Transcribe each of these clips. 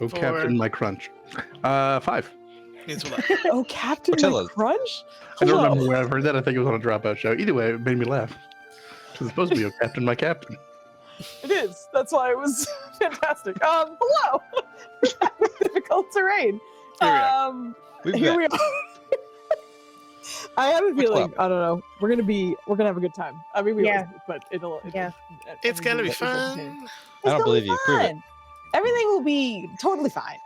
Oh, For- Captain, my crunch. 5. Means what? Oh, Captain Portillo's. McCrunch? I don't Hello. remember where I've heard that. I think it was on a Dropout show. Either way, it made me laugh. Because it's supposed to be, oh, Captain, my captain. It is. That's why it was fantastic. Hello. Difficult terrain. Here we are. I have a feeling. Club. I don't know. We're gonna have a good time. I mean, we Yeah. always do, but it'll. It's gonna be it's fun. entertaining. I don't It's believe gonna you. be Prove it. fun. Everything will be totally fine.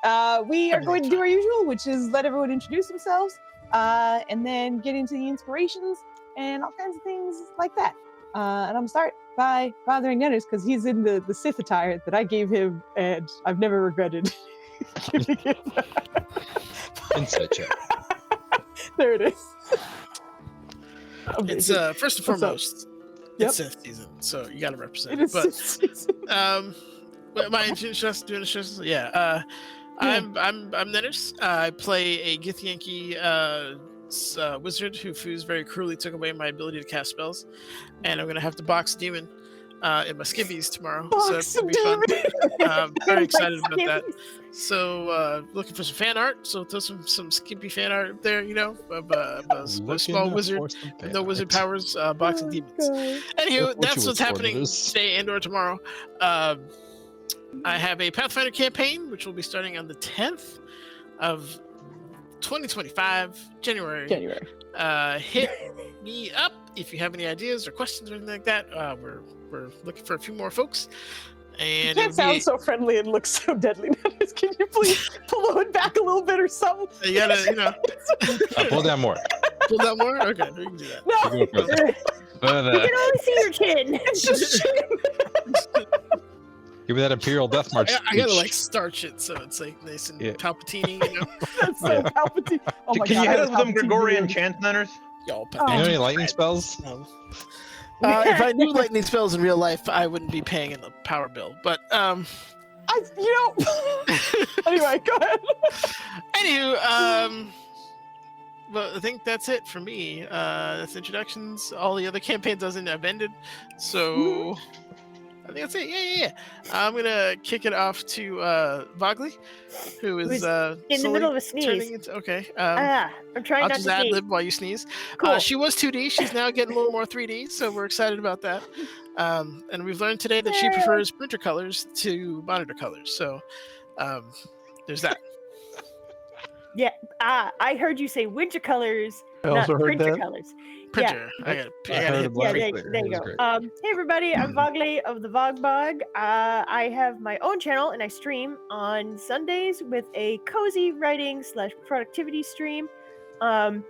We are going to do our usual, which is let everyone introduce themselves, and then get into the inspirations and all kinds of things like that. And I'm gonna start by bothering Nenners because he's in the Sith attire that I gave him, and I've never regretted giving him that. Insight check. There it is. It's Amazing. first and What's up? foremost, Yep. it's Sith season, so you gotta represent. It is But Sith season. my introduction, doing introductions, yeah. I'm Nenners. I play a Githyanki wizard who Foos very cruelly took away my ability to cast spells, and I'm gonna have to box a demon in my skivvies tomorrow. So Box it's gonna a be fun. Very excited about that. Skivvies. So looking for some fan art. So throw some skimpy fan art up there, of a small wizard with no wizard powers boxing demons. God. Anywho, What that's you what's would happening Nenners. today and or tomorrow. I have a Pathfinder campaign, which will be starting on the 10th of 2025, January. Hit me up if you have any ideas or questions or anything like that. We're looking for a few more folks. You And can't sound so friendly and look so deadly. Nenners. Can you please pull the hood back a little bit or something? you gotta, Pull down more. pull down more. Okay, we can do that. No, Go further. You can only see your chin. it's just Give me that Imperial Death March. I gotta speech. like starch it so it's like nice and Yeah. Palpatine, That's so Palpatine. Oh my Can god! you I hit have us with some Palpatine Gregorian beard. chant, Nenners? Y'all Oh. You know Palpatine. any lightning spells? If I knew lightning spells in real life, I wouldn't be paying in the power bill. But Anyway, go ahead. anywho, but I think that's it for me. That's introductions. All the other campaigns have ended, so I think that's it. Yeah. I'm gonna kick it off to Vogley, who is Who's in the slowly middle of a sneeze. turning into okay. I'm trying I'll not just to ad sneeze. lib while you sneeze. Cool. She was 2D. She's now getting a little more 3D, so we're excited about that. And we've learned today that she prefers printer colors to monitor colors. So there's that. Yeah, I heard you say winter colors, I not also heard printer that. colors. Printer. I gotta I hit heard Yeah, about there, it. there you It was go. great. Hey everybody, I'm Vogley of the Vogbog. I have my own channel and I stream on Sundays with a cozy writing / productivity stream. And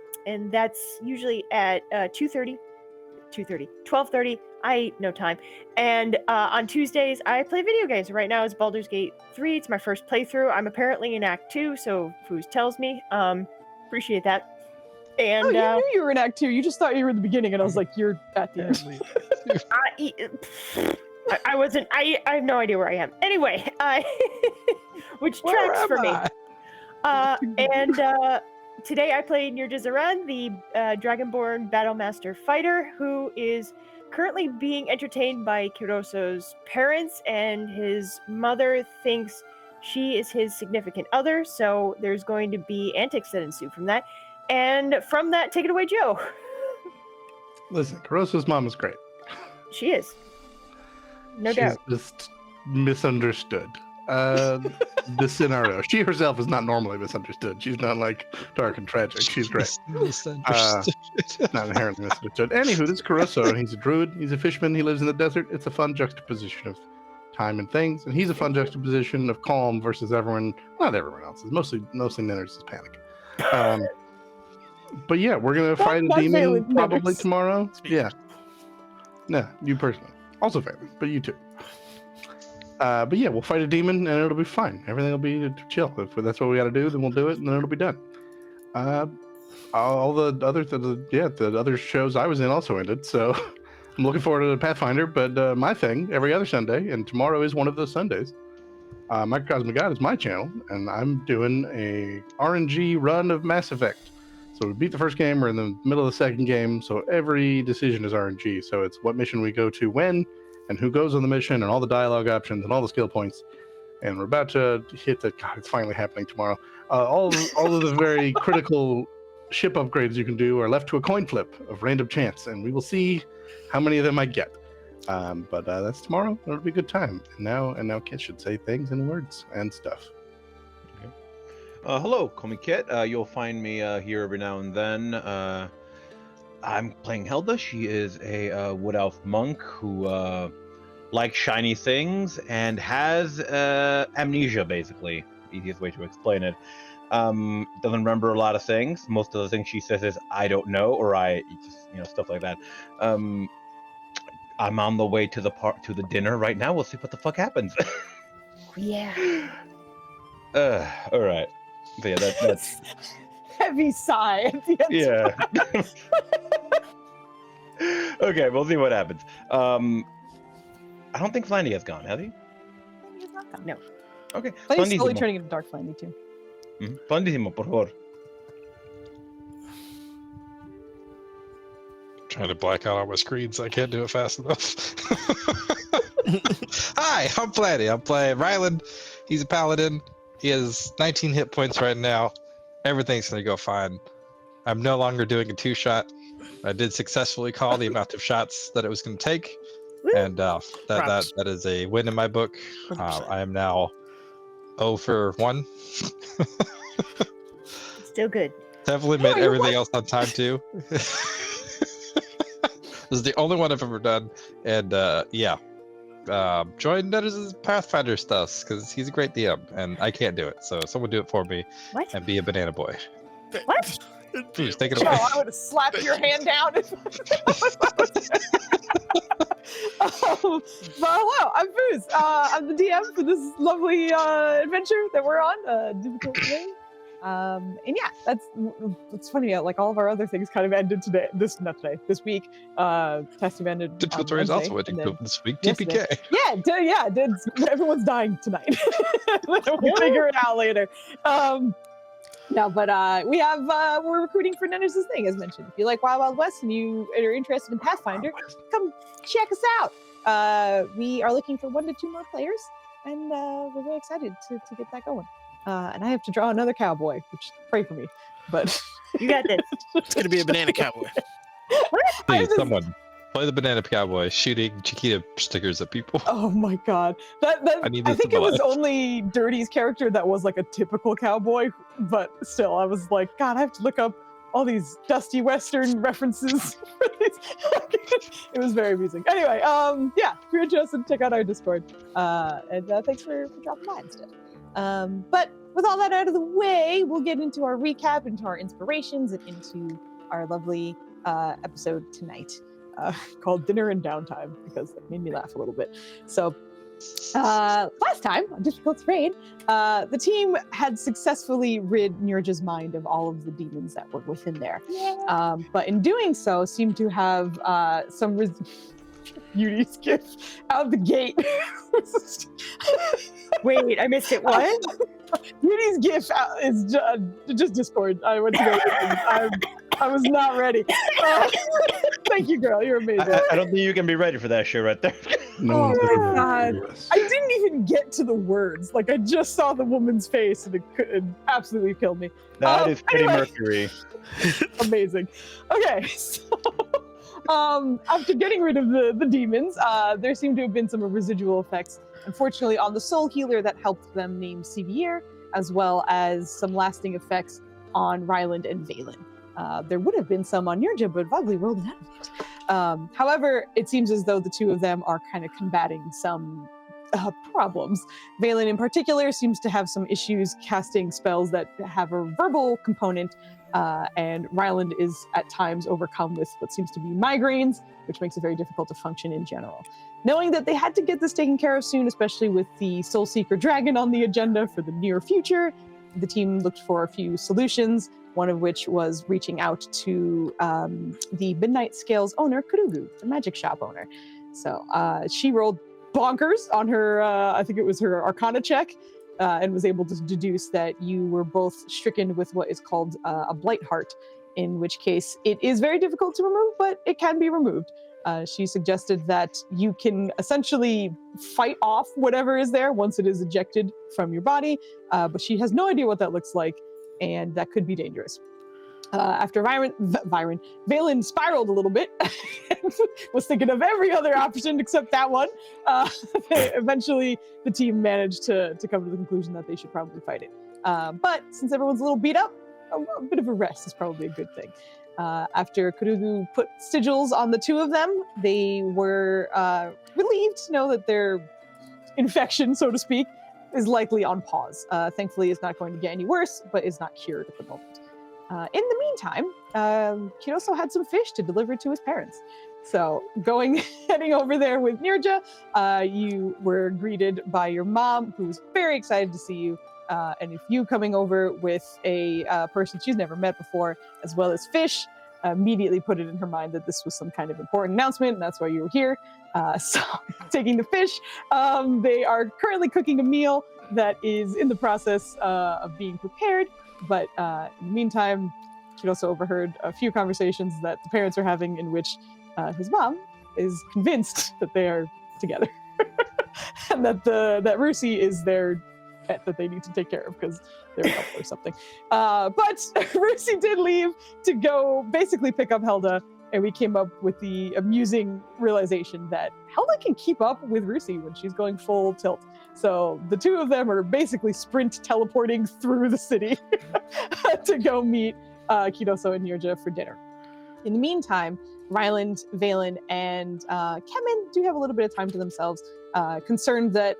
that's usually at 12:30. I no time. And on Tuesdays, I play video games. Right now it's Baldur's Gate 3. It's my first playthrough. I'm apparently in Act 2, so Foos tells me. Appreciate that. And Oh, you knew you were in Act 2. You just thought you were in the beginning, and I was like, you're at the end. I wasn't. I have no idea where I am. Anyway, which Where tracks am for me. I? And today I played Nirjazaran, the Dragonborn Battlemaster fighter, who is currently being entertained by Kiroso's parents, and his mother thinks she is his significant other. So there's going to be antics that ensue from that. And from that, take it away, Joe. Listen, Caroso's mom is great. She is. No She's doubt. just misunderstood. The scenario. She herself is not normally misunderstood. She's not like dark and tragic. She's great. Misunderstood. Not inherently misunderstood. Anywho, this is Caroso, and he's a druid. He's a fisherman. He lives in the desert. It's a fun juxtaposition of time and things, and he's a fun juxtaposition of calm versus everyone. Not everyone else. It's mostly Nenners' panic. But yeah, we're gonna fight a not demon Valen probably Nenners. tomorrow. Speak. Yeah. No, you personally. Also Valen, but you too. But yeah, we'll fight a demon and it'll be fine. Everything will be chill. If that's what we got to do, then we'll do it, and then it'll be done. All the other shows I was in also ended, so I'm looking forward to Pathfinder. But my thing every other Sunday, and tomorrow is one of those Sundays. Microcosmic God is my channel, and I'm doing a RNG run of Mass Effect. So we beat the first game, we're in the middle of the second game, so every decision is RNG. So it's what mission we go to when, and who goes on the mission, and all the dialogue options, and all the skill points. and we're about to hit the. God, it's finally happening tomorrow. All of the very critical ship upgrades you can do are left to a coin flip of random chance, and we will see how many of them I get. But that's tomorrow. It'll be a good time. And now Kit should say things and words and stuff. Okay. Hello, call me Kit. You'll find me here every now and then. I'm playing Helda. She is a wood elf monk who likes shiny things and has amnesia, basically. Easiest way to explain it. Doesn't remember a lot of things. Most of the things she says is I don't know, or I just stuff like that. I'm on the way to the dinner right now. We'll see what the fuck happens. Yeah. All right. So yeah, that's Heavy sigh at the end. yeah. Okay, we'll see what happens. I don't think Flandy has gone, has he? He's not gone. No. Okay. But he's slowly Flandísimo. turning into Dark Flandy too. Flandísimo, por favor. Trying to black out all my screens. I can't do it fast enough. Hi, I'm Flanny. I'm playing Ryland. He's a paladin. He has 19 hit points right now. Everything's going to go fine. I'm no longer doing a 2-shot. I did successfully call the amount of shots that it was going to take. Woo. And that is a win in my book. I am now 0 for 1. Still good. Definitely made everything else on time too. This is the only one I've ever done, and join Nenners' Pathfinder stuff because he's a great DM, and I can't do it. So someone do it for me. What? And be a banana boy. What? Please take it Joe, away. I would have slapped your hand down. But hello, I'm Foozca. I'm the DM for this lovely adventure that we're on. Difficult today. And yeah, that's funny. Like all of our other things kind of ended today. This week. Testing ended. Difficulty is also ending this week. TPK. Everyone's dying tonight. We'll figure it out later. No, but we're recruiting for Nenners' thing, as mentioned. If you like Wild Wild West and you are interested in Pathfinder, come check us out. We are looking for 1 to 2 more players, and we're very excited to get that going. And I have to draw another cowboy, which pray for me. But You got this. It's gonna be a banana cowboy. Please, someone play the banana cowboy shooting Chiquita stickers at people. Oh my god, I need I this think in it my was life. only Dirty's character that was like a typical cowboy, but still, I was like, God, I have to look up all these dusty western references for these. It was very amusing. Anyway, yeah, if you're interested, check out our Discord. And thanks for dropping by and stuff. But with all that out of the way, we'll get into our recap, into our inspirations, and into our lovely episode tonight called Dinner and Downtime, because it made me laugh a little bit. So last time on Difficult Terrain, the team had successfully rid Nirja's mind of all of the demons that were within there. But in doing so, seemed to have some Beauty's gift out the gate. Wait, I missed it. What? Beauty's gift is just Discord. I went to go. I was not ready. Thank you, girl. You're amazing. I don't think you can be ready for that shit right there. No one's ever been God. to us. I didn't even get to the words. Like, I just saw the woman's face, and it absolutely killed me. That is pretty anyway. Mercury. Amazing. Okay, so after getting rid of the demons, there seemed to have been some residual effects, unfortunately, on the soul healer that helped them named Sevier, as well as some lasting effects on Ryland and Valen. There would have been some on Nirja, but Vugly rolled it out of it. However, it seems as though the two of them are kind of combating some problems. Valen in particular seems to have some issues casting spells that have a verbal component, and Ryland is at times overcome with what seems to be migraines, which makes it very difficult to function in general. Knowing that they had to get this taken care of soon, especially with the Soul Seeker Dragon on the agenda for the near future, the team looked for a few solutions, one of which was reaching out to the Midnight Scales owner, Kurugu, the magic shop owner. So she rolled bonkers on her, I think it was her Arcana check, and was able to deduce that you were both stricken with what is called a blight heart, in which case it is very difficult to remove, but it can be removed. She suggested that you can essentially fight off whatever is there once it is ejected from your body, but she has no idea what that looks like, and that could be dangerous. After Valen spiraled a little bit, was thinking of every other option except that one. Eventually, the team managed to come to the conclusion that they should probably fight it. But since everyone's a little beat up, a bit of a rest is probably a good thing. After Kurugu put sigils on the two of them, they were relieved to know that their infection, so to speak, is likely on pause. Thankfully, it's not going to get any worse, but is not cured at the moment. In the meantime, Kiroso had some fish to deliver to his parents. So heading over there with Nirja, you were greeted by your mom, who was very excited to see you. And if you coming over with a person she's never met before, as well as fish, immediately put it in her mind that this was some kind of important announcement, and that's why you were here. So taking the fish, they are currently cooking a meal that is in the process of being prepared. But in the meantime, she also overheard a few conversations that the parents are having in which his mom is convinced that they are together. And that Rusi is their pet that they need to take care of because they're a couple or something. But Rusi did leave to go basically pick up Helda, and we came up with the amusing realization that Helda can keep up with Rusi when she's going full tilt. So the two of them are basically sprint teleporting through the city to go meet Kiroso and Nirja for dinner. In the meantime, Ryland, Valen, and Kemen do have a little bit of time to themselves, concerned that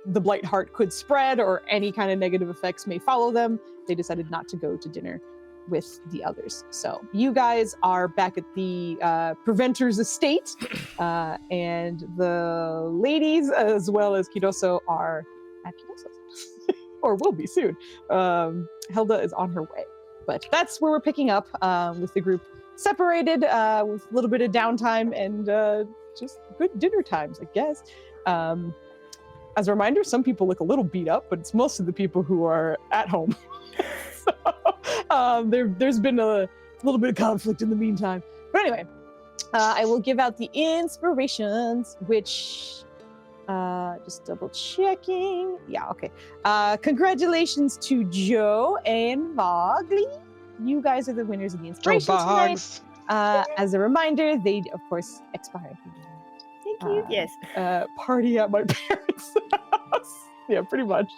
the Blight Heart could spread or any kind of negative effects may follow them. They decided not to go to dinner with the others. So you guys are back at the Preventor's estate, and the ladies, as well as Kiroso, are at Kiroso's, or will be soon. Helda is on her way. But that's where we're picking up with the group separated, with a little bit of downtime and just good dinner times, I guess. As a reminder, some people look a little beat up, but it's most of the people who are at home. So there's been a little bit of conflict in the meantime. But anyway, I will give out the inspirations, which, just double checking. Yeah, okay. Congratulations to Joe and Vogley. You guys are the winners of the inspiration tonight. As a reminder, they, of course, expired. Thank you. Yes. Party at my parents' house. Yeah, pretty much.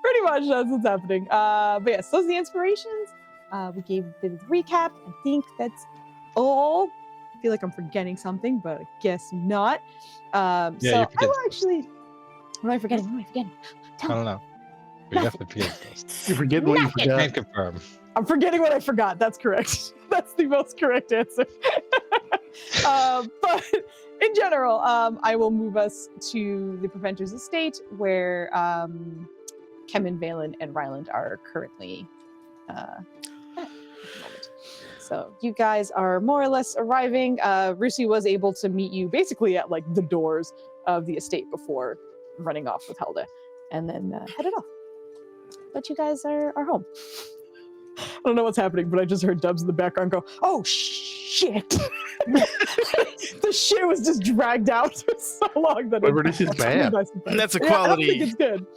Pretty much that's what's happening. But yes, those are the inspirations. We gave a bit of recap. I think that's all. I feel like I'm forgetting something, but I guess not. So I will actually. What am I forgetting? I don't know. You're definitely forgetting. You forget what you forgot. Can't confirm. I'm forgetting what I forgot. That's correct. That's the most correct answer. But in general, I will move us to the Preventor's estate, where Kemen, Valen, and Ryland are currently at the moment. So you guys are more or less arriving. Rusi was able to meet you basically at like the doors of the estate before running off with Helda, and then headed off. But you guys are home. I don't know what's happening, but I just heard Dubs in the background go, "Oh shit!" The shit was just dragged out for so long that this is bad. That's a I quality. don't think it's good.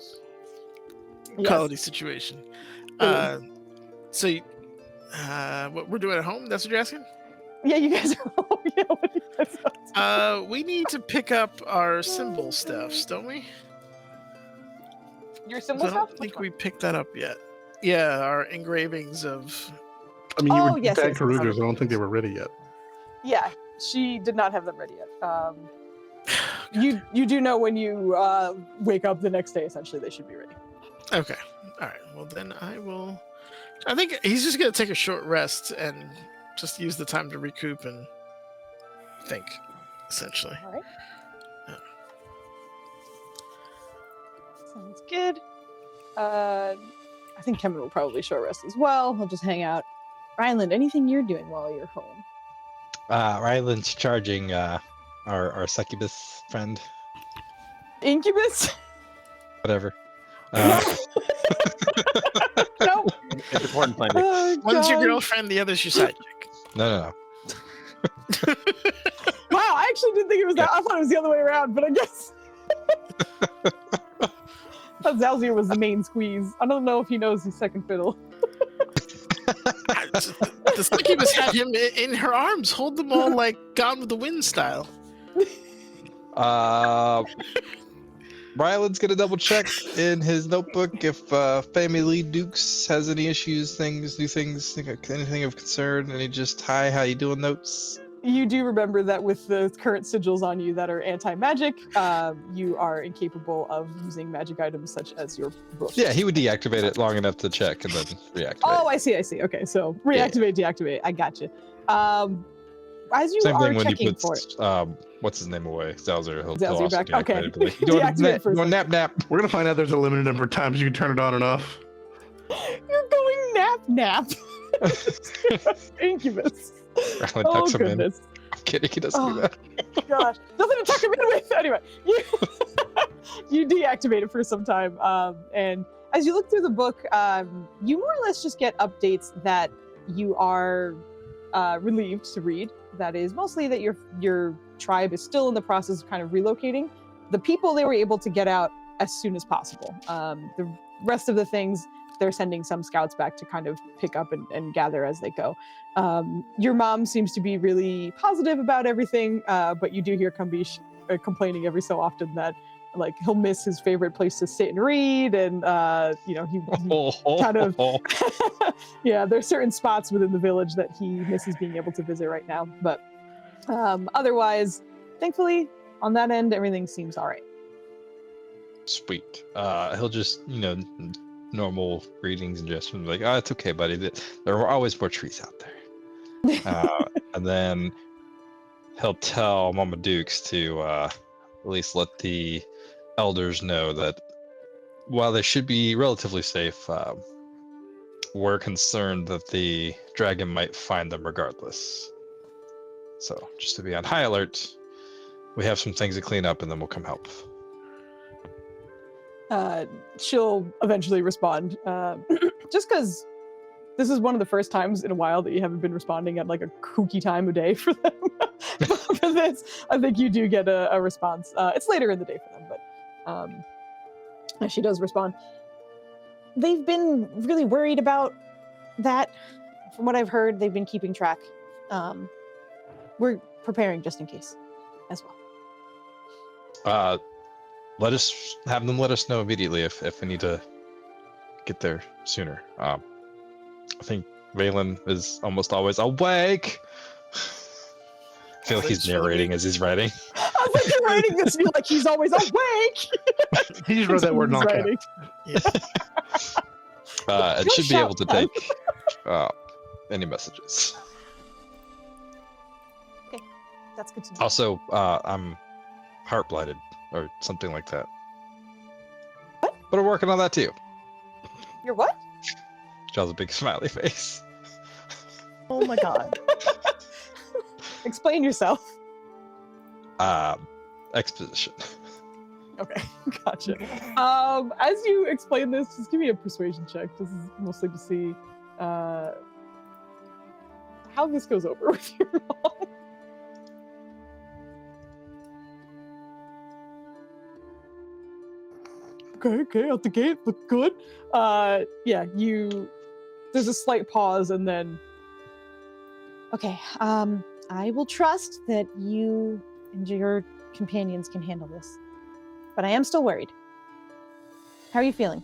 Quality situation. So, what we're doing at home? That's what you're asking? Yeah, you guys are home. Yeah, what do you guys we need to pick up our symbol stuffs, don't we? Your symbol I stuff? don't think we picked that up yet. Yeah, our engravings of. I mean, you were yes, at yes, Karuga's. I don't think they were ready yet. Yeah, she did not have them ready yet. You do know when you wake up the next day, essentially, they should be ready. Okay. All right. Well, then I will. I think he's just gonna take a short rest and just use the time to recoup and think, essentially. All right. Yeah. Sounds good. I think Kevin will probably short rest as well. He'll just hang out. Ryland, anything you're doing while you're home? Ryland's charging our succubus friend. Incubus? Whatever. Nope. It's important planning. Oh, One's your God. girlfriend, the other's your sidekick. No. Wow, I actually didn't think it was that. I thought it was the other way around, but I guess. I thought Zalzir was the main squeeze. I don't know if he knows he's second fiddle. The succubus had him in her arms, hold them all like Gone with the Wind style. Ryland's gonna double check in his notebook if Family Dukes has any issues, new things, anything of concern, any just hi, how you doing notes. You do remember that with the current sigils on you that are anti-magic, you are incapable of using magic items such as your book. Yeah, he would deactivate it long enough to check and then reactivate. Oh, I see. Okay, so reactivate, deactivate. I got you. As you Same are thing when checking you put for it. what's his name away? Zalzir. He'll Zalzir also back. deactivate Okay. it. Like, you doing Deactivate for a nap nap. We're gonna find out there's a limited number of times you can turn it on and off. You're going nap. Incubus. Ryland tucks him in. I'm kidding, he doesn't do that. Gosh, nothing to tuck him in with. Anyway, you deactivate it for some time, and as you look through the book, you more or less just get updates that you are relieved to read. That is mostly that your tribe is still in the process of kind of relocating. The people they were able to get out as soon as possible. The rest of the things, they're sending some scouts back to kind of pick up and gather as they go. Your mom seems to be really positive about everything, but you do hear Kambish complaining every so often that like he'll miss his favorite place to sit and read, and he kind of there's certain spots within the village that he misses being able to visit right now. But otherwise, thankfully, on that end, everything seems all right. Sweet. He'll just normal greetings and gestures, like, oh, it's okay, buddy. There are always more trees out there. And then he'll tell Mama Dukes to at least let the elders know that while they should be relatively safe, we're concerned that the dragon might find them regardless. So just to be on high alert, we have some things to clean up and then we'll come help. She'll eventually respond, just because this is one of the first times in a while that you haven't been responding at like a kooky time of day for them. But for this, I think you do get a response. It's later in the day for them, but she does respond. They've been really worried about that. From what I've heard, they've been keeping track. We're preparing just in case as well. Let us know immediately if we need to get there sooner. I think Valen is almost always awake. I feel like he's narrating as he's writing. I was like, you're writing this, and you're like, he's always awake. He just wrote that word in all caps. It should be able to take any messages. Okay, that's good to know. Also, I'm heart blighted or something like that. What? But I'm working on that too. You're what? Draws a big smiley face. Oh my god. Explain yourself. Exposition. Okay, gotcha. As you explain this, just give me a persuasion check. This is mostly to see how this goes over with your mom. Okay, out the gate, look good. There's a slight pause and then... Okay, I will trust that you and your companions can handle this. But I am still worried. How are you feeling?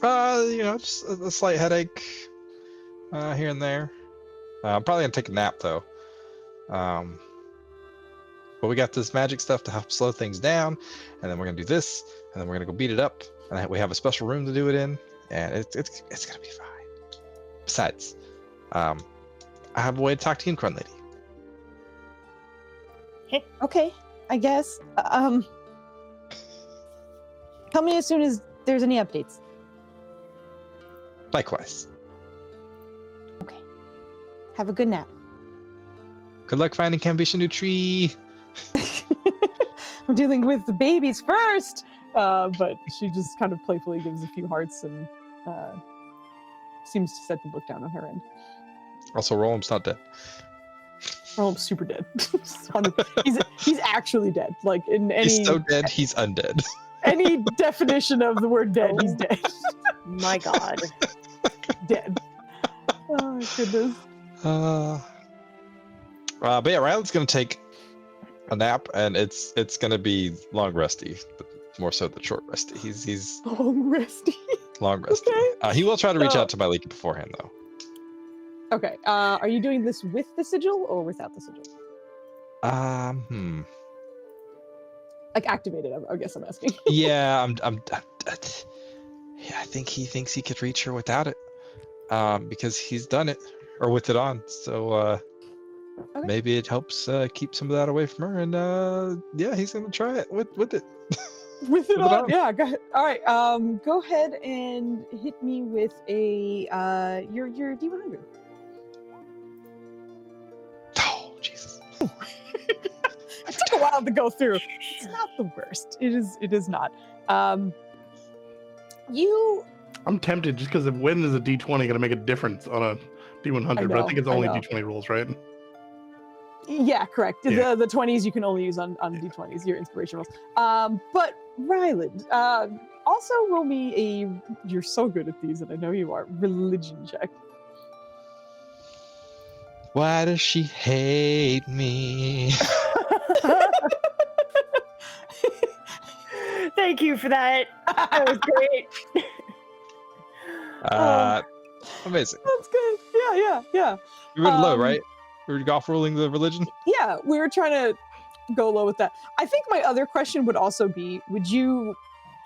Just a slight headache here and there. I'm probably gonna take a nap though. But we got this magic stuff to help slow things down, and then we're gonna do this, and then we're gonna go beat it up, and we have a special room to do it in, and it's gonna be fine. Besides, I have a way to talk to Unicorn Lady. Okay, I guess. Tell me as soon as there's any updates. Likewise. Okay. Have a good nap. Good luck finding Cambish a new tree. I'm dealing with the babies first. But she just kind of playfully gives a few hearts and seems to set the book down on her end. Also, Roland's not dead. Oh, I'm super dead. he's actually dead. Like in any. He's so dead, he's undead. Any definition of the word dead, he's dead. My God. Dead. Oh my goodness. But yeah, Ryland's gonna take a nap, and it's gonna be long resty, but more so the short resty. He's Long resty. long resty. Okay. He will try to reach So- out to my leaky beforehand, though. Okay. Are you doing this with the sigil or without the sigil? Like activated, I guess I'm asking. Yeah, yeah, I think he thinks he could reach her without it, because he's done it, or with it on. So Okay. maybe it helps keep some of that away from her. And yeah, he's gonna try it with it. With it With it on? on. Yeah, go ahead. All right. Go ahead and hit me with a your D100. Oh Jesus! It took a while to go through. It's not the worst. It is not. You I'm tempted just because when is a D20 going to make a difference on a D100? But I think it's only know. D20 rolls, right? Yeah, correct. Yeah. The 20s you can only use on D20s, your inspiration rolls. But Ryland, also roll me a, you're so good at these, and I know you are, religion check. Why does she hate me? Thank you for that. That was great. Amazing. That's good. Yeah. We went low, right? We were golf rolling the religion. Yeah, we were trying to go low with that. I think my other question would also be, would you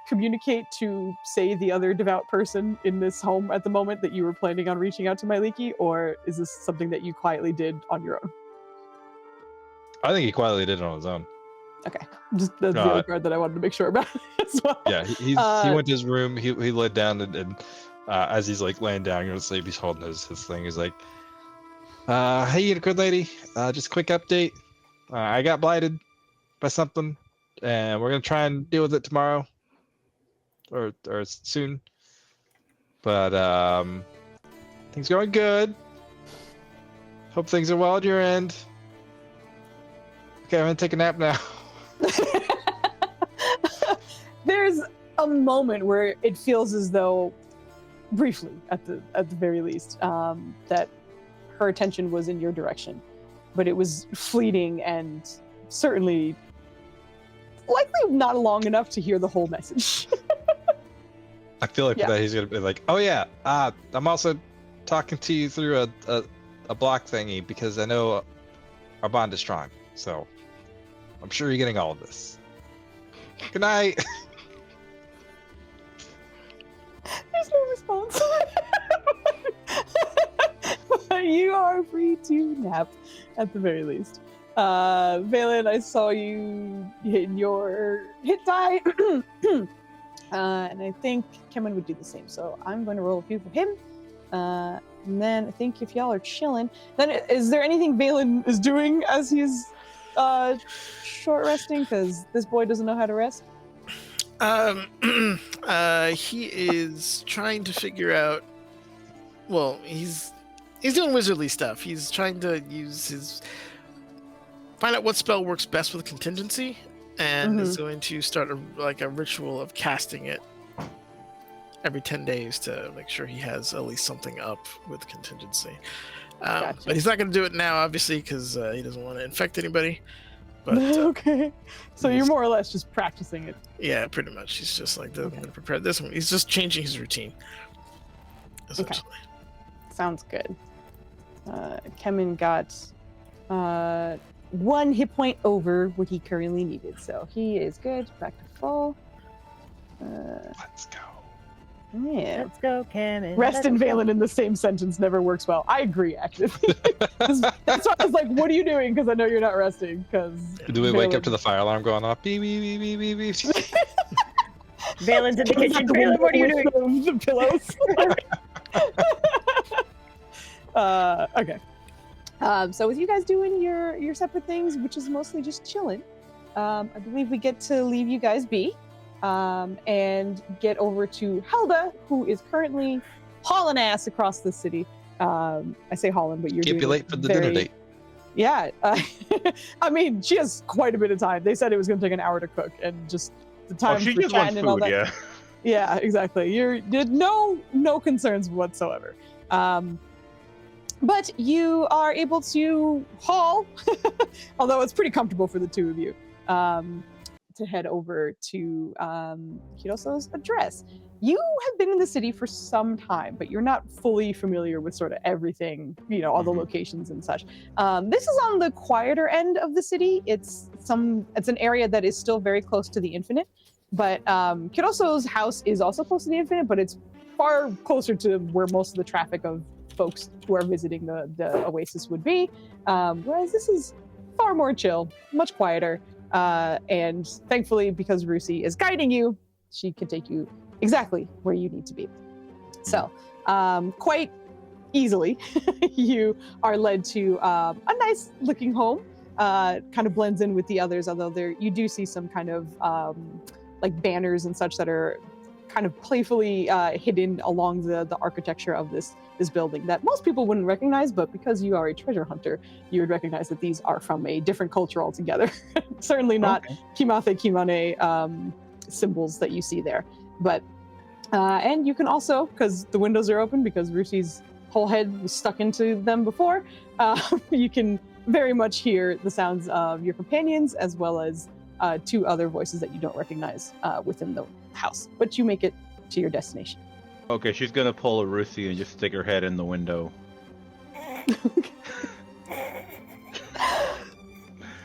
communicate to, say, the other devout person in this home at the moment that you were planning on reaching out to my leaky, or is this something that you quietly did on your own? I think he quietly did it on his own. Okay, just that's the other part that I wanted to make sure about as well. Yeah, he went to his room. He laid down, and as he's like laying down, going to sleep, he's holding his thing. He's like, "Hey, good lady. Just a quick update. I got blighted by something, and we're gonna try and deal with it tomorrow, or soon. But things going good. Hope things are well at your end. Okay, I'm gonna take a nap now." There's a moment where it feels as though, briefly at the very least, that her attention was in your direction, but it was fleeting and certainly likely not long enough to hear the whole message. I feel like that he's gonna be like, "Oh yeah, I'm also talking to you through a block thingy because I know our bond is strong. So I'm sure you're getting all of this. Good night." There's no response. But you are free to nap, at the very least. Valen, I saw you hitting your hit die. And I think Kemen would do the same. So I'm going to roll a few for him. And then I think if y'all are chilling, then is there anything Valen is doing as he's short resting? Because this boy doesn't know how to rest. He is trying to figure out. Well, he's doing wizardly stuff. He's trying to find out what spell works best with contingency, and is going to start a ritual of casting it every 10 days to make sure he has at least something up with contingency. Gotcha. But he's not going to do it now, obviously, because he doesn't want to infect anybody. But okay, so you're more or less just practicing it. yeah, pretty much. He's just like, I'm going to prepare this one. He's just changing his routine, essentially. Okay. Sounds good. Kemen got 1 hit point over what he currently needed, so he is good. Back to full. Let's go. Yeah. Let's go, Kemen. Rest and Valen in the same sentence never works well. I agree, actually. That's why I was like, what are you doing? Because I know you're not resting. Because Do we wake up to the fire alarm going off? Beep, beep, beep, beep, beep, beep. Valen's in the kitchen. Valen, what are you doing? The pillows. Okay. So with you guys doing your separate things, which is mostly just chilling, I believe we get to leave you guys be. And get over to Helda, who is currently hauling ass across the city. I say hauling, but you're Can't be doing late for the dinner date. Yeah. I mean, she has quite a bit of time. They said it was going to take an hour to cook, and just the time she for just wants chatting and all food, that. yeah. Yeah, exactly. You did no concerns whatsoever. But you are able to haul, although it's pretty comfortable for the two of you, to head over to Kiroso's address. You have been in the city for some time, but you're not fully familiar with sort of everything, all the locations and such. This is on the quieter end of the city. It's an area that is still very close to the Infinite, but Kiroso's house is also close to the Infinite, but it's far closer to where most of the traffic of folks who are visiting the Oasis would be. Whereas this is far more chill, much quieter. And thankfully, because Rusi is guiding you, she can take you exactly where you need to be. So quite easily, you are led to a nice looking home, kind of blends in with the others, although you do see some kind of like banners and such that are kind of playfully hidden along the architecture of this building that most people wouldn't recognize, but because you are a treasure hunter, you would recognize that these are from a different culture altogether. Certainly not Kimathe Kimane symbols that you see there. But and you can also, because the windows are open, because Rusi's whole head was stuck into them before, you can very much hear the sounds of your companions as well as two other voices that you don't recognize within the house. But you make it to your destination. Okay, she's gonna pull a Ruthie and just stick her head in the window.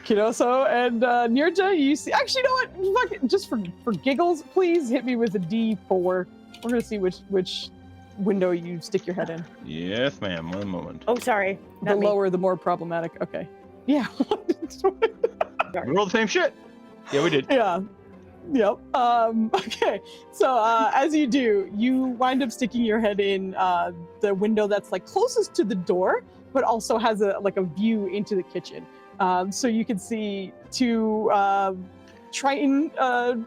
Kiroso and Nirja, you see. Actually, you know what? Fuck it. Just for giggles, please hit me with a D4. We're gonna see which window you stick your head in. Yes, ma'am. 1 moment. Oh, sorry. The lower, the more problematic. Okay. Yeah. We rolled the same shit. Yeah, we did. Yeah. Yep. Okay. So as you do, you wind up sticking your head in the window that's like closest to the door, but also has a view into the kitchen. So you can see two Triton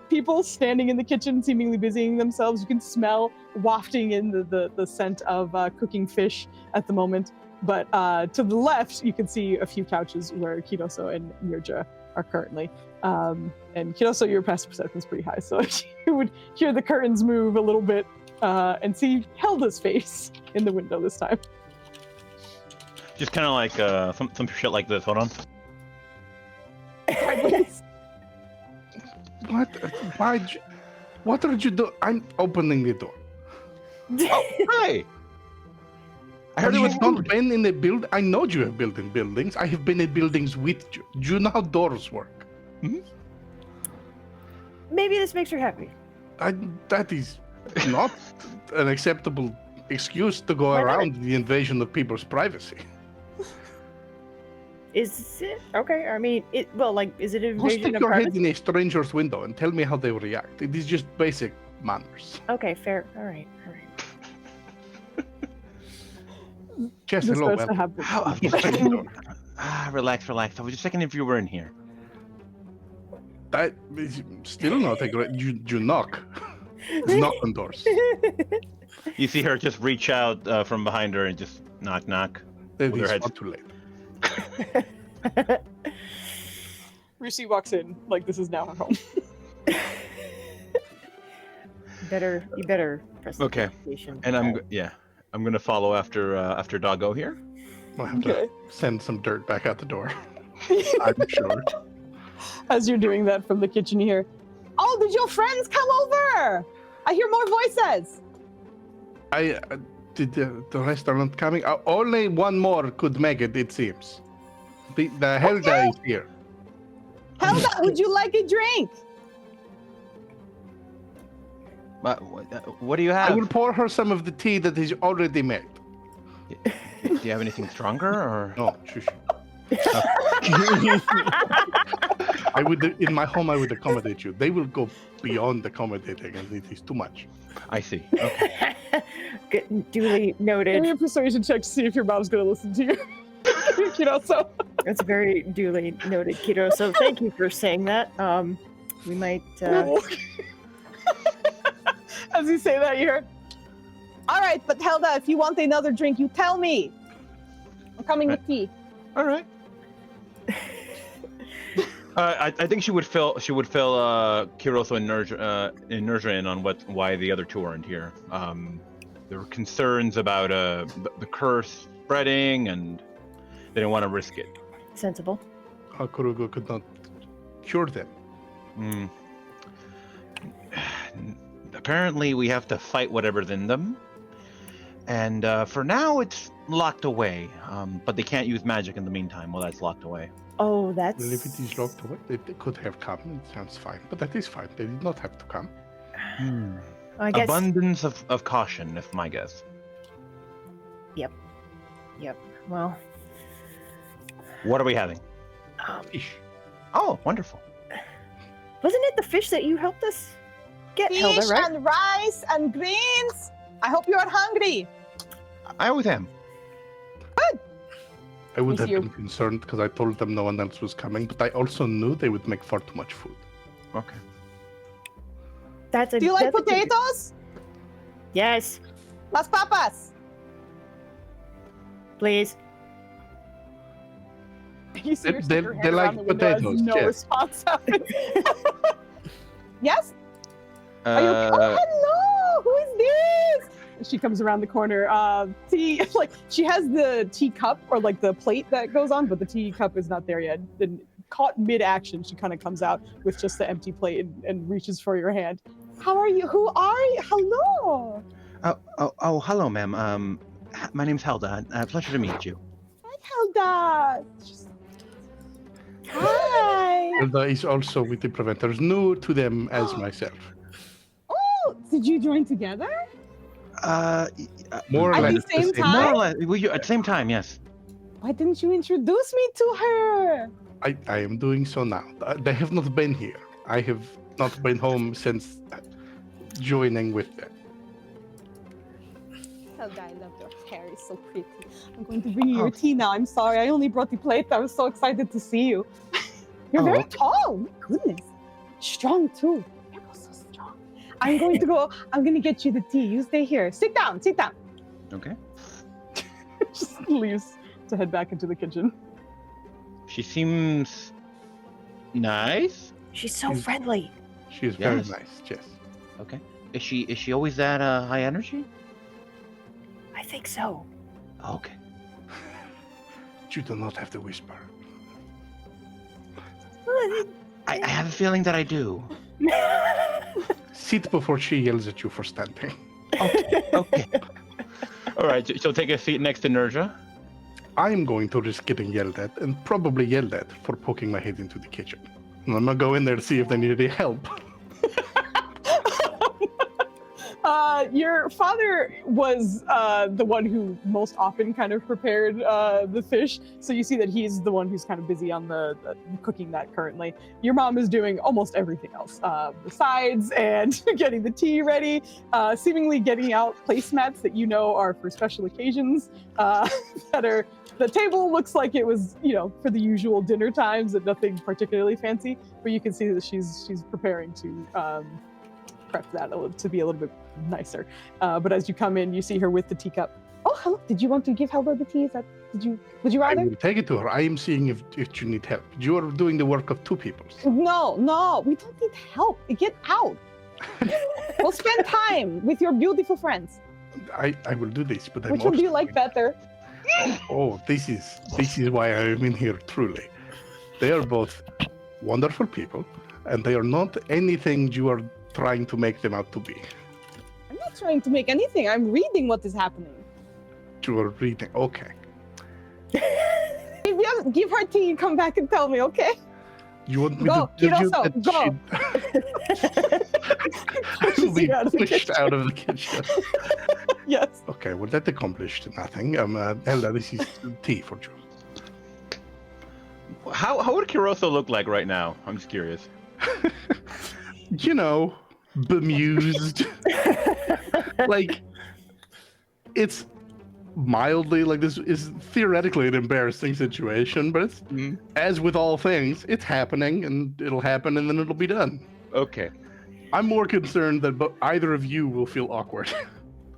people standing in the kitchen, seemingly busying themselves. You can smell wafting in the scent of cooking fish at the moment. But to the left, you can see a few couches where Kiroso and Nirja are currently. And Kiroso, your passive perception is pretty high, so you would hear the curtains move a little bit and see Helda's face in the window this time. Just kind of like some shit like this. Hold on. What? Why? What did you do? I'm opening the door. Oh, hi. I heard Have it you was not food. been in a build? I know you have built in buildings. I have been in buildings with you. Do you know how doors work? Maybe this makes her happy. That is not an acceptable excuse to go Why not? around the invasion of people's privacy. Is it? Okay, I mean, is it an Go invasion stick of your head privacy? in a stranger's window and tell me how they will react. It is just basic manners. Okay, fair. All right. Jess, This hello. starts to Welcome. happen. Relax. I was just checking if you were in here. That is still not a great. You knock. It's knock on doors. You see her just reach out from behind her and just knock. It With her is head- far too late. Rusi walks in like this is now her home. You better press the Okay. notification. And I'm gonna follow after Doggo here. I'll have Okay. to send some dirt back out the door. I'm sure. As you're doing that from the kitchen, you hear, "Oh, did your friends come over? I hear more voices." Did the rest are not coming? Only one more could make it. It seems. The Helga is here. Helga, would you like a drink? What do you I have? will pour her some of the tea that is already made. Do you have anything stronger or? No, shush. I would, in my home, I would accommodate you. They will go beyond accommodating, and it is too much. I see. Okay. Good, duly Give me noted. a persuasion check to see if your mom's gonna listen to you. So That's very duly noted, Kiro. So thank you for saying that. We might. As you say that, you hear, "All right, but Helga, if you want another drink, you tell me. I'm coming with tea." All right. I think she would fill Kiroso and Nerja in on why the other two aren't here. There were concerns about the curse spreading, and they didn't want to risk it. Sensible. Hakurugo could not cure them. Apparently, we have to fight whatever's in them. And for now, it's locked away. But they can't use magic in the meantime while that's locked away. Oh, that's. Well, if it is locked away, they could have come. It sounds fine, but that is fine. They did not have to come. I guess. Abundance of caution, if my guess. Yep. Well. What are we having? Fish. Oh, wonderful. Wasn't it the fish that you helped us get, Hilda, Fish right? and rice and greens. I hope you are hungry. I always am. I would have you. been concerned because I told them no one else was coming, but I also knew they would make far too much food. Okay. Do you like potatoes? Yes, Las papas. please. You see her They- stick her they hand like around the window as potatoes, No yes. response happens. Yes? Are you okay? Oh, hello! Who is this? She comes around the corner. Tea, like she has the teacup or like the plate that goes on, but the teacup is not there yet. Then caught mid-action, she kind of comes out with just the empty plate and reaches for your hand. How are you? Who are you? Hello. Oh, hello, ma'am. My name's Helda. Pleasure to meet you. Hi, Helda. Hi. Hilda is also with the Preventers, new to them as myself. Oh, did you join together? More or At less the same time? More or less. At the same time, yes. Why didn't you introduce me to her? I am doing so now. They have not been here. I have not been home since joining with them. Helga, I love your hair. It's so pretty. I'm going to bring you your tea now. I'm sorry. I only brought the plate. I was so excited to see you. You're very okay. tall. My goodness. Strong, too. You're so strong. I'm going to get you the tea. You stay here. Sit down. Okay. Just leaves to head back into the kitchen. She seems nice. She's so friendly. She is very Yes. nice, yes. Okay. Is she always that high energy? I think so. Okay. You do not have to whisper. I have a feeling that I do. Sit before she yells at you for standing. Okay. All right. So take a seat next to Nerja. I am going to risk getting yelled at, and probably yelled at, for poking my head into the kitchen. And I'm gonna go in there to see if they need any help. Your father was the one who most often kind of prepared the fish, so you see that he's the one who's kind of busy on the cooking that currently. Your mom is doing almost everything else, the sides and getting the tea ready, seemingly getting out placemats that you know are for special occasions. The table looks like it was, for the usual dinner times and nothing particularly fancy, but you can see that she's preparing to prep that to be a little bit nicer. But as you come in, you see her with the teacup. Oh, hello. Did you want to give Helga the tea? Would you I rather? will take it to her. I am seeing if you need help. You are doing the work of two people. No, we don't need help. Get out. We'll spend time with your beautiful friends. I will do this, but I'm Which one do you like better? Oh, this is why I am in here, truly. They are both wonderful people, and they are not anything you are trying to make them out to be. I'm not trying to make anything. I'm reading what is happening. You are reading. Okay. Give her tea and come back and tell me, okay? You want me Go, to tell you Kiroso, that go. she will be Out of the pushed kitchen. out of the kitchen? Yes. Okay, well, that accomplished nothing. Ella, this is tea for you. How would Kiroso look like right now? I'm just curious. Bemused. Like, it's mildly, like, this is theoretically an embarrassing situation, but it's, as with all things, it's happening, and it'll happen, and then it'll be done. Okay. I'm more concerned that either of you will feel awkward.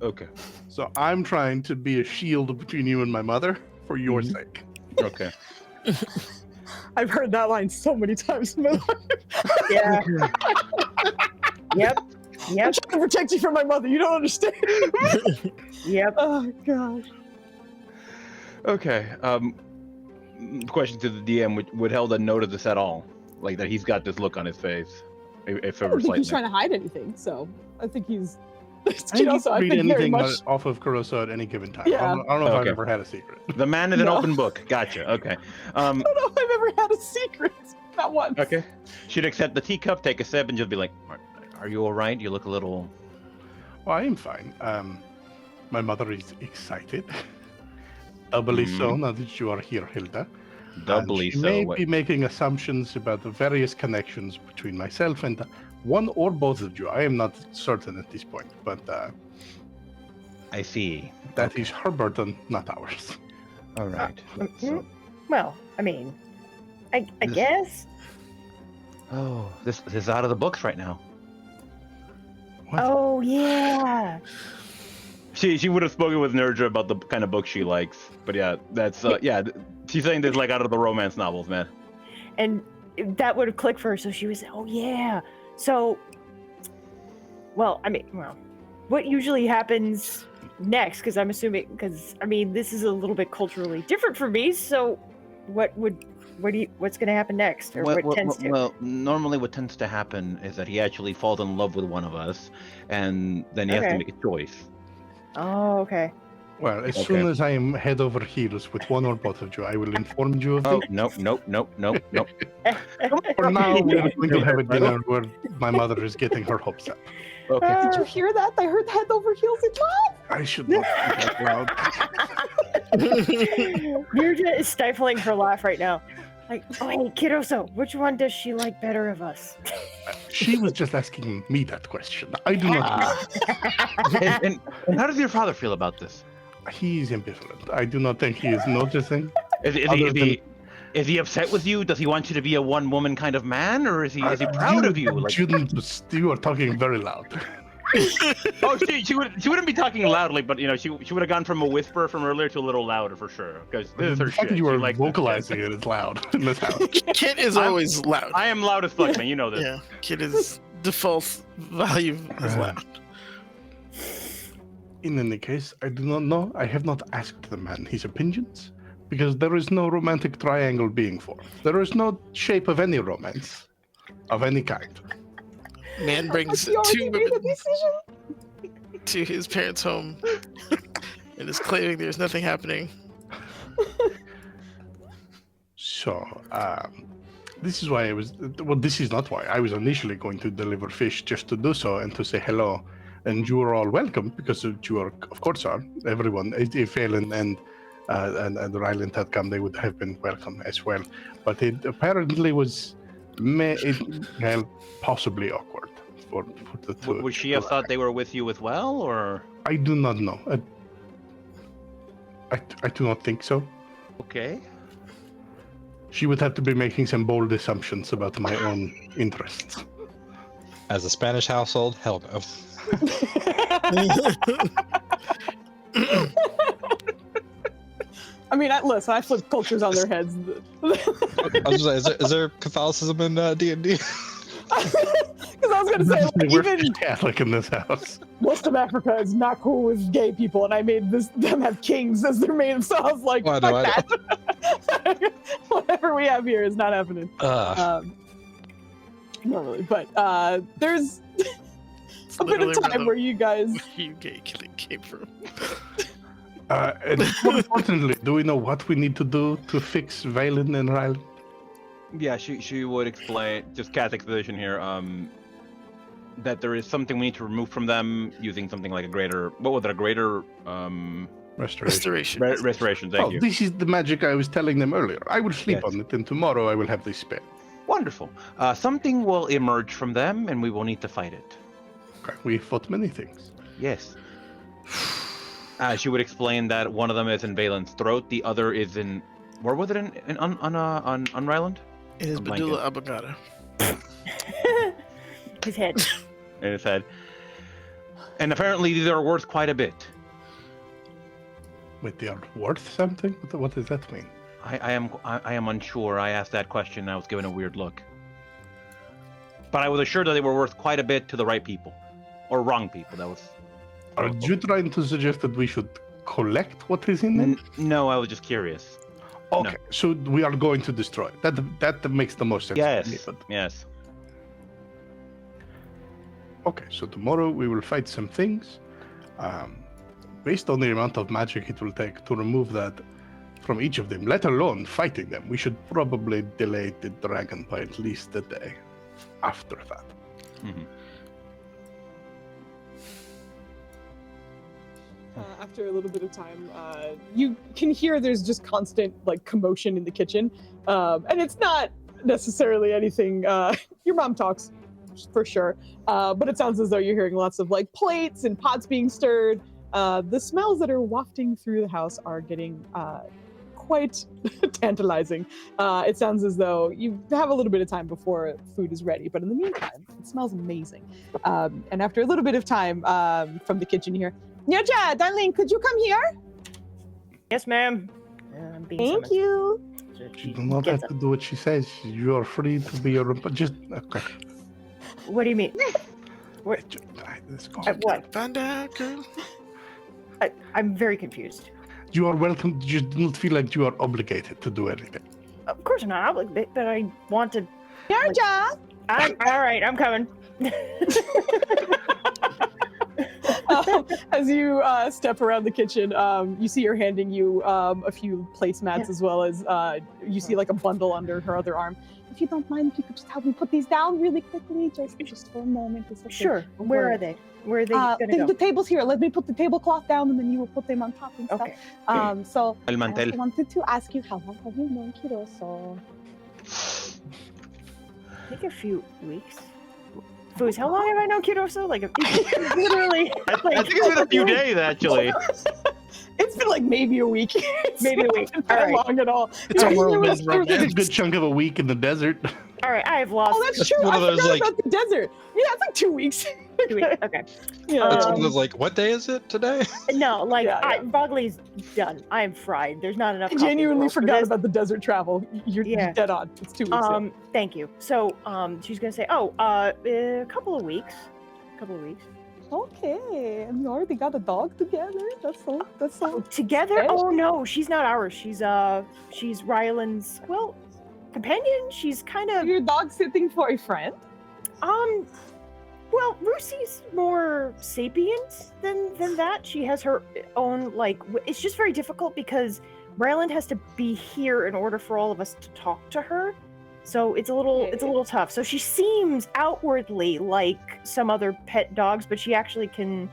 Okay. So I'm trying to be a shield between you and my mother for your sake. Okay. I've heard that line so many times in my life. Yeah. Yep. I'm Yep. trying to protect you from my mother. You don't understand. Yep. Oh gosh. Okay. Question to the DM: Would Helda notice this at all? Like that he's got this look on his face, if I ever don't think slightly. he's trying to hide anything. So I think he's. I think you can read very anything much. off of Caruso at any given time. Yeah. I don't know if I've Okay. ever had a secret. The man is an No. open book. Gotcha. Okay. I don't know if I've ever had a secret. Not once. Okay. She'd accept the teacup, take a sip, and just be like, "Are you all right? You look a little." Well, I am fine. My mother is excited. Doubly so now that you are here, Hilda. Doubly And she so. may What- be making assumptions about the various connections between myself and one or both of you. I am not certain at this point, but I see. that is her burden, not ours. All right. So- Well, I mean, I This- guess. oh, this is out of the books right now. What? Oh yeah. She would have spoken with Nerdra about the kind of book she likes, but yeah, that's she's saying this like out of the romance novels, man. And that would have clicked for her, so she was, oh yeah. So, well, what usually happens next? Because I'm assuming, this is a little bit culturally different for me. So, what's going to happen next, or what tends to? Well, normally what tends to happen is that he actually falls in love with one of us, and then he has to Okay. make a choice. Oh, okay. Well, as Okay. soon as I am head over heels with one or both of you, I will inform you of Oh, it. nope. For now, we are going to have a dinner where my mother is getting her hopes up. Okay. Did you hear that? I heard head over heels in love. I should not speak out loud. Mirja is stifling her laugh right now. Like, oh, hey, Kiddoso, which one does she like better of us? She was just asking me that question. I do not and how does your father feel about this? know. He is ambivalent. I do not think he is noticing. Is he upset with you? Does he want you to be a one-woman kind of man, or is he proud of you? Like, You are talking very loud. oh, she wouldn't be talking loudly, but she would have gone from a whisper from earlier to a little louder for sure. Because this is her The fact shit. that you She are likes this shit. vocalizing it is loud in this house. Kit is always loud. I am loud as fuck, man. You know this. Yeah, Kit is default value is loud. In any case, I do not know. I have not asked the man his opinions because there is no romantic triangle being formed. There is no shape of any romance of any kind. Man brings He already two made a women decision. to his parents' home and is claiming there's nothing happening. So, this is why I was. Well, this is not why. I was initially going to deliver fish just to do so and to say hello. And you are all welcome because you are, of course, are. Everyone, if Alan and Ryland had come, they would have been welcome as well. But it apparently was possibly awkward for the two. Would she have thought they were with you as well, or? I do not know. I do not think so. Okay. She would have to be making some bold assumptions about my own interests. As a Spanish household, hell no. I mean, listen, I flip cultures on their heads. I was just like, is there Catholicism in D&D? Because I was going to say, like, We're even Catholic in this house. most of Africa is not cool with gay people, and I made them have kings as their main. So I was like, I fuck know. that. Whatever we have here is not happening. Normally, but there's It's a bit literally of time where you guys. where you gay came from. And more importantly, do we know what we need to do to fix Valen and Ryland? Yeah, she would explain, just Cat's exposition here, that there is something we need to remove from them using something like a greater Restoration. restoration. Thank you. This is the magic I was telling them earlier. I will sleep Yes. on it, and tomorrow I will have this spell. Wonderful. Something will emerge from them, and we will need to fight it. Okay. We fought many things. Yes. She would explain that one of them is in Valen's throat, the other is in. Where was it on Ryland? It is I'm blanking. Badula Abagada. His head. In his head. And apparently these are worth quite a bit. Wait, they are worth something? What does that mean? I am unsure. I asked that question and I was given a weird look. But I was assured that they were worth quite a bit to the right people. Or wrong people. That was... Are you trying to suggest that we should collect what is in them? No, I was just curious. Okay, No. so we are going to destroy it. That makes the most sense to me. Yes. But... Yes. Okay, so tomorrow we will fight some things. Based on the amount of magic it will take to remove that from each of them, let alone fighting them, we should probably delay the dragon by at least a day after that. Mm-hmm. After a little bit of time, you can hear there's just constant like commotion in the kitchen, and it's not necessarily anything. Your mom talks for sure, but it sounds as though you're hearing lots of like plates and pots being stirred. The smells that are wafting through the house are getting quite tantalizing. It sounds as though you have a little bit of time before food is ready, but in the meantime, it smells amazing. And after a little bit of time from the kitchen, you hear, Nyaja, darling, could you come here? Yes, ma'am. I'm being Thank summoned. you. You do not have to do what she says. You are free to be your own. Just okay. What do you mean? What? Let's go. What? Find out, girl. I'm very confused. You are welcome. You do not feel like you are obligated to do anything. Of course I'm not obligated, but I want to. Nyaja! All right, I'm coming. As you step around the kitchen, you see her handing you a few placemats, as well as you see like a bundle under her other arm. If you don't mind, if you could just help me put these down really quickly, just for a moment. It's okay. Sure. Where are they? Where are they gonna go? The table's here. Let me put the tablecloth down, and then you will put them on top and stuff. Okay. So El I mantel. also wanted to ask you, how long have you known Kiroso? I think a few weeks. Foos, how long have I known Kiroso? Like, literally. I think it's been a few days, actually. It's been like maybe a week. Maybe a week. Not All right. long at all. It's a There whirlwind was romance. like A good chunk of a week in the desert. All right, I have lost. Oh, that's true. one I of those, forgot like- about the desert. Yeah, it's like 2 weeks. 2 weeks. Okay. Yeah. It's one of those like, what day is it today? No, like, Yeah. Bogley's done. I am fried. There's not enough. I coffee in the genuinely world for forgot this. about the desert travel. You're Yeah. dead on. It's 2 weeks. in. Thank you. So, she's gonna say, a couple of weeks. Okay, and you already got a dog together. That's so. Together? Spanish? Oh no, she's not ours. She's Ryland's, well, companion. She's kind of Your dog sitting for a friend. well, Lucy's more sapient than that. She has her own, like, it's just very difficult because Ryland has to be here in order for all of us to talk to her. So it's a little tough. So she seems outwardly like some other pet dogs, but she actually can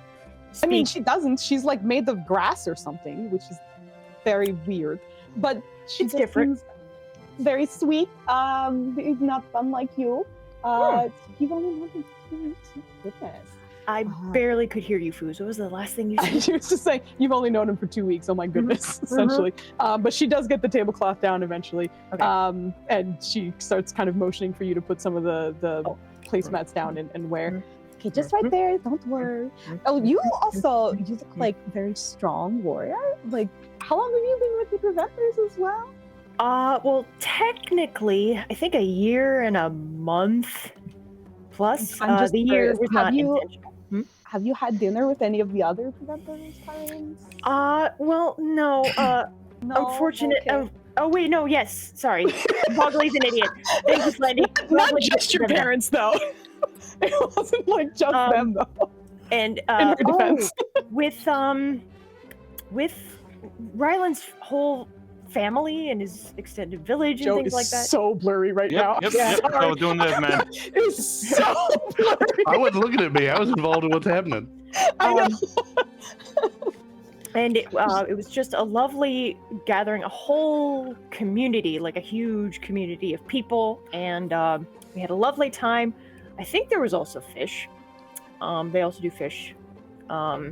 speak. I mean, she doesn't. She's like made of grass or something, which is very weird. But she It's just different. seems very sweet. Not unlike you. You've only known him 2 weeks. Goodness. I barely could hear you, Foos. What was the last thing you said? She was just saying, you've only known him for 2 weeks. Oh my goodness, essentially. But she does get the tablecloth down eventually. Okay. And she starts kind of motioning for you to put some of the placemats down and where. Okay, just right there. Don't worry. Oh, you look like a very strong warrior. Like, how long have you been with the Preventers as well? Well, technically, I think a year and a month plus. I'm just the year curious, was not intentional. Have you had dinner with any of the other Preventers' parents? Well, no. No. Unfortunate. Okay. Oh wait, no. Yes, sorry. Bogley's an idiot. Thank you, Slendy. Not Bogley's just your an idiot. parents, though. It wasn't like just them, though. And In her defense. with Ryland's whole family and his extended village and Joe things is like that. so blurry right now. Yep. Sorry. I was doing this, man. It's so blurry. I wasn't looking at me. I was involved in what's happening. I know. And it was just a lovely gathering, a whole community, like a huge community of people, and we had a lovely time. I think there was also fish. They also do fish.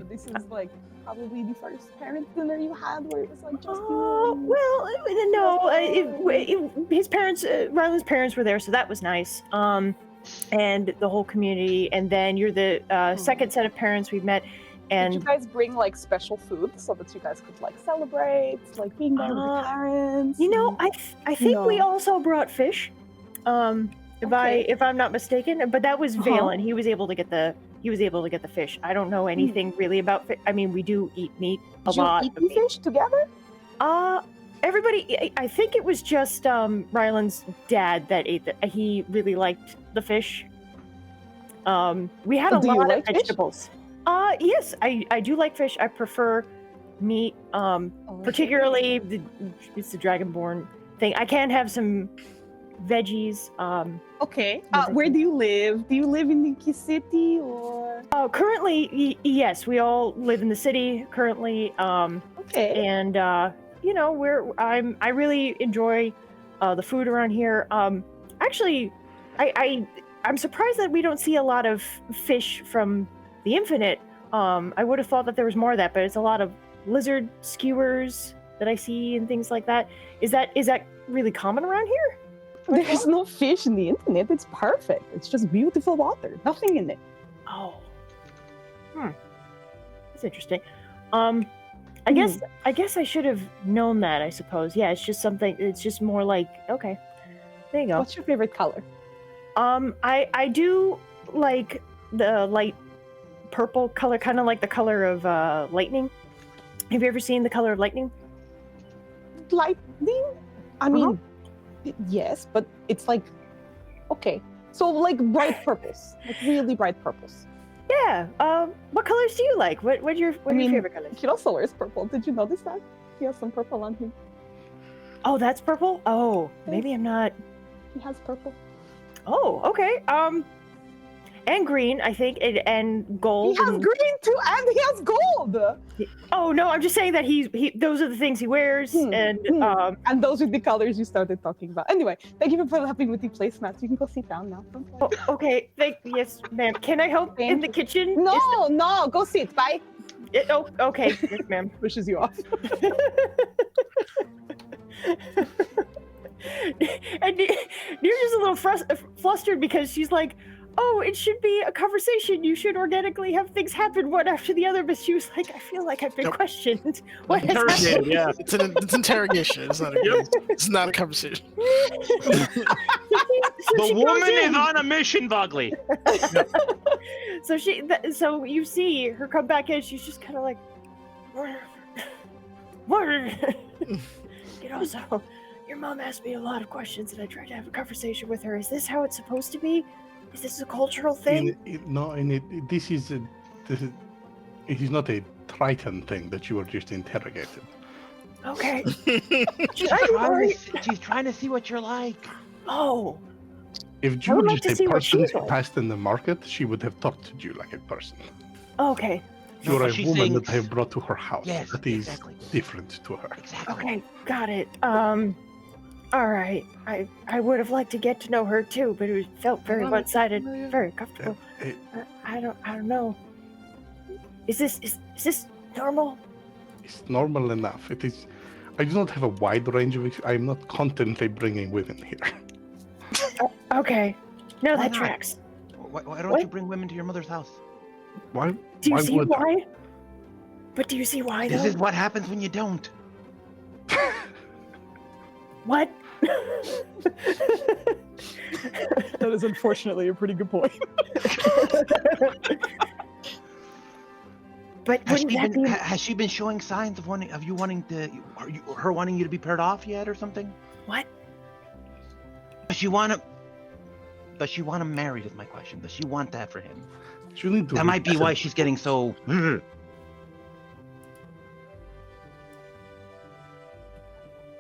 This is like probably the first parent dinner you had where it was like just Well, no, his parents, Ryland's parents were there, so that was nice. And the whole community, and then you're the second set of parents we've met. And did you guys bring like special food so that you guys could like celebrate, like being there with your parents? you know, I think we No. also brought fish. If I'm not mistaken, but that was Valen. He was able to get the fish. I don't know anything really about fish. I mean, we do eat meat a lot. Did you eat the fish together? Everybody, I think it was just Ryland's dad that ate he really liked the fish. We had a Do you lot of like fish? vegetables. Yes, I do like fish. I prefer meat. Particularly it's the Dragonborn thing. I can have some veggies. Okay. Where do you live? Do you live in the city or? Currently, yes, we all live in the city currently. Okay. And you know, I really enjoy the food around here. Actually, I'm surprised that we don't see a lot of fish from the Infinite. I would have thought that there was more of that, but it's a lot of lizard skewers that I see and things like that. Is that really common around here? There's no fish in the Infinite. It's perfect. It's just beautiful water. Nothing in it. Oh. That's interesting. I guess I should have known that, I suppose. Yeah, it's just something, it's just more like, okay. There you go. What's your favorite color? I do like the light purple color, kind of like the color of lightning. Have you ever seen the color of lightning? Lightning? I mean, yes, but it's like, okay. So like bright purples, like really bright purples. Yeah. What colors do you like? What are your favorite colors? He also wears purple. Did you notice that? He has some purple on him. Oh, that's purple? Oh, maybe I'm not. He has purple. Oh, okay. And green, I think, and gold. He has green too, and he has gold. Oh no, I'm just saying that he those are the things he wears, and those are the colors you started talking about. Anyway, thank you for helping with the placemats. You can go sit down now. Okay, yes, ma'am. Can I help in the kitchen? No, go sit. Bye. Okay, yes, ma'am. Pushes you off. And you're just a little flustered because she's like, oh, it should be a conversation. You should organically have things happen one after the other. But she was like, I feel like I've been questioned. What has happened? Yeah, it's interrogation. It's not a conversation. The woman is on a mission, Vogley. So you see her come back in. She's just kind of like, what? You know, so your mom asked me a lot of questions, and I tried to have a conversation with her. Is this how it's supposed to be? Is this a cultural thing? This is not a Triton thing that you were just interrogated. Okay. She's trying to see what you're like. Oh. If you were just a person who passed in the market, she would have talked to you like a person. Okay. You're a woman that I have brought to her house. Yes, that is different to her. Exactly. Okay, got it. All right. I would have liked to get to know her too, but it felt very one-sided, very comfortable. I don't know. Is this normal? It's normal enough. It is. I do not have a wide range of. I am not constantly bringing women here. Okay. No, that tracks. Why don't you bring women to your mother's house? Why? Do you see why? But do you see why? This is what happens when you don't. What? That is unfortunately a pretty good point. But has she been showing signs of wanting you to be paired off yet or something? What? Does she want him married is my question. Does she want that for him? That might be why she's getting so...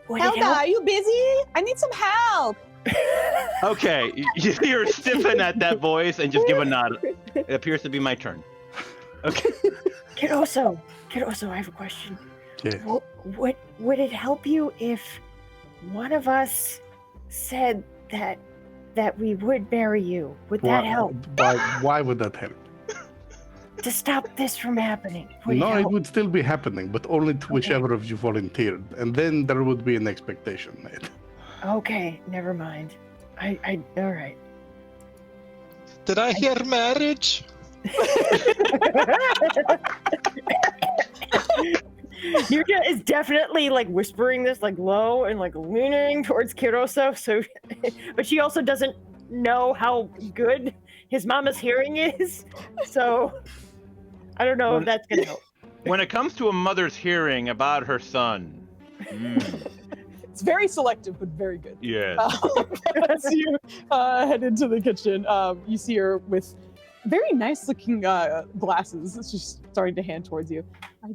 Helga, are you busy? I need some help. Okay, you're stiffen at that voice and just give a nod. It appears to be my turn. Okay. Kiddoso, I have a question. Yes. Would it help you if one of us said that we would marry you? Would that help? Why would that help? To stop this from happening. It would still be happening, but only to whichever of you volunteered, and then there would be an expectation made. Okay, never mind. I all right. Did I hear marriage? definitely like whispering this like low and like leaning towards Kiroso. So, but she also doesn't know how good his mama's hearing is. So, I don't know if that's gonna help. When it comes to a mother's hearing about her son, It's very selective, but very good. yes. As you head into the kitchen, you see her with very nice looking glasses. She's starting to hand towards you.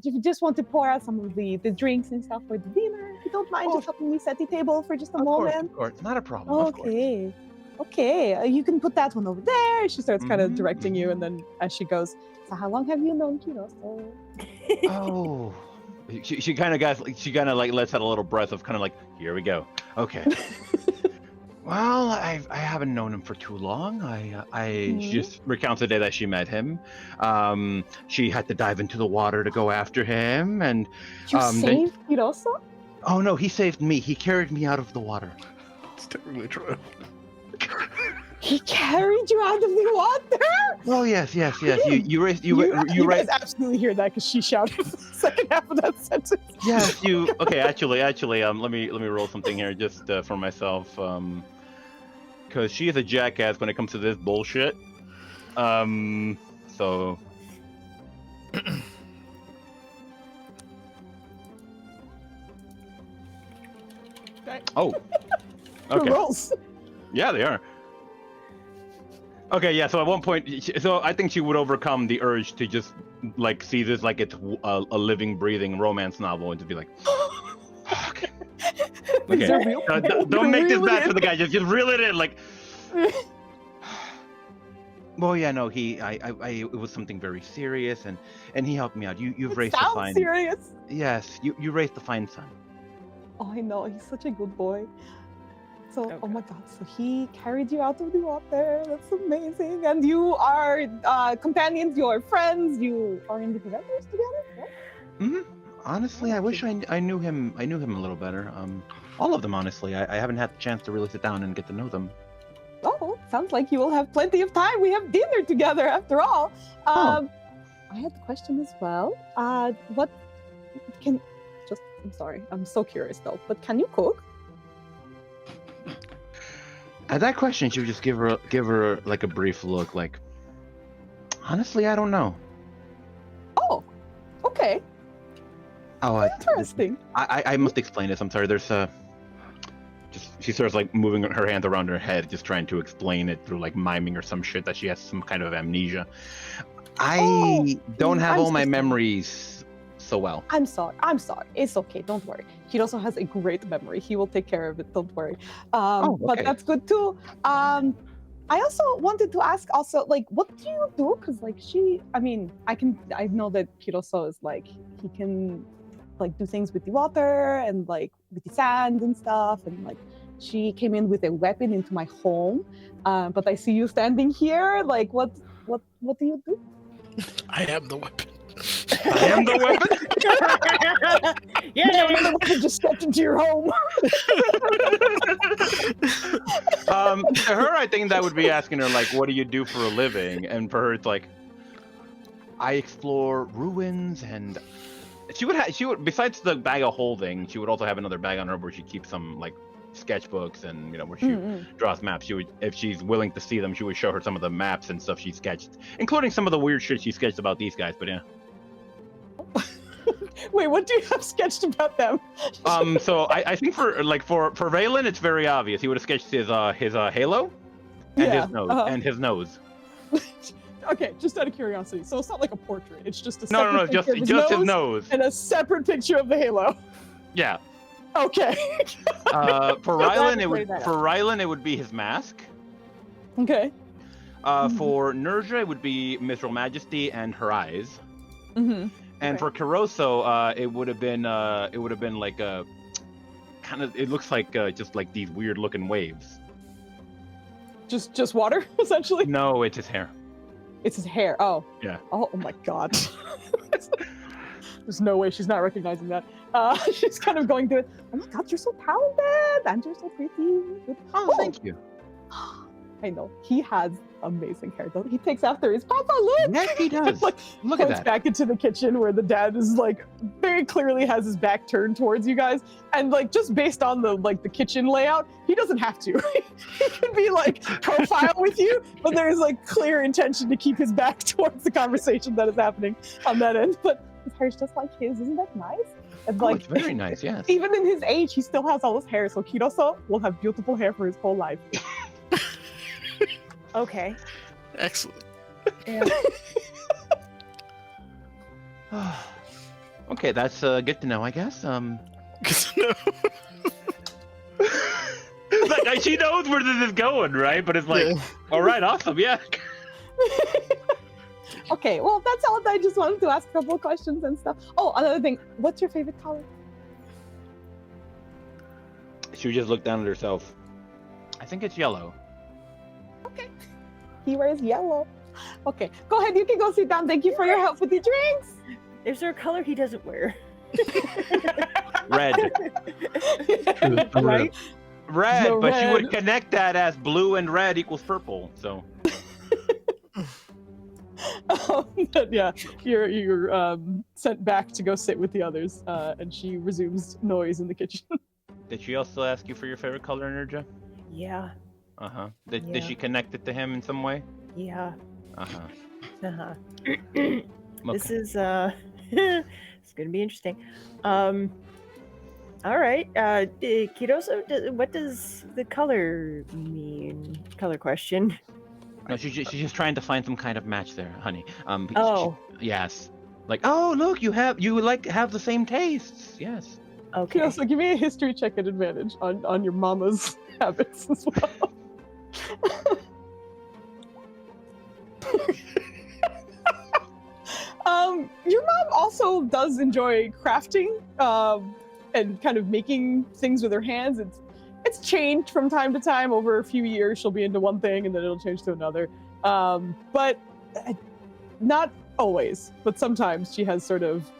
You just want to pour out some of the drinks and stuff for the dinner. If you don't mind just helping me set the table for just a moment. Of course, not a problem. Of course. Okay. You can put that one over there. She starts kind of directing you, and then as she goes, so how long have you known Kiroso? Oh, she kind of like lets out a little breath of kind of like, here we go. Okay. Well, I haven't known him for too long. She just recounts the day that she met him. She had to dive into the water to go after him, and you saved Kiroso? Oh no, he saved me. He carried me out of the water. It's terribly true. He carried you out of the water? Oh yes. You guys absolutely hear that because she shouted the second half of that sentence. Yes, you. Okay, actually, let me roll something here just for myself, because she is a jackass when it comes to this bullshit. So. Oh. Okay. Rolls. Yeah, they are. Okay, yeah. So at one point, so I think she would overcome the urge to just like see this like it's a living, breathing romance novel, and to be like, okay. Don't make this bad for the guy. Just reel it in, like. Well, yeah, no. It was something very serious, and he helped me out. You've raised the fine. Sounds serious. Yes, you raised the fine son. Oh, I know. He's such a good boy. So, Okay. oh my God, so he carried you out of the water. That's amazing. And you are companions, you're friends, you are in the adventures together, right? Mm-hmm. Honestly, I wish I knew him. I knew him a little better. All of them, honestly. I haven't had the chance to really sit down and get to know them. Oh, sounds like you will have plenty of time. We have dinner together after all. I had a question as well. I'm sorry, I'm so curious though, but can you cook? At that question, she would just give her like a brief look, like, honestly, I don't know. Oh, okay. Oh, Interesting. I must explain this. I'm sorry. There's she starts like moving her hands around her head, just trying to explain it through like miming or some shit that she has some kind of amnesia. I don't have all my memories so well. I'm sorry. It's okay. Don't worry. He also has a great memory. He will take care of it. Don't worry. Okay. But that's good too. I also wanted to ask also, like, what do you do? Because like I know that Kiroso is like, he can like do things with the water and like with the sand and stuff. And like, she came in with a weapon into my home. But I see you standing here. Like, what do you do? I am the weapon. I am the weapon. Yeah, no, the weapon just stepped into your home. To her, I think that would be asking her like, "What do you do for a living?" And for her, it's like, "I explore ruins." And she would besides the bag of holding, she would also have another bag on her where she keeps some like sketchbooks and where she draws maps. She would, if she's willing to see them, she would show her some of the maps and stuff she sketched, including some of the weird shit she sketched about these guys. But yeah. Wait, what do you have sketched about them? So I think for Valen, it's very obvious. He would have sketched his halo and his nose. Okay, just out of curiosity. So it's not like a portrait. It's just a just his nose and a separate picture of the halo. Yeah. Okay. For Rylan, it would be his mask. Okay. For Nerja, it would be Mithril Majesty and her eyes. Mm-hmm. And for Kiroso, it would have been like a kind of. It looks like just like these weird looking waves. Just water, essentially. No, it's his hair. It's his hair. Oh. Yeah. Oh my God. There's no way she's not recognizing that. She's kind of going through it. Oh my God, you're so talented and you're so pretty. Oh, thank you. I know. He has amazing hair. He takes after his papa. Look, Yes, he does. like, Look at points that. back into the kitchen where the dad is like very clearly has his back turned towards you guys, and like just based on the kitchen layout, he doesn't have to. He can be like profile with you, but there is like clear intention to keep his back towards the conversation that is happening on that end. But his hair's just like his. Isn't that nice? And Oh, it's very nice. Yes. even in his age, he still has all his hair. So Kiroso will have beautiful hair for his whole life. Okay. Excellent. Yeah. Okay, that's good to know, I guess. Like, she knows where this is going, right? But it's like, Yeah. all right, awesome, yeah. Okay, well, that's all. I just wanted to ask a couple of questions and stuff. Oh, another thing. What's your favorite color? She just looked down at herself. I think it's yellow. Okay. He wears yellow. Okay, go ahead. You can go sit down. Thank you for your help with the drinks. Is there a color he doesn't wear? Red. Right? Red, The but she red. would connect that as blue and red equals purple. So But yeah, you're sent back to go sit with the others, and she resumes noise in the kitchen. did she also ask you for your favorite color, Energia? Yeah. Uh-huh. Did Yeah. she connect it to him in some way? Yeah. Uh-huh. Uh-huh. Okay. This is it's gonna be interesting. All right. Kiroso, what does the color mean? Color question. No, she's just trying to find some kind of match there, honey. Oh. Yes. Like, oh look, you have the same tastes. Yes. Okay. Okay, so give me a history check at advantage on your mama's habits as well. Your mom also does enjoy crafting and kind of making things with her hands. It's changed from time to time. Over a few years, she'll be into one thing and then it'll change to another. But not always. But sometimes she has sort of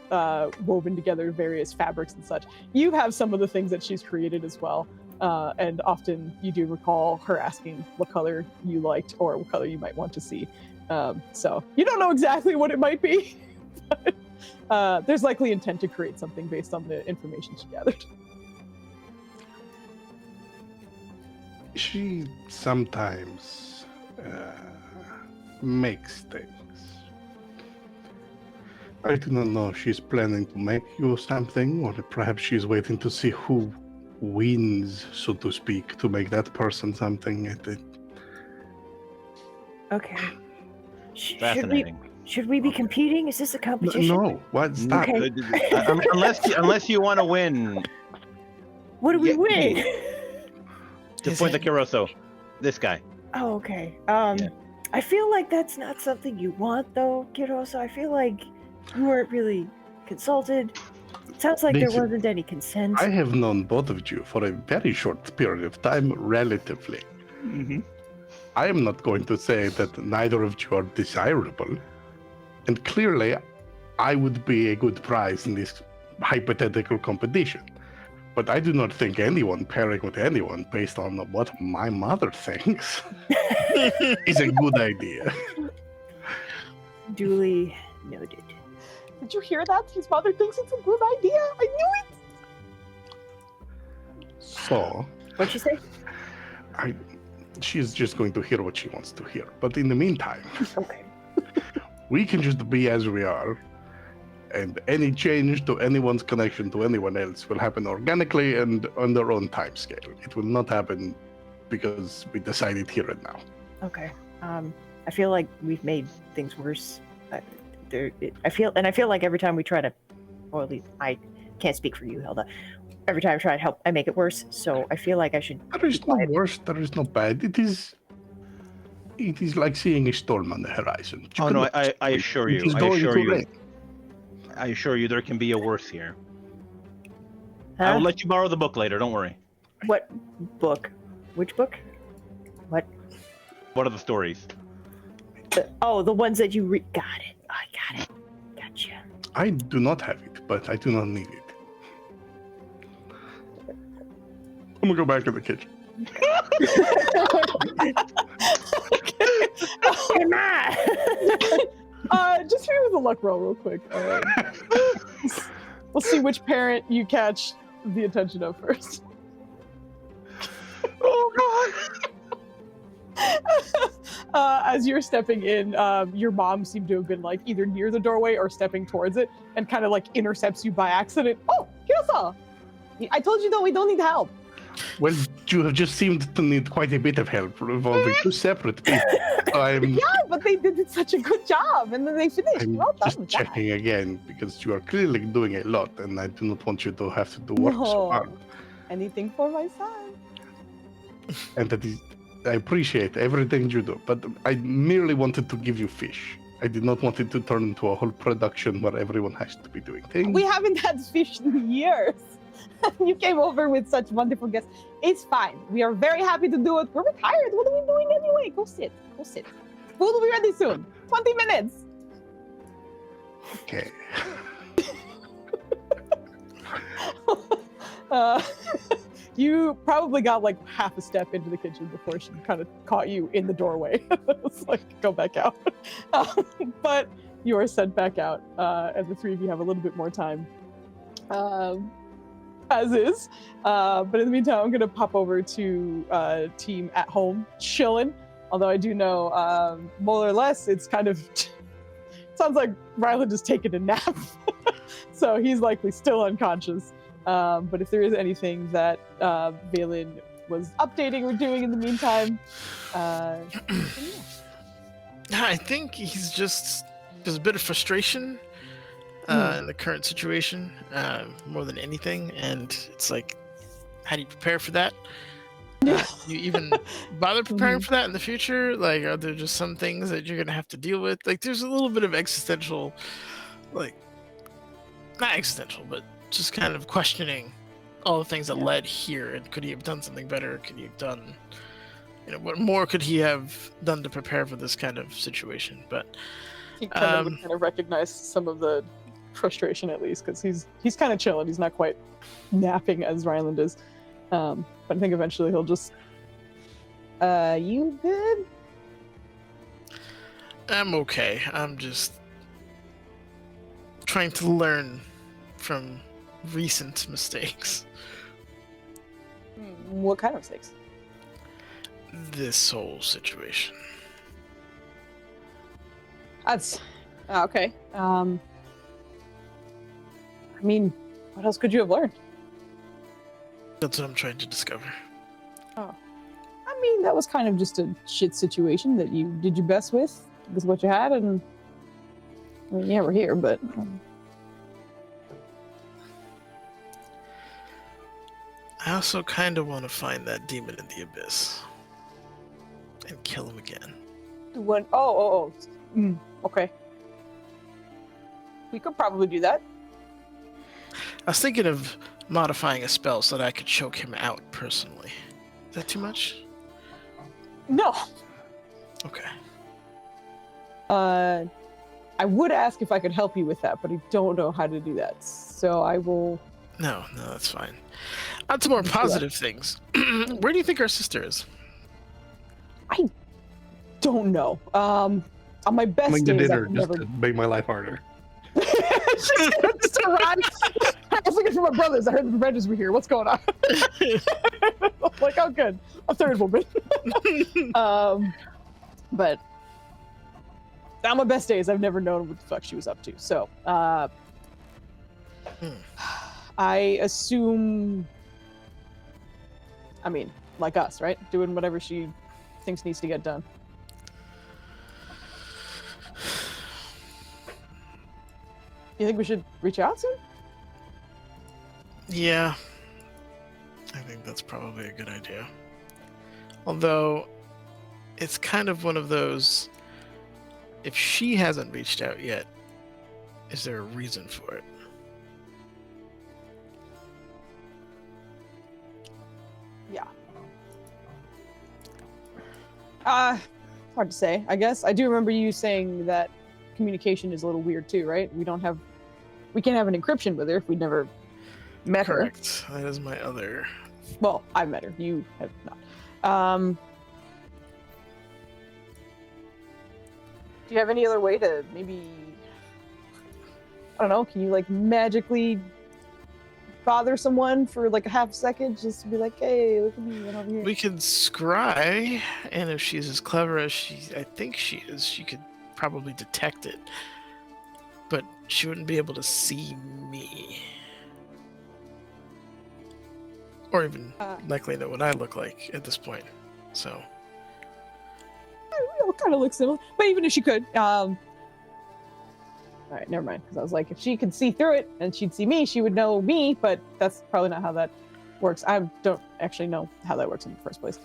woven together various fabrics and such. You have some of the things that she's created as well. And often you do recall her asking what color you liked or what color you might want to see. So you don't know exactly what it might be, but there's likely intent to create something based on the information she gathered. She sometimes makes things. I do not know if she's planning to make you something, or perhaps she's waiting to see who wins, so to speak, to make that person something. Okay. Should Fascinating. we be competing? Is this a competition? No, what? Stop. Okay. Unless you want to win. What do we Yeah. win? To point the Kiroso. This guy. Oh, okay. Yeah. I feel like that's not something you want, though, Kiroso. I feel like you weren't really consulted. It sounds like there Listen, wasn't any consent. I have known both of you for a very short period of time, relatively. Mm-hmm. I am not going to say that neither of you are desirable. And clearly, I would be a good prize in this hypothetical competition. But I do not think anyone pairing with anyone based on what my mother thinks is a good idea. Duly noted. Did you hear that? His mother thinks it's a good idea. I knew it. So, What'd you say? she's just going to hear what she wants to hear. But in the meantime, Okay. we can just be as we are. And any change to anyone's connection to anyone else will happen organically and on their own time scale. It will not happen because we decided here and now. Okay. I feel like we've made things worse. I feel like every time we try to, or at least I can't speak for you, Hilda. Every time I try to help, I make it worse. So I feel like I should. There is no worse, there is no bad. It is like seeing a storm on the horizon. You Oh no, cannot I stop assure it. you. It is I going assure to you. rain. I assure you there can be a worse here. I Huh? will let you borrow the book later, don't worry. What book? Which book? What? What are the stories? The ones that you read. Got it. I got it. Gotcha. I do not have it, but I do not need it. I'm gonna go back to the kitchen. Just hit me with a luck roll real quick. We'll see which parent you catch the attention of first. Oh God! As you're stepping in, your mom seemed to have been like either near the doorway or stepping towards it, and kind of like intercepts you by accident. Oh, Kirasa! I told you though we don't need help. Well, you have just seemed to need quite a bit of help involving two separate people. Yeah, but they did such a good job, and then they finished. I'm Well done just with checking again because you are clearly doing a lot, and I do not want you to have to do work so hard. Anything for my son. And that is, I appreciate everything you do, but I merely wanted to give you fish. I did not want it to turn into a whole production where everyone has to be doing things. We haven't had fish in years. You came over with such wonderful guests. It's fine. We are very happy to do it. We're retired. What are we doing anyway? Go sit. Go sit. Food will be ready soon. 20 minutes. Okay. You probably got like half a step into the kitchen before she kind of caught you in the doorway. It's like, go back out. But you are sent back out, and the three of you have a little bit more time. As is. But in the meantime, I'm going to pop over to team at home, chilling. Although I do know, more or less, it's kind of... sounds like Ryland is taking a nap. So he's likely still unconscious. But if there is anything that Valen was updating or doing in the meantime... I think he's just... There's a bit of frustration in the current situation, more than anything, and it's like, how do you prepare for that? You even bother preparing for that in the future? Like, are there just some things that you're gonna have to deal with? Like, there's a little bit of existential, like, not existential, but just kind of questioning all the things that led here, and could he have done something better? Could he have done, what more could he have done to prepare for this kind of situation? But he kind of recognized some of the frustration, at least, because he's kind of chilling. He's not quite napping as Ryland is, but I think eventually he'll just you good? I'm okay. I'm just trying to learn from recent mistakes. What kind of mistakes? This whole situation. That's okay. I mean, what else could you have learned? That's what I'm trying to discover. Oh. I mean, that was kind of just a shit situation that you did your best with what you had, and I mean, yeah, we're here, but I also kind of want to find that demon in the abyss and kill him again. What? Okay. We could probably do that. I was thinking of modifying a spell so that I could choke him out personally. Is that too much? No. Okay. I would ask if I could help you with that, but I don't know how to do that. So I will... No, that's fine. On to more positive things. Where do you think our sister is? I don't know. On my best Coming to days, dinner I've just never... to make my life harder. Just arrived. I was looking for my brothers. I heard the Revengers were here. What's going on? Like, oh, good. A third woman. But on my best days, I've never known what the fuck she was up to. So, I assume, I mean, like us, right? Doing whatever she thinks needs to get done. You think we should reach out soon? Yeah. I think that's probably a good idea. Although, it's kind of one of those, if she hasn't reached out yet, is there a reason for it? Yeah. Hard to say, I guess. I do remember you saying that communication is a little weird too, right? We can't have an encryption with her if we'd never met her. Correct. That is my other... Well, I've met her. You have not. Do you have any other way to maybe, I don't know, can you like magically bother someone for like a half second just to be like, hey, look at me, I'm over here? We could scry, and if she's as clever as I think she is, she could probably detect it. But she wouldn't be able to see me. Or even likely know what I look like at this point. So. It kind of looks similar. But even if she could, all right, never mind. Because I was like, if she could see through it and she'd see me, she would know me. But that's probably not how that works. I don't actually know how that works in the first place.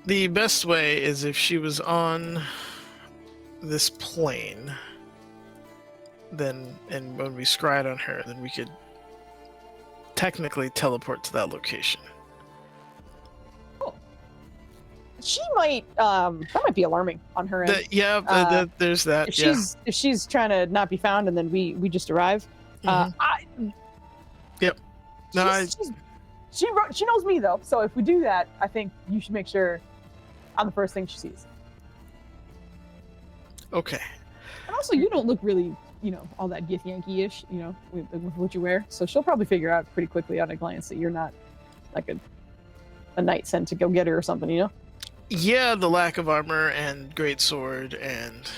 The best way is if she was on this plane, then, and when we scryed on her, then we could technically teleport to that location. She might that might be alarming on her end. There's that. If she's trying to not be found and then we just arrive. Yep. No, she knows me though, so if we do that, I think you should make sure I'm the first thing she sees. Okay. And also, you don't look really, all that Gith Yankee-ish, with what you wear. So she'll probably figure out pretty quickly at a glance that you're not like a knight sent to go get her or something, Yeah, the lack of armor and great sword and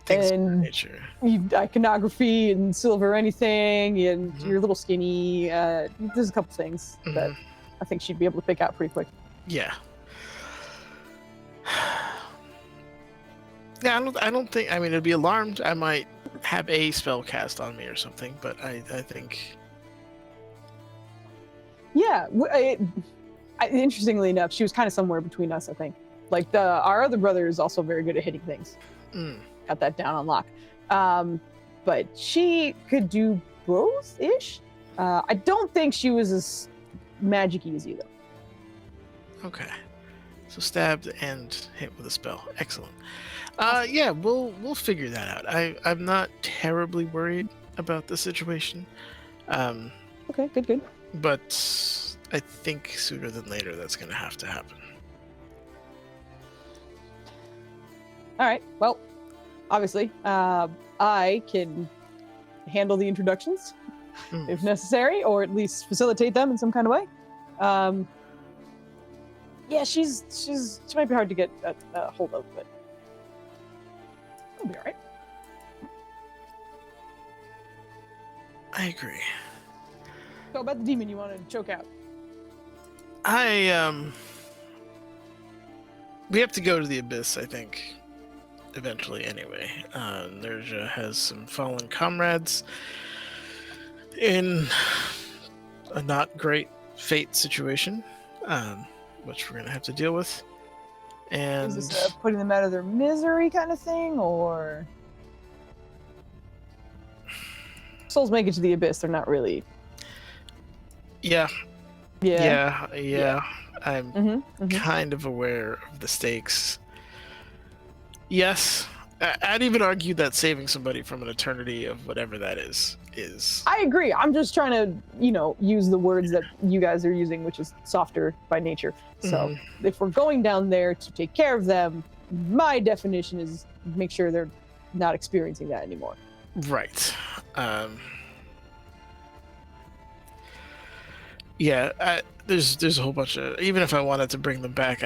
things of that nature. Iconography and silver anything, and you're a little skinny. There's a couple things that I think she'd be able to pick out pretty quick. Yeah. Yeah, I don't think. I mean, it'd be alarmed. I might have a spell cast on me or something, but I think. Yeah. Interestingly enough, she was kind of somewhere between us, I think. Like our other brother is also very good at hitting things. Got that down on lock. But she could do both-ish. I don't think she was as magic-y as you, though. Okay. So stabbed and hit with a spell. Excellent. Yeah, we'll figure that out. I'm not terribly worried about the situation. Okay, good. But I think sooner than later that's going to have to happen. All right. Well, obviously, I can handle the introductions if necessary, or at least facilitate them in some kind of way. Yeah, she might be hard to get a hold of, but it'll be all right. I agree. So about the demon you want to choke out. We have to go to the abyss, I think, eventually anyway. Nerja has some fallen comrades in a not great fate situation, which we're going to have to deal with. And is this putting them out of their misery kind of thing, or souls make it to the abyss? They're not really. Yeah. I'm kind of aware of the stakes. Yes, I'd even argue that saving somebody from an eternity of whatever that is. I agree. I'm just trying to, use the words that you guys are using, which is softer by nature. So if we're going down there to take care of them, my definition is make sure they're not experiencing that anymore. Right. Yeah, there's a whole bunch of, even if I wanted to bring them back,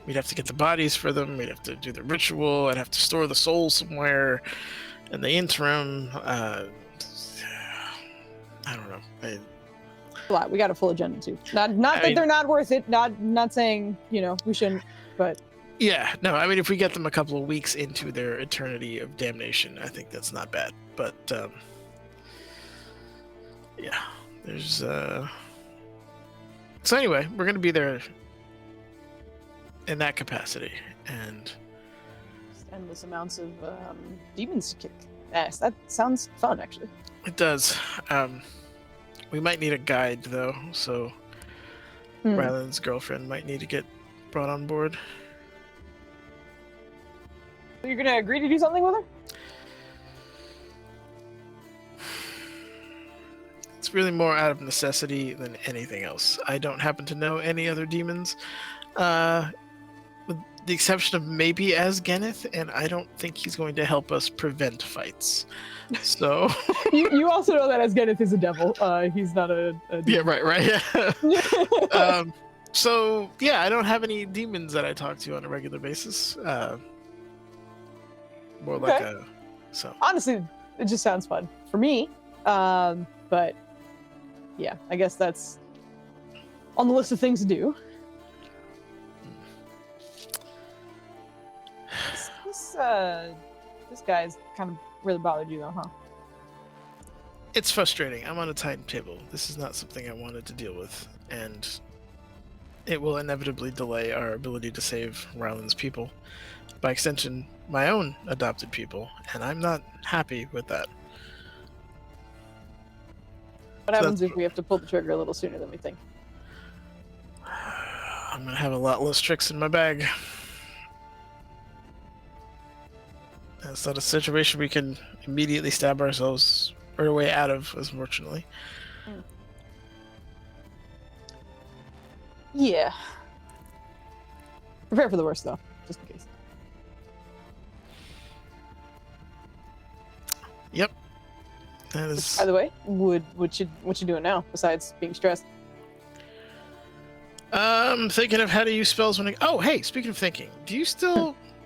we'd have to get the bodies for them, we'd have to do the ritual, I'd have to store the souls somewhere in the interim. I don't know. A lot. We got a full agenda too. Not that they're not worth it, not saying, we shouldn't, but yeah, no, I mean, if we get them a couple of weeks into their eternity of damnation, I think that's not bad, but yeah. There's so anyway, we're gonna be there in that capacity, and endless amounts of demons to kick ass. That sounds fun, actually. It does. We might need a guide though, so Ryland's girlfriend might need to get brought on board. So you're gonna agree to do something with her? It's really more out of necessity than anything else. I don't happen to know any other demons with the exception of maybe Asgeneth, and I don't think he's going to help us prevent fights. So you also know that Asgeneth is a devil. He's not a yeah, right. So yeah, I don't have any demons that I talk to on a regular basis. More like Okay. so. Honestly, it just sounds fun for me. But yeah, I guess that's on the list of things to do. This guy's kind of really bothered you though, huh? It's frustrating. I'm on a timetable. This is not something I wanted to deal with, and it will inevitably delay our ability to save Ryland's people. By extension, my own adopted people, and I'm not happy with that. What happens if we have to pull the trigger a little sooner than we think? I'm gonna have a lot less tricks in my bag. That's not a situation we can immediately stab ourselves our way out of, unfortunately. Yeah. Prepare for the worst, though, just in case. Yep. That is. By the way, what you doing now besides being stressed? Thinking of how to use spells when. Oh, hey! Speaking of thinking, do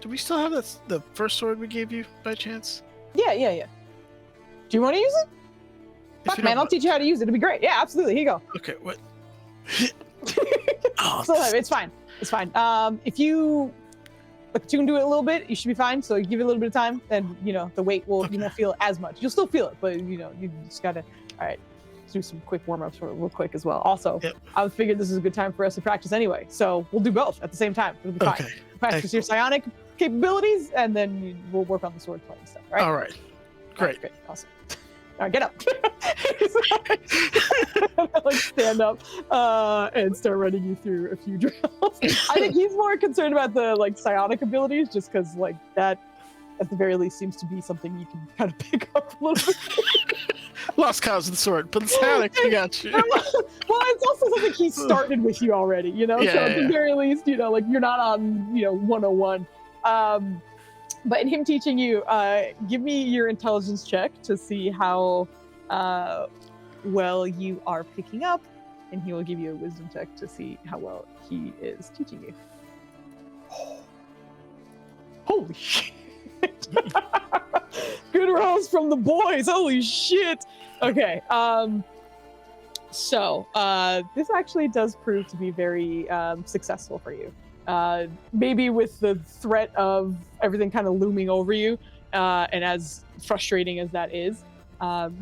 we still have the first sword we gave you by chance? Yeah. Do you want to use it? Fuck, man, I'll teach you how to use it. It'll be great. Yeah, absolutely. Here you go. Okay. What? It's fine. It's fine. If you tune to it a little bit, you should be fine. So you give it a little bit of time, then the weight will you won't feel it as much. You'll still feel it, but you just gotta. All right. Let's do some quick warm-ups real quick as well. Also, yep. I figured this is a good time for us to practice anyway, so we'll do both at the same time. It'll be fine. Okay. Practice your psionic capabilities, and then we'll work on the sword play stuff. Right? All right. Great. Great. Awesome. All right, get up. Stand up and start running you through a few drills. I think he's more concerned about the psionic abilities, just because that, at the very least, seems to be something you can kind of pick up a little bit. Lost cause of the sword, but the psionic, we got you. Well, it's also something he started with you already, Yeah, so at the very least, you're not on 101. But in him teaching you, give me your intelligence check to see how well you are picking up, and he will give you a wisdom check to see how well he is teaching you. Holy shit! Good rolls from the boys. Holy shit! Okay. So this actually does prove to be very successful for you. Maybe with the threat of everything kind of looming over you, and as frustrating as that is,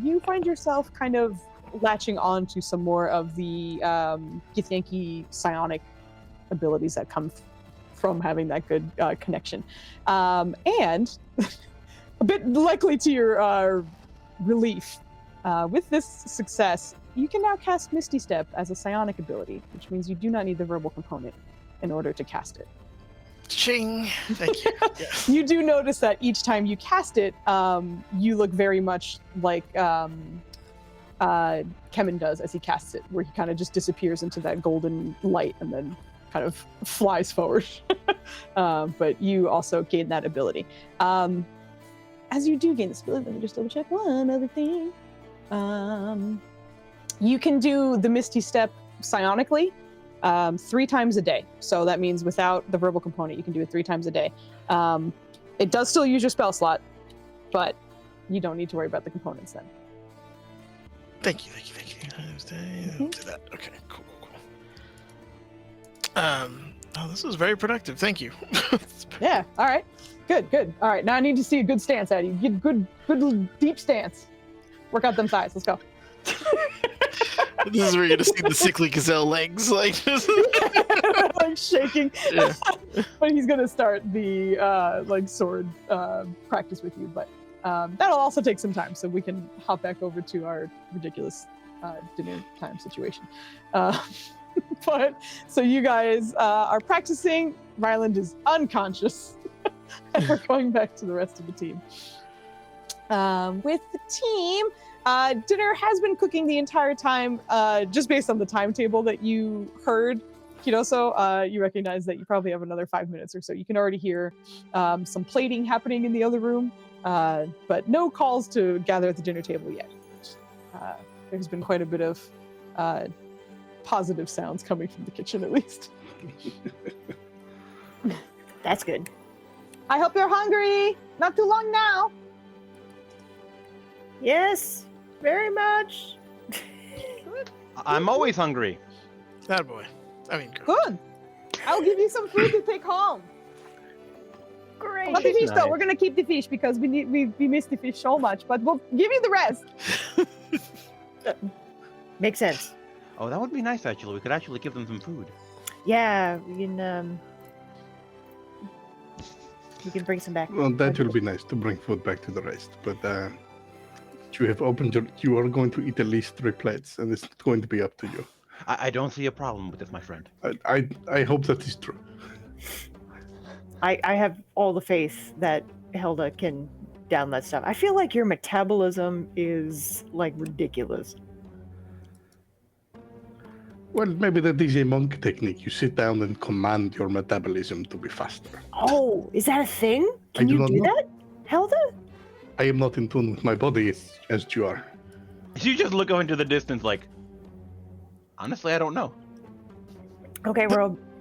you find yourself kind of latching on to some more of the Githyanki psionic abilities that come from having that good connection. And a bit likely to your relief, with this success, you can now cast Misty Step as a psionic ability, which means you do not need the verbal component in order to cast it. Ching! Thank you. Yes. You do notice that each time you cast it, you look very much like Kemen does as he casts it, where he kind of just disappears into that golden light and then kind of flies forward. But you also gain that ability. As you do gain this ability, let me just double check one other thing. You can do the Misty Step psionically 3 times a day. So that means without the verbal component, you can do it 3 times a day. It does still use your spell slot, but you don't need to worry about the components then. Thank you. Do that. Okay, cool. Oh, this was very productive. Thank you. Yeah, all right. Good. All right, now I need to see a good stance out of you. Get good deep stance. Work out them thighs. Let's go. This is where you're gonna see the sickly gazelle legs, like shaking. Yeah. But he's gonna start the sword practice with you. But that'll also take some time, so we can hop back over to our ridiculous dinner time situation. But so you guys are practicing. Ryland is unconscious, and we're going back to the rest of the team. With the team. Dinner has been cooking the entire time, just based on the timetable that you heard. Kidoso, you recognize that you probably have another 5 minutes or so. You can already hear some plating happening in the other room, but no calls to gather at the dinner table yet. There's been quite a bit of positive sounds coming from the kitchen, at least. That's good. I hope you're hungry. Not too long now. Yes, very much. I'm always hungry. That boy. I mean, Good. I'll give you some food to take home. Great. Not the fish though. Nice. We're gonna keep the fish because we miss the fish so much. But we'll give you the rest. Makes sense. Oh, that would be nice, actually. We could actually give them some food. Yeah, we can bring some back. Well, that will be nice to bring food back to the rest. But you have opened you are going to eat at least 3 plates, and it's going to be up to you. I don't see a problem with this, my friend. I hope that is true. I have all the faith that Hilda can down that stuff. I feel like your metabolism is like ridiculous. Well, maybe that is a monk technique. You sit down and command your metabolism to be faster. Oh, is that a thing? I Can do you not do know. that, Hilda? I am not in tune with my body as you are. You just look out into the distance like, honestly, I don't know. Okay,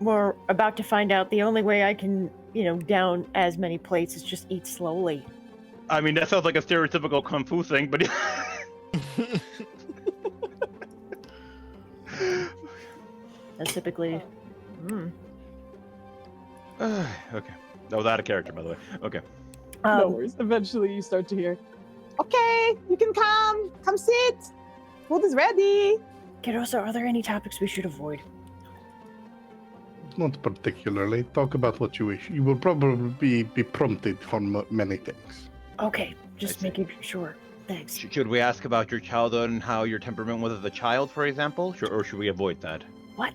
we're about to find out. The only way I can, down as many plates is just eat slowly. I mean, that sounds like a stereotypical Kung Fu thing, but... That's typically. Okay. That was out of character, by the way. Okay. No worries. Eventually, you start to hear, "Okay, you can come. Come sit. Food is ready." Kirosa, are there any topics we should avoid? Not particularly. Talk about what you wish. You will probably be prompted for many things. Okay, just I see. making sure. Thanks. Should we ask about your childhood and how your temperament was as a child, for example? Or should we avoid that? What?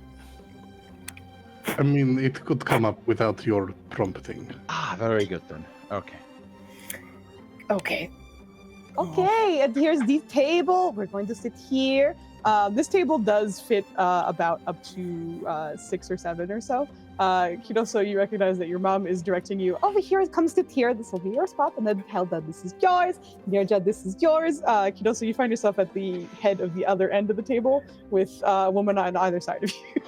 I mean, it could come up without your prompting. Ah, very good then. Okay. Okay. Okay, and here's the table. We're going to sit here. This table does fit about up to 6 or 7 or so. Kidoso, you recognize that your mom is directing you over here. Come sit here. This will be your spot. And then Helda, this is yours. Nirja, this is yours. Kidoso, you find yourself at the head of the other end of the table with a woman on either side of you.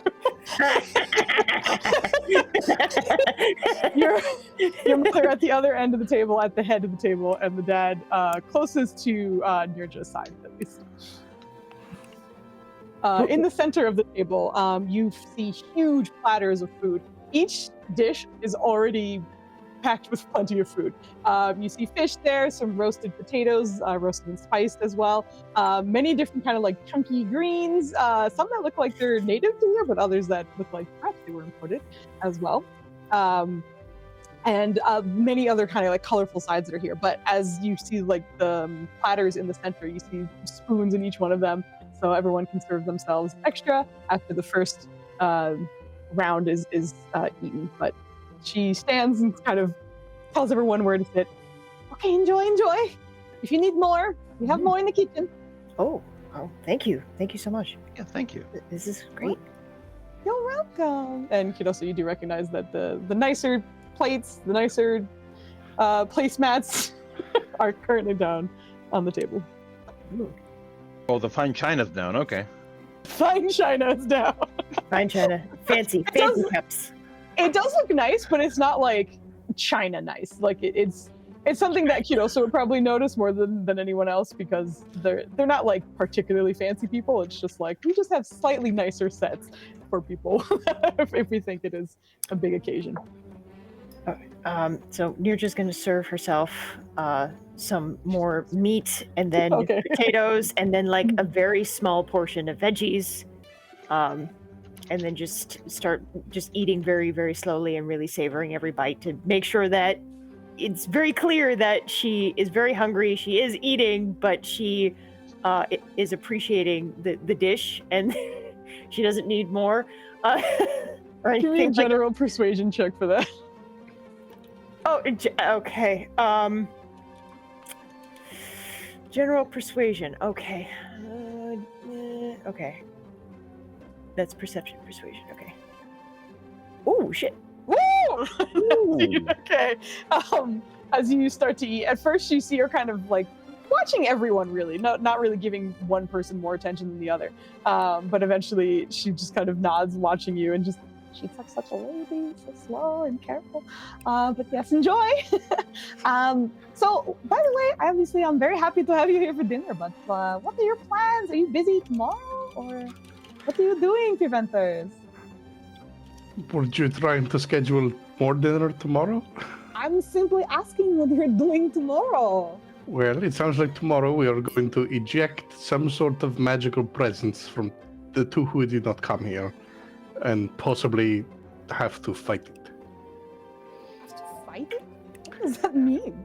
your mother at the other end of the table, at the head of the table, and the dad closest to Nirja's side, at least. In the center of the table, you see huge platters of food. Each dish is already packed with plenty of food. You see fish there, some roasted potatoes, roasted and spiced as well. Many different kind of like chunky greens, some that look like they're native to here, but others that look like perhaps they were imported as well. And many other kind of like colorful sides that are here. But as you see like the platters in the center, you see spoons in each one of them. So everyone can serve themselves extra after the first round is eaten. But she stands and kind of tells everyone where to sit. Okay, enjoy. If you need more, we have more in the kitchen. Oh, thank you. Thank you so much. Yeah, thank you. This is great. You're welcome. And Kidoso, you do recognize that the nicer plates, the nicer placemats are currently down on the table. Ooh. Oh, the fine china's down. Okay. Fine china is down. Fine china. Fancy cups. It does look nice, but it's not like china nice. Like it's something that Kidoso would probably notice more than anyone else because they're not like particularly fancy people. It's just like we just have slightly nicer sets for people if we think it is a big occasion. So Nirja's going to serve herself some more meat and then potatoes and then like a very small portion of veggies. And then just start eating very, very slowly and really savoring every bite to make sure that it's very clear that she is very hungry. She is eating, but she is appreciating the dish and she doesn't need more. Or Give me a general persuasion check for that. Oh, okay. General persuasion. Okay. Okay. That's perception persuasion. Okay. Oh shit! Woo! Okay. As you start to eat, at first you see her kind of like watching everyone, really, not really giving one person more attention than the other. But eventually she just kind of nods, watching you, and just she's like such a lady, so slow and careful. But yes, enjoy. So by the way, obviously I'm very happy to have you here for dinner. But what are your plans? Are you busy tomorrow, or what are you doing, preventers? Were you trying to schedule more dinner tomorrow? I'm simply asking what you're doing tomorrow. Well, it sounds like tomorrow we are going to eject some sort of magical presence from the two who did not come here, and possibly have to fight it. Have to fight it? What does that mean?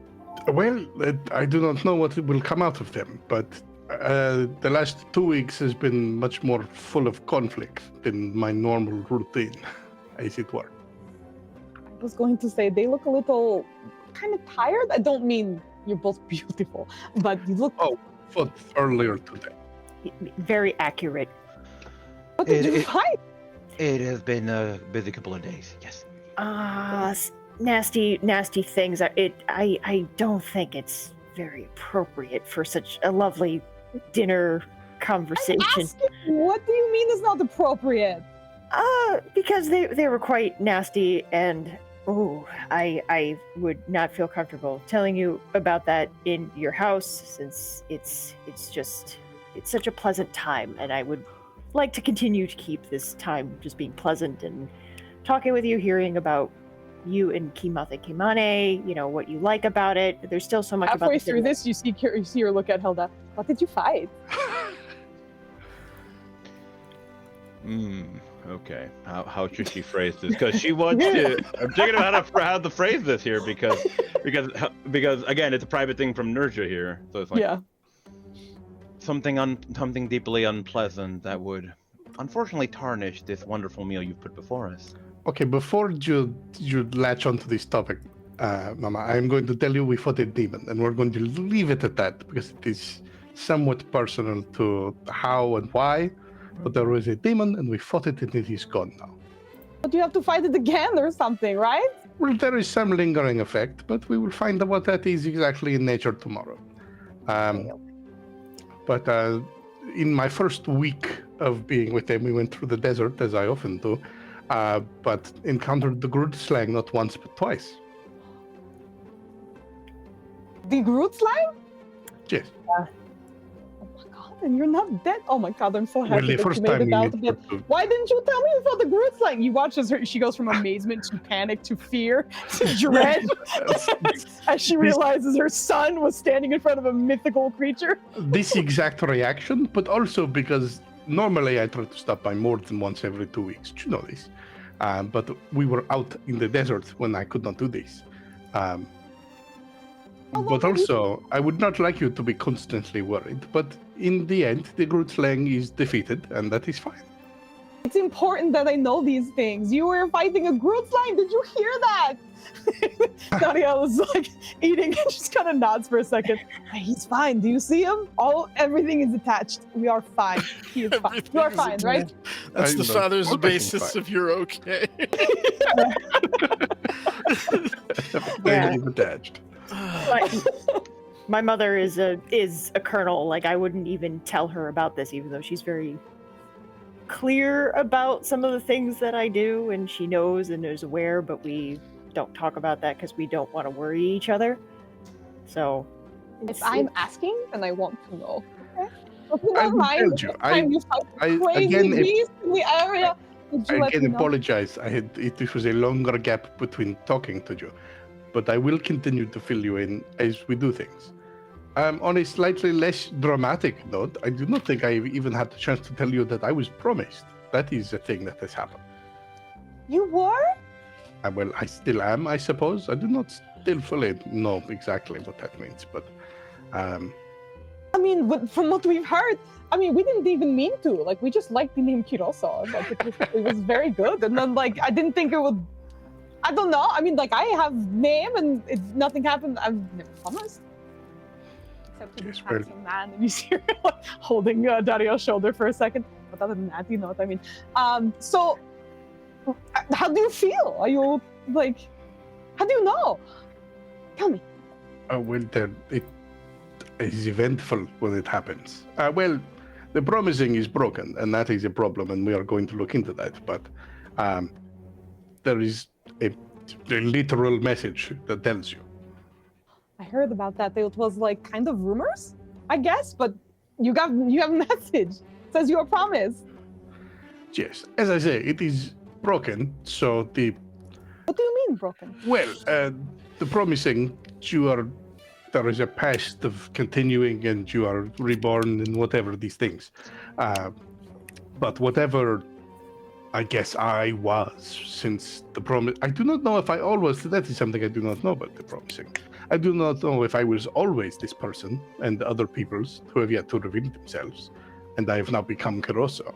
Well, I do not know what will come out of them, but the last 2 weeks has been much more full of conflict than my normal routine, as it were. I was going to say they look a little kind of tired. I don't mean you're both beautiful, but you look. Oh, fought earlier today. Very accurate. What did you fight? It has been a busy couple of days. Yes. Nasty things. I don't think it's very appropriate for such a lovely dinner conversation. I'm asking, what do you mean is not appropriate? Because they were quite nasty, and I would not feel comfortable telling you about that in your house, since it's such a pleasant time, and I would like to continue to keep this time just being pleasant and talking with you, hearing about you and Kimatha Kimane, what you like about it. There's still so much Halfway about through this, you see her look at Hilda. What did you fight? Okay. How should she phrase this? Because she wants to. I'm thinking about how to phrase this here because again, it's a private thing from Nurja here, so it's like something deeply unpleasant that would unfortunately tarnish this wonderful meal you've put before us. Okay, before you latch onto this topic, Mama, I'm going to tell you we fought a demon, and we're going to leave it at that because it is somewhat personal to how and why. But there was a demon, and we fought it, and it is gone now. But you have to fight it again or something, right? Well, there is some lingering effect, but we will find out what that is exactly in nature tomorrow. But in my first week of being with them, we went through the desert, as I often do, but encountered the Groot slang not once but twice. The Groot slang? Yes. Oh my god, and you're not dead. Oh my god, I'm so happy the that first you made time it out of you it. Why didn't you tell me about the Groot slang? You watch as she goes from amazement to panic to fear to dread as she realizes her son was standing in front of a mythical creature. This exact reaction, but also because normally I try to stop by more than once every 2 weeks. You know this. But we were out in the desert when I could not do this. But also, I would not like you to be constantly worried. But in the end, the Groot slang is defeated, and that is fine. It's important that I know these things. You were fighting a Groot slang. Did you hear that? Danielle is like eating and just kind of nods for a second. He's fine. Do you see him? Everything is attached. We are fine. He is fine. You are fine, right? That's the father's basis of you're okay. Everything is attached. My mother is a colonel. Like, I wouldn't even tell her about this, even though she's very clear about some of the things that I do, and she knows and is aware, but we don't talk about that because we don't want to worry each other. So if I'm asking, then I want to know. Okay? I will tell you. Again, in the area. I can apologize. This was a longer gap between talking to you, but I will continue to fill you in as we do things. On a slightly less dramatic note, I do not think I even had the chance to tell you that I was promised. That is a thing that has happened. You were? Well, I still am, I suppose. I do not still fully know exactly what that means, but... I mean, from what we've heard, I mean, we didn't even mean to. Like, we just liked the name Kiroso. Like, it was very good. And then, like, I didn't think it would... I don't know. I mean, like, I have name and nothing happened. I've never promised. Except to this handsome man. And you see her holding Dario's shoulder for a second. But other than that, you know what I mean. So, How do you feel? Are you like? How do you know? Tell me. Well, it is eventful when it happens. Well, the promising is broken, and that is a problem, and we are going to look into that. But there is a literal message that tells you. I heard about that. It was like kind of rumors, I guess, but you have a message. It says you are promised. Yes, as I say, it is broken. So What do you mean broken? well, the promising there is a past of continuing, and you are reborn, and whatever these things. But whatever, I guess I was since the promise. I do not know if I always. That is something I do not know about the promising. I do not know if I was always this person and other peoples who have yet to reveal themselves, and I have now become Caroso,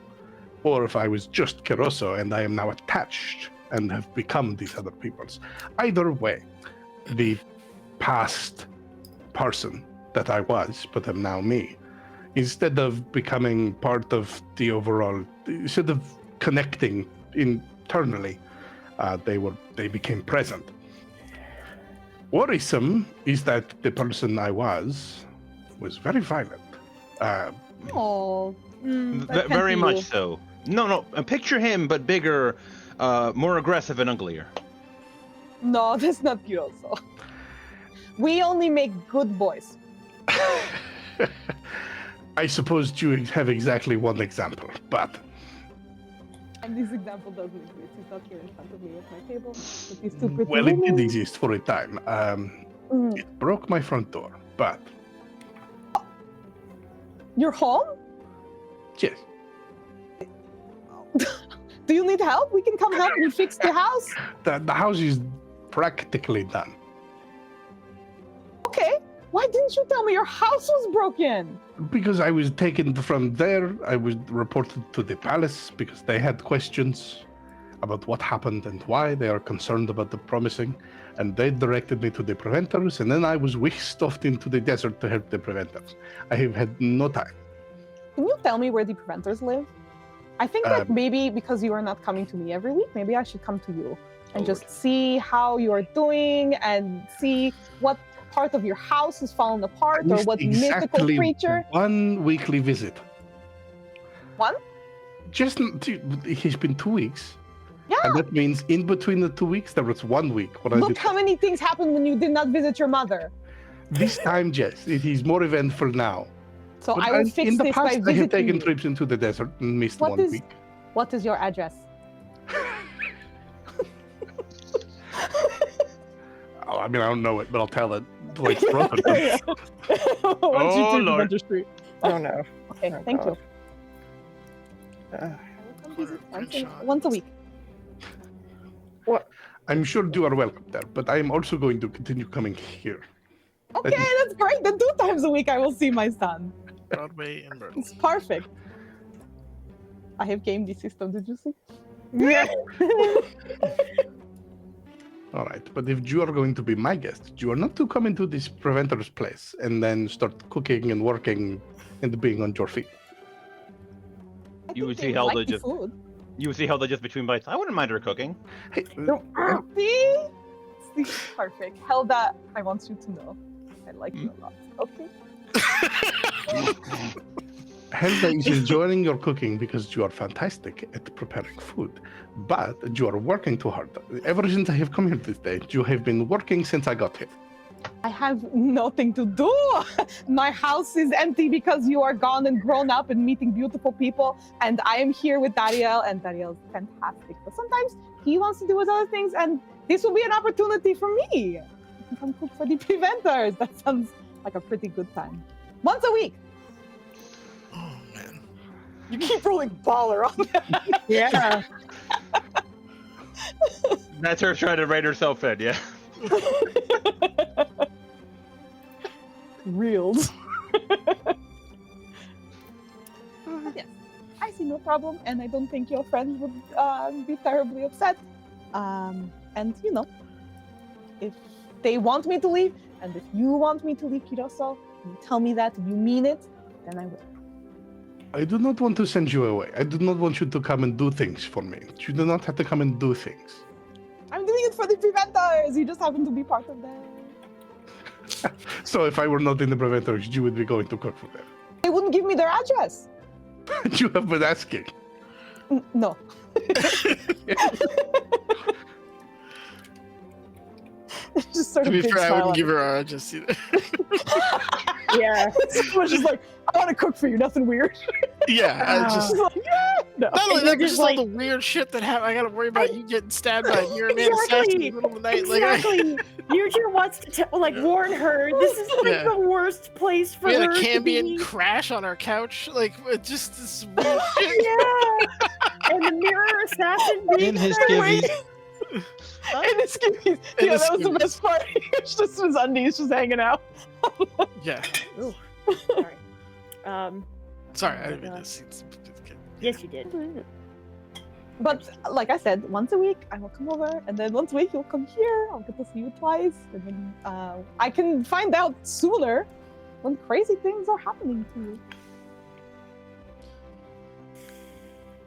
or if I was just Caroso and I am now attached and have become these other peoples. Either way, the past person that I was, but am now me, instead of becoming part of the overall, instead of connecting internally, they became present. Worrisome is that the person I was very violent. Oh, Very much so. No. Picture him, but bigger, more aggressive and uglier. No, that's not Kiroso. We only make good boys. I suppose you have exactly one example, but And this example doesn't exist. He's not here in front of me at my table. But these two pretty well, it women. did exist for a time. It broke my front door, but You're home? yes, Do you need help? We can come help you fix the house. the house is practically done. Okay. Why didn't you tell me your house was broken? Because I was taken from there, I was reported to the palace because they had questions about what happened and why. They are concerned about the promising, and they directed me to the preventers, and then I was whisked off into the desert to help the preventers. I have had no time. Can you tell me where the preventers live? I think that maybe because you are not coming to me every week, maybe I should come to you and just see how you are doing and see what part of your house has fallen apart or what mythical creature. One weekly visit. One? It's been 2 weeks. Yeah. And that means in between the 2 weeks, there was 1 week. Look how many things happened when you did not visit your mother. This time, yes, it is more eventful now. So But I will fix in the this past, by I have visiting taken you. trips into the desert and missed What 1 is- week. What is your address? Oh, I mean, I don't know it, but I'll tell it. Like, Rutherford. Once you do Lord. Preventer Street. Oh no. Okay, Oh, thank you. God. I will come visit Crenshaw. once a week. I'm sure you are welcome there, but I am also going to continue coming here. Okay, that's great. Then 2 times a week I will see my son. Broadway and Myrtle. It's perfect. I have gamed the system, did you see? Yeah. All right, but if you are going to be my guest, you are not to come into this preventer's place and then start cooking and working and being on your feet. I You think would they see Helda like the just- food. You would see Helda just between bites. I wouldn't mind her cooking. Hey, See? See? Perfect. Helda, I want you to know I like you a lot. Okay? Helda is enjoying your cooking because you are fantastic at preparing food, but you are working too hard. Ever since I have come here this day, you have been working since I got here. I have nothing to do. My house is empty because you are gone and grown up and meeting beautiful people. And I am here with Dariel, and Dariel's fantastic. But sometimes he wants to do his other things, and this will be an opportunity for me. I can come cook for the preventers. That sounds like a pretty good time. Once a week. Oh man. You keep rolling baller on that. Yeah. That's her trying to rein herself in, yeah. Reels. Yes, I see no problem, and I don't think your friends would be terribly upset. And you know, if they want me to leave, and if you want me to leave Kiroso, you tell me that, and you mean it, then I will. I do not want to send you away. I do not want you to come and do things for me. You do not have to come and do things. I'm doing it for the preventers. You just happen to be part of them. So if I were not in the preventers, you would be going to cook for them. They wouldn't give me their address. You have been asking. No. Just sort To of be big fair, I smile wouldn't on give it. her our address either. Yeah. Someone's just like, I want to cook for you. Nothing weird. Yeah, I just. She's like, yeah. No. Not only And that, you're just just all like- the weird shit that happen. I gotta worry about you getting stabbed by a Neuroman assassin in the middle of the night. Exactly. Yurja wants to warn her. This is like Yeah. the worst place for We had her a to Cambion be. crash on our couch. Like, it just this weird shit. Yeah. And the mirror assassin being In his there. skivvies. And his skivvies. And Yeah, his that was the skivvies. best part. It's just his undies just hanging out. Yeah. Sorry. Sorry, I didn't mean to see. Yes, you did. But like I said, once a week I will come over, and then once a week you'll come here. I'll get to see you twice, and then I can find out sooner when crazy things are happening to you.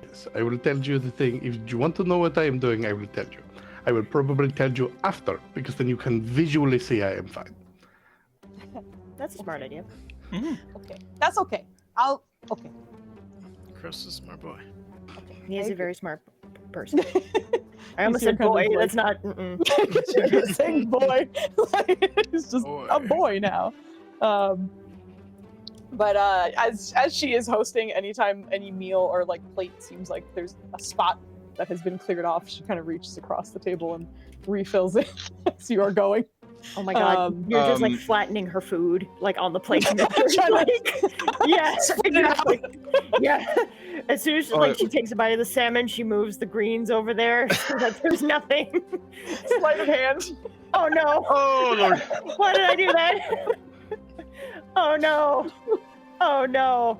Yes, I will tell you the thing. If you want to know what I am doing, I will tell you. I will probably tell you after, because then you can visually see I am fine. That's a smart idea. Okay, that's okay. Okay. Chris is my boy. He is I a very smart person. I almost You're said kind of boy. like- That's not. Mm-mm. You're saying boy. Like, he's just a boy now. But as she is hosting, anytime any meal or like plate seems like there's a spot that has been cleared off, she kind of reaches across the table and refills it as you are going. Oh my god, you're just like flattening her food, like on the plate. Yeah, exactly. Yeah. As soon as she takes a bite of the salmon, she moves the greens over there so that there's nothing. Sleight of hand. Oh no! Oh Lord! Why did I do that? Oh no! Oh no!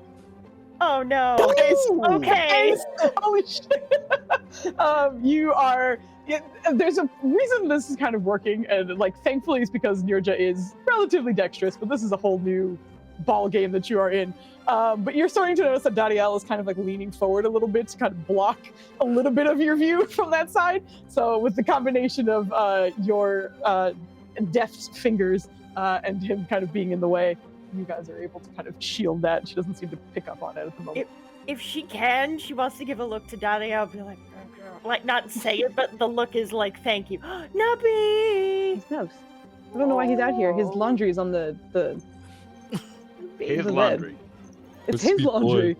Oh no! Okay. Holy shit. You are. There's a reason this is kind of working, and like thankfully it's because Nirja is relatively dexterous, but this is a whole new ball game that you are in. But you're starting to notice that Dariel is kind of like leaning forward a little bit to kind of block a little bit of your view from that side. So with the combination of your deft fingers and him kind of being in the way, you guys are able to kind of shield that. She doesn't seem to pick up on it at the moment. If she can, she wants to give a look to Dariel, be like not say it, but the look is like, thank you. Nubby! He's Nubs. I don't know why he's out here. His laundry is on the His the laundry. bed. It's The his sweet laundry.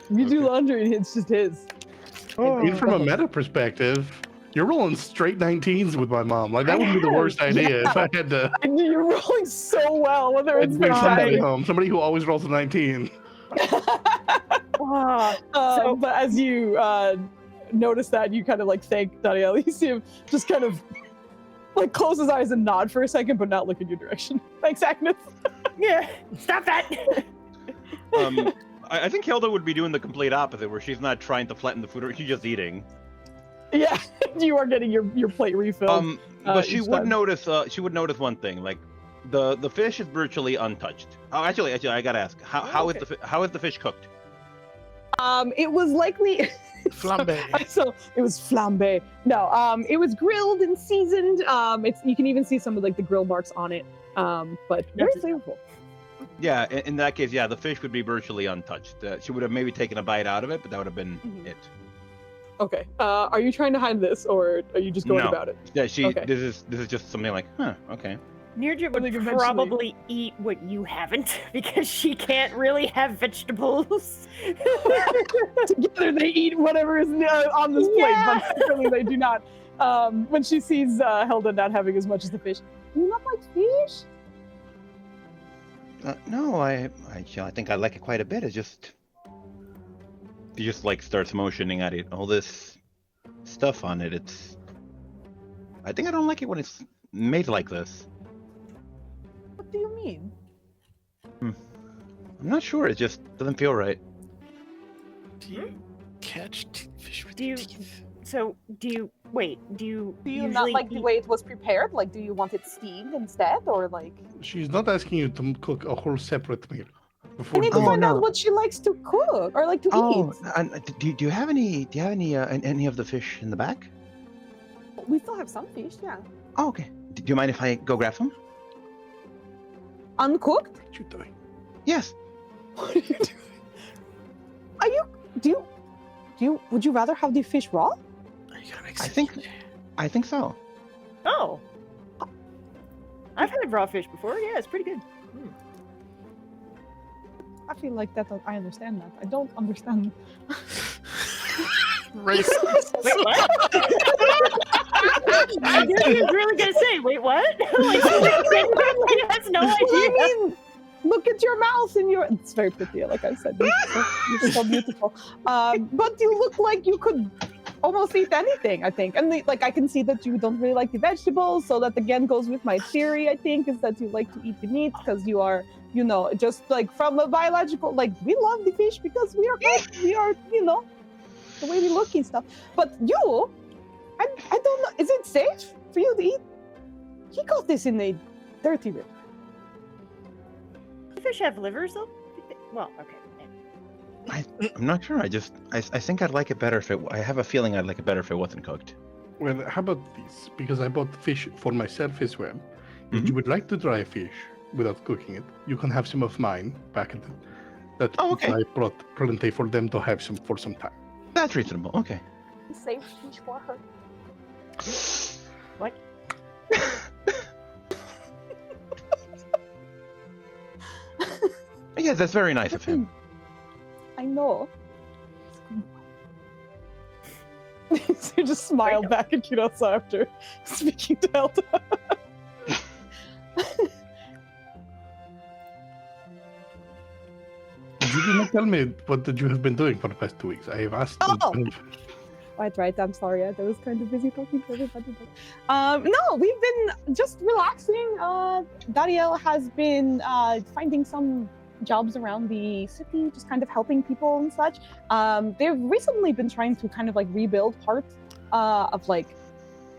If you do Okay. laundry, it's just his. I mean, from a meta perspective, you're rolling straight 19s with my mom. Like, that would be the worst idea if I had to And you're rolling so well, whether it's bring somebody fine. home. Somebody who always rolls a 19. But as you notice that, you kind of like thank Danielle. You see him just kind of like close his eyes and nod for a second, but not look in your direction. Thanks, Agnes. Yeah, stop that! I think Hilda would be doing the complete opposite, where she's not trying to flatten the food, she's just eating. Yeah, you are getting your plate refilled. But she each would time. notice. She would notice one thing, like the fish is virtually untouched. Oh, actually, I gotta ask, how is the fish cooked? It was likely. Flambe. So it was flambe. No, it was grilled and seasoned. You can even see some of like the grill marks on it. But very flavorful. Yeah, in that case, yeah, the fish would be virtually untouched. She would have maybe taken a bite out of it, but that would have been it. Okay. Are you trying to hide this, or are you just going No. about it? Yeah, Okay. This is just something like, okay. Nirja I would think eventually- probably eat what you haven't because she can't really have vegetables. Together they eat whatever is on this plate, but separately they do not. When she sees Helda not having as much as the fish, do you not like fish? No, I think I like it quite a bit. It's just, he just like starts motioning at it. All this stuff on it. I think I don't like it when it's made like this. What do you mean? I'm not sure. It just doesn't feel right. Do you catch fish with Do you- teeth? So, do you Do you usually not like the eat- way it was prepared? Like, do you want it steamed instead, or like? She's not asking you to cook a whole separate meal. I need to Oh, find out no. what she likes to cook or like to Oh, eat. and do you have any of the fish in the back? We still have some fish, yeah. Oh, okay. Do you mind if I go grab some? Uncooked? What you doing? Yes. What are you doing? Are you? Do you? Would you rather have the fish raw? I think so. Oh. I've had raw fish before. Yeah, it's pretty good. I feel like that. I understand that. I don't understand. Racist. Wait, what? I knew he was really gonna say, wait, what? Like, he has no idea. Well, I mean, look at your mouth and your. It's very pretty, like I said. You're so beautiful. But you look like you could almost eat anything, I think. And like I can see that you don't really like the vegetables, so that again goes with my theory, I think, is that you like to eat the meat because you are, just like from a biological, like we love the fish because we are, the way we look and stuff. But you, I don't know, is it safe for you to eat? He caught this in a dirty river. Do fish have livers, though? Well, okay. I'm not sure. I think I'd like it better if I have a feeling I'd like it better if it wasn't cooked. Well, how about this? Because I bought fish for myself as well. If Mhm. you would like to dry fish without cooking it, you can have some of mine back at that Oh, okay. I brought plenty for them to have some for some time. That's reasonable. Okay. Save fish for her. What? Yeah, that's very nice of him. I know. So you just smile back at Kurosa after speaking to Elta. You did not tell me what that you have been doing for the past 2 weeks. I have asked. Oh! Right. I'm sorry. I was kind of busy talking to everybody. But, no, we've been just relaxing. Dariel has been finding some jobs around the city, just kind of helping people and such. They've recently been trying to kind of like rebuild part of like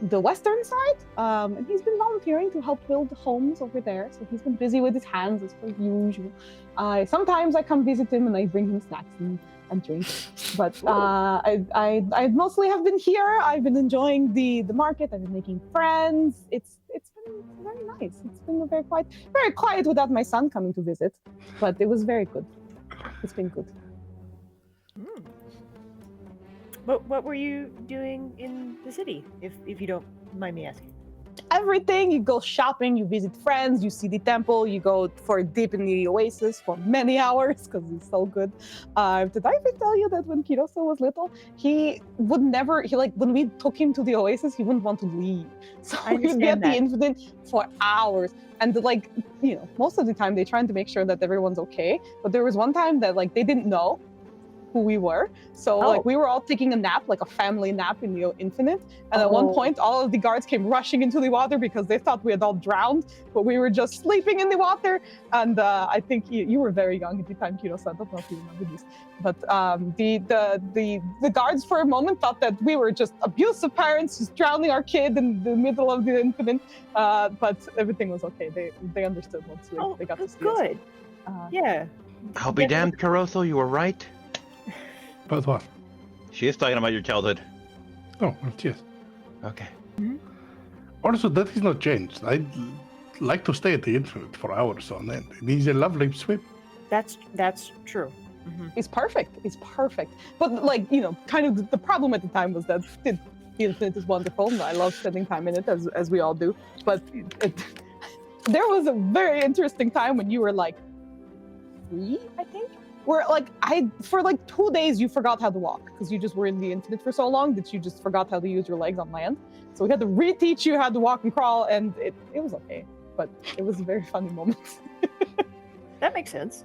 the western side, and he's been volunteering to help build homes over there. So he's been busy with his hands as per usual. Sometimes I come visit him and I bring him snacks and drinks. But I mostly have been here. I've been enjoying the market. I've been making friends. It's been very nice. It's been very quiet without my son coming to visit, but it was very good. It's been good. What were you doing in the city, if you don't mind me asking? Everything. You go shopping, you visit friends, you see the temple, you go for a dip in the oasis for many hours because it's so good. Did I ever tell you that when Kiroso was little, he would never, when we took him to the oasis, he wouldn't want to leave. So we would be at the infinite for hours. And most of the time they're trying to make sure that everyone's okay. But there was one time that they didn't know who we were. So we were all taking a nap, like a family nap in the infinite. And at one point, all of the guards came rushing into the water because they thought we had all drowned, but we were just sleeping in the water. And I think you were very young at the time, Kiro-san. I don't know if you remember this. But the guards for a moment thought that we were just abusive parents, just drowning our kid in the middle of the infinite. But everything was okay. They understood once they got to see good. us. Yeah. I'll be damned, Caroso, you were right. About what? She is talking about your childhood. Oh, yes. Okay. Mm-hmm. Also, that is not changed. I'd like to stay at the infinite for hours on end. It is a lovely swim. That's true. Mm-hmm. It's perfect. It's perfect. But kind of the problem at the time was that the infinite is wonderful, and I love spending time in it as we all do. But there was a very interesting time when you were 3, I think. Where for 2 days you forgot how to walk because you just were in the infinite for so long that you just forgot how to use your legs on land. So we had to reteach you how to walk and crawl, and it was okay, but it was a very funny moment. That makes sense.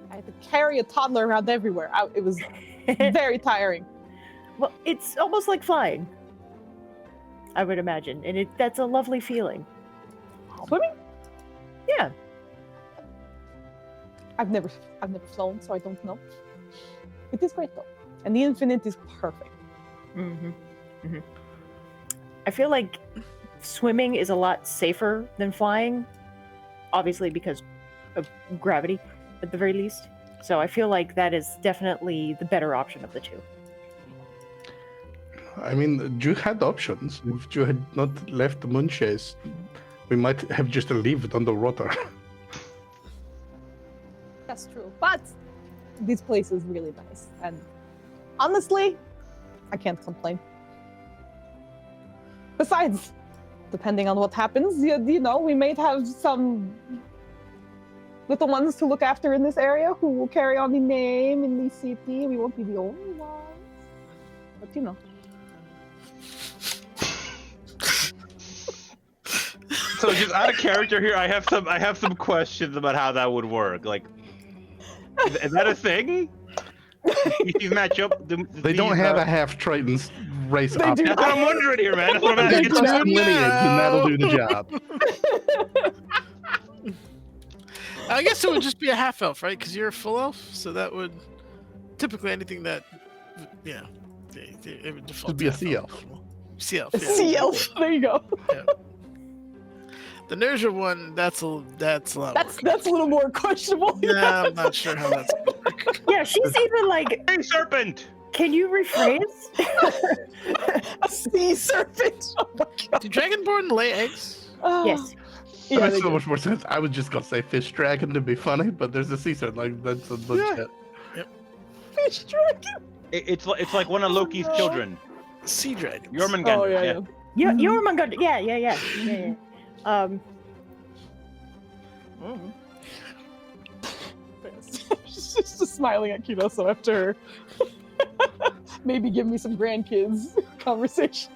I had to carry a toddler around everywhere. It was very tiring. Well, it's almost like flying, I would imagine, and that's a lovely feeling. Swimming? Yeah. I've never flown, so I don't know. It is great though, and the infinite is perfect. Mm-hmm. Mm-hmm. I feel like swimming is a lot safer than flying, obviously because of gravity. at the very least. So I feel like that is definitely the better option of the two. I mean, you had options. If you had not left the moonchase, we might have just lived underwater. That's true. But this place is really nice. And honestly, I can't complain. Besides, depending on what happens, you know, we may have some little ones to look after in this area who will carry on the name in the city. We won't be the only ones. But you know. So just out of character here, I have some questions about how that would work. Like, is that a thing? You match up. They don't have a half Triton's race They up. do That's what I'm wondering here, man. That's what I'm They asking. just lineage, and that'll do the job. I guess it would just be a half elf, right? Because you're a full elf, so that would typically anything that, yeah, it would default. It'd be to a sea elf. Sea elf. A Yeah. sea elf. There you go. The Nerja one, that's a lot. That's more a little more questionable. Yeah, I'm not sure how that's gonna work. Yeah, she's even like, Hey, serpent. can you rephrase? A sea serpent. Oh my god. Do Dragonborn lay eggs? Oh. Yes. Yeah, That they makes so do. much more sense. I was just gonna say fish dragon to be funny, but there's a sea serpent. Like that's a legit. Fish dragon. It's like one of Loki's no. children. Sea dragons. Jormungandr. Oh yeah. You're Mungund. Yeah. She's just smiling at Kiroso after maybe give me some grandkids conversation.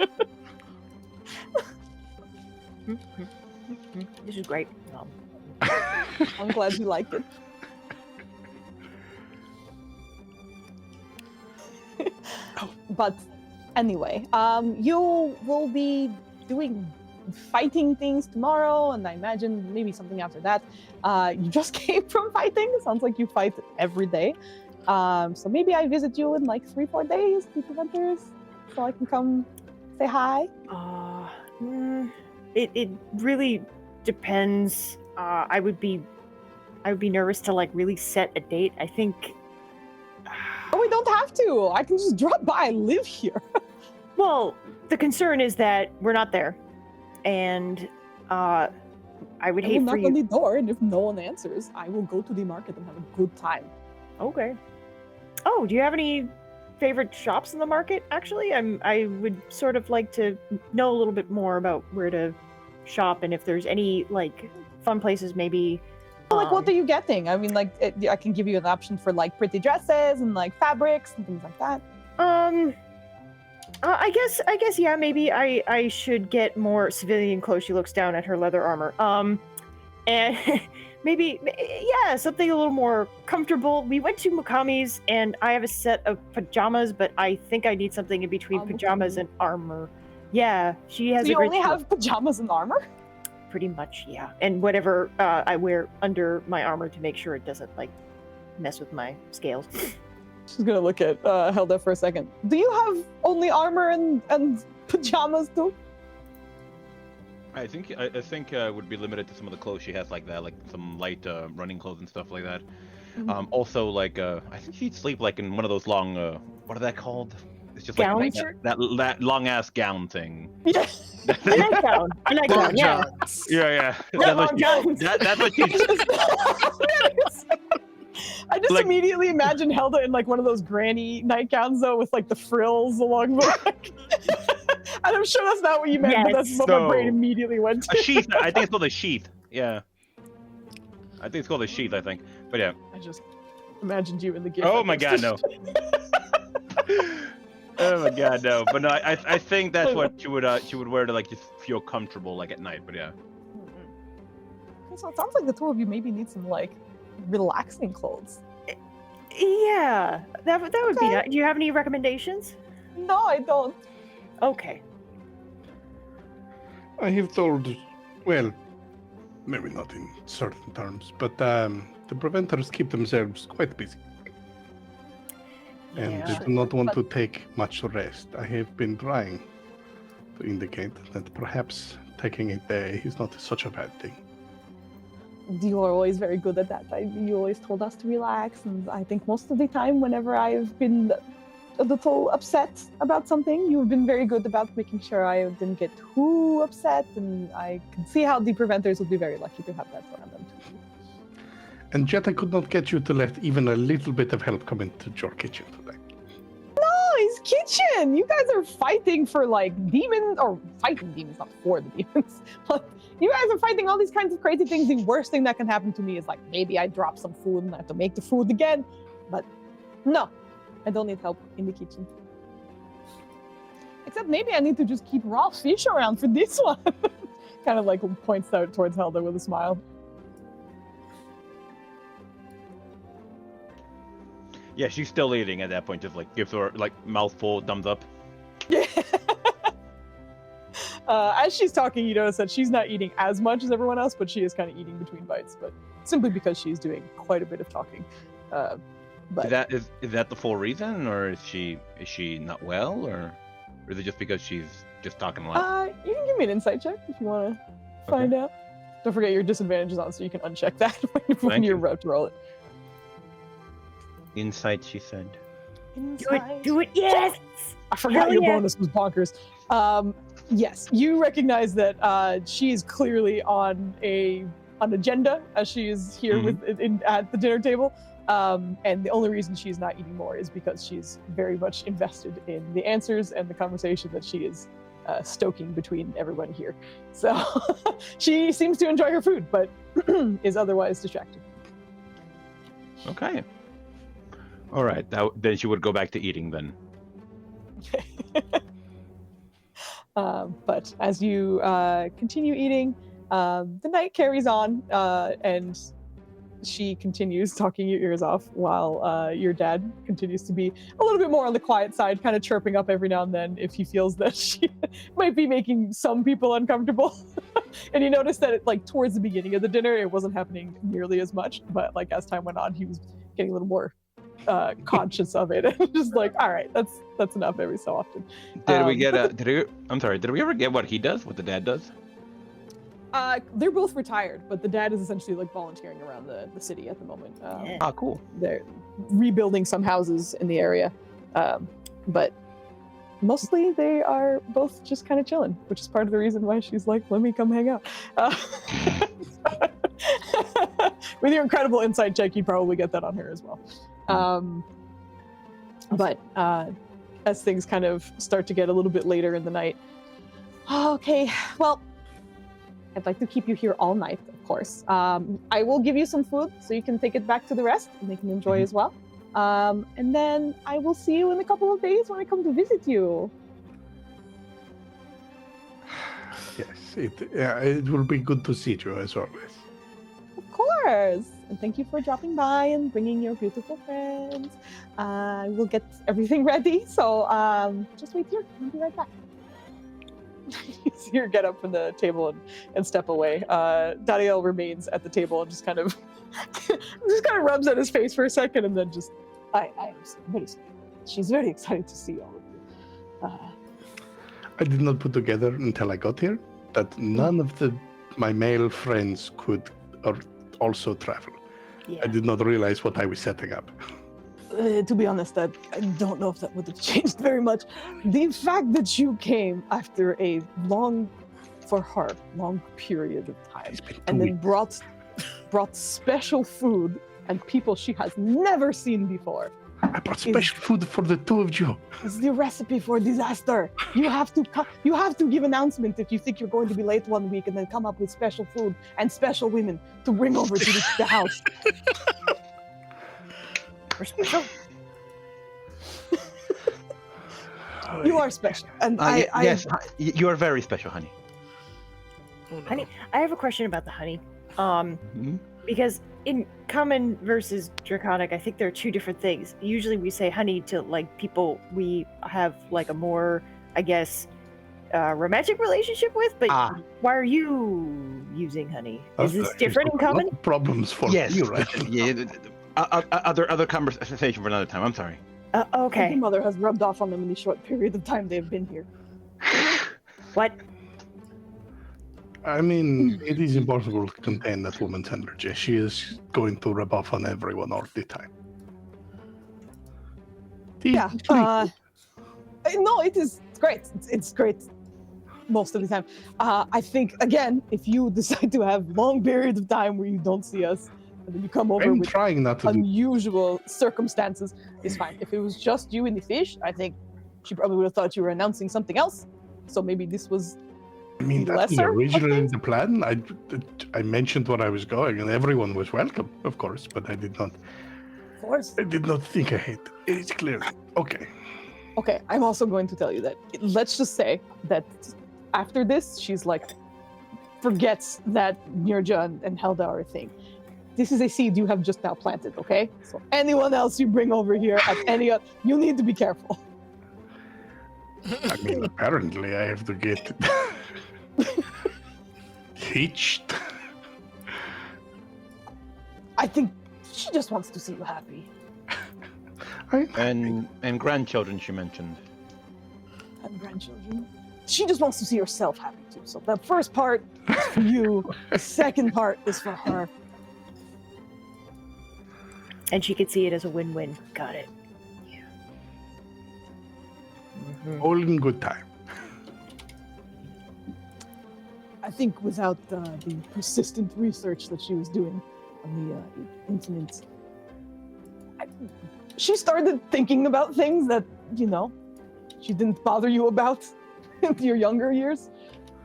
This is great. I'm glad you liked it. But anyway, you will be doing fighting things tomorrow, and I imagine maybe something after that. You just came from fighting. Sounds like you fight every day. So maybe I visit you in like 3-4 days, people hunters, so I can come say hi. It really depends. I would be nervous to like really set a date. I think. Oh, we don't have to. I can just drop by. I live here. Well, the concern is that we're not there, and I would I hate will for knock on you. the door, and if no one answers, I will go to the market and have a good time. Okay. Oh, do you have any favorite shops in the market? Actually, I would sort of like to know a little bit more about where to shop and if there's any like fun places maybe. Like, what are you getting? I mean, like, I can give you an option for like pretty dresses and like fabrics and things like that. I guess, yeah, maybe I should get more civilian clothes. She looks down at her leather armor. And maybe, yeah, something a little more comfortable. We went to Mukami's, and I have a set of pajamas, but I think I need something in between pajamas and armor. Yeah, she has. So you only have pajamas and armor? Pretty much, yeah. And whatever I wear under my armor to make sure it doesn't like mess with my scales. She's gonna look at Helda for a second. Do you have only armor and pajamas too? I think would be limited to some of the clothes she has like that, like some light running clothes and stuff like that. Mhm. Also, like I think she'd sleep like in one of those long what are that called? It's just Gown? like that long ass gown thing. Yeah. A nightgown. A nightgown, yeah. Yeah. Yeah, long gowns. That's what she's. I just Like- immediately imagine Helda in like one of those granny nightgowns though, with like the frills along the back. And I'm sure that's not what you meant, but that's Yes. what my So- brain immediately went A to. sheath. I think it's called a sheath. Yeah. I think it's called a sheath. I think. But yeah. I just imagined you in the gift. Oh my god, no. Oh my god, no. But no, I think that's what she would wear to like just feel comfortable like at night. But yeah. So it sounds like the two of you maybe need some like relaxing clothes. Yeah, that would be Okay. nice. Do you have any recommendations? No, I don't. Okay. I have told, well, maybe not in certain terms, but the preventers keep themselves quite busy. And they Yeah. do not want to take much rest. I have been trying to indicate that perhaps taking a day is not such a bad thing. you are always very good at that. You always told us to relax, and I think most of the time, whenever I've been a little upset about something, you've been very good about making sure I didn't get too upset, and I can see how the preventers would be very lucky to have that around them too. And yet I could not get you to let even a little bit of help come into your kitchen today. His kitchen. You guys are fighting for like demons, or fighting demons, not for the demons. But you guys are fighting all these kinds of crazy things. The worst thing that can happen to me is like maybe I drop some food and I have to make the food again. But no, I don't need help in the kitchen. Except maybe I need to just keep raw fish around for this one. Kind of like points out towards Helda with a smile. Yeah, she's still eating at that point. Just like gives her like mouthful, thumbs up. Yeah. As she's talking, you notice that she's not eating as much as everyone else, but she is kind of eating between bites. But simply because she's doing quite a bit of talking. But Is that the full reason, or is she not well, or is it just because she's just talking a lot? You can give me an insight check if you want to find out. Don't forget your disadvantages on, so you can uncheck that when you're about to roll it. Insight, she said. Do it, yes! I forgot Hell your yeah. bonus was bonkers. Yes, you recognize that she is clearly on an agenda as she is here at the dinner table. And the only reason she's not eating more is because she's very much invested in the answers and the conversation that she is stoking between everyone here. So she seems to enjoy her food, but is otherwise distracted. Okay. All right. Then she would go back to eating then. But as you continue eating, the night carries on, and she continues talking your ears off while your dad continues to be a little bit more on the quiet side, kind of chirping up every now and then if he feels that she might be making some people uncomfortable. And you notice that like towards the beginning of the dinner, it wasn't happening nearly as much, but like as time went on, he was getting a little more conscious of it. And just like, all right, that's enough every so often. Did we get did we ever get what he does, what the dad does? They're both retired, but the dad is essentially like volunteering around the city at the moment. Ah, cool. They're rebuilding some houses in the area, but mostly they are both just kind of chilling, which is part of the reason why she's like, let me come hang out. With your incredible insight check, you'd probably get that on her as well. But as things kind of start to get a little bit later in the night, okay, well, I'd like to keep you here all night, of course. I will give you some food so you can take it back to the rest and they can enjoy as well. And then I will see you in a couple of days when I come to visit you. Yes, it will be good to see you as always. Of course. And thank you for dropping by and bringing your beautiful friends. I will get everything ready. So just wait here. I'll be right back. You see her get up from the table and step away. Daniel remains at the table and just kind of rubs at his face for a second and then just, I am very sorry. She's very excited to see all of you. I did not put together until I got here that none of my male friends could also travel. Yeah. I did not realize what I was setting up. To be honest, I don't know if that would have changed very much. The fact that you came after a long period of time and then brought special food and people she has never seen before. I brought special food for the two of you. It's the recipe for disaster. You have to give announcement if you think you're going to be late one week and then come up with special food and special women to bring over to the house. We're special. You are special, and yes, you are very special, honey. Oh, no. Honey, I have a question about the honey. Because in common versus draconic, I think there are two different things. Usually we say honey to like people we have like a more, I guess, romantic relationship with, but why are you using honey? Is this different in common? Problems for you, right? Yeah. Other conversation for another time. I'm sorry. Okay. My mother has rubbed off on them in the short period of time they've been here. What? I mean, it is impossible to contain that woman's energy. She is going to rub off on everyone all the time. Yeah. No, it's great. It's great most of the time. I think, again, if you decide to have long periods of time where you don't see us, and then you come over I'm with trying not to unusual circumstances, it's fine. If it was just you and the fish, I think she probably would have thought you were announcing something else. So maybe this was I mean, that was lesser of originally things? the plan. I mentioned what I was going, and everyone was welcome, of course, but I did not think ahead. It's clear. Okay. Okay, I'm also going to tell you that, let's just say that after this, she's like, forgets that Nirja and Helda are a thing. This is a seed you have just now planted, okay? So anyone else you bring over here at any other, you need to be careful. I mean, apparently I have to get hitched. I think she just wants to see you happy. And grandchildren she mentioned. And grandchildren. She just wants to see herself happy too. So the first part is for you, the second part is for her. And she could see it as a win-win. Got it. Yeah. All in good time. I think without the persistent research that she was doing on the incidents, she started thinking about things that, she didn't bother you about in your younger years.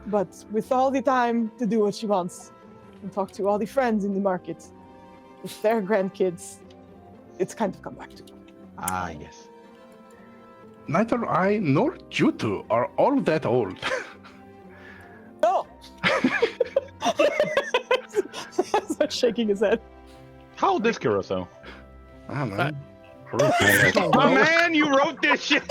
But with all the time to do what she wants and talk to all the friends in the market, with their grandkids, it's kind of come back to her. Ah, yes. Neither I nor Jutu are all that old. No! Starts shaking his head. How old is Kuroso? I don't know. Oh man, you wrote this shit.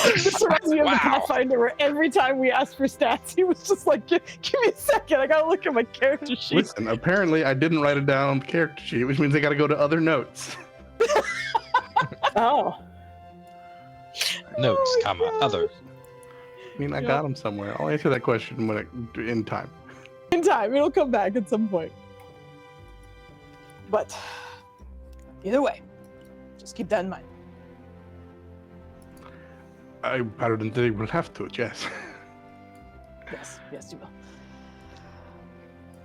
This reminds me of the Pathfinder where every time we asked for stats, he was just like, give me a second, I gotta look at my character sheet. Listen, apparently I didn't write it down on the character sheet, which means I gotta go to other notes. Oh. Notes, comma, other. I mean, I got them somewhere. I'll answer that question in time. In time, it'll come back at some point. But either way, just keep that in mind. I apparently will have to, yes. Yes, you will.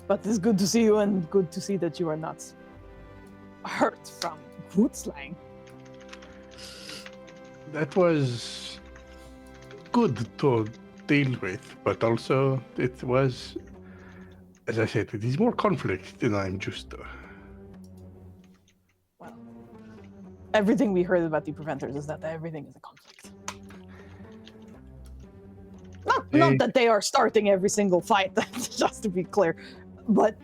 But it's good to see you, and good to see that you are not hurt from root slang. That was good to deal with, but also it was, as I said, it is more conflict than I'm used to. Well, everything we heard about the Preventers is that everything is a conflict. Not that they are starting every single fight, just to be clear, but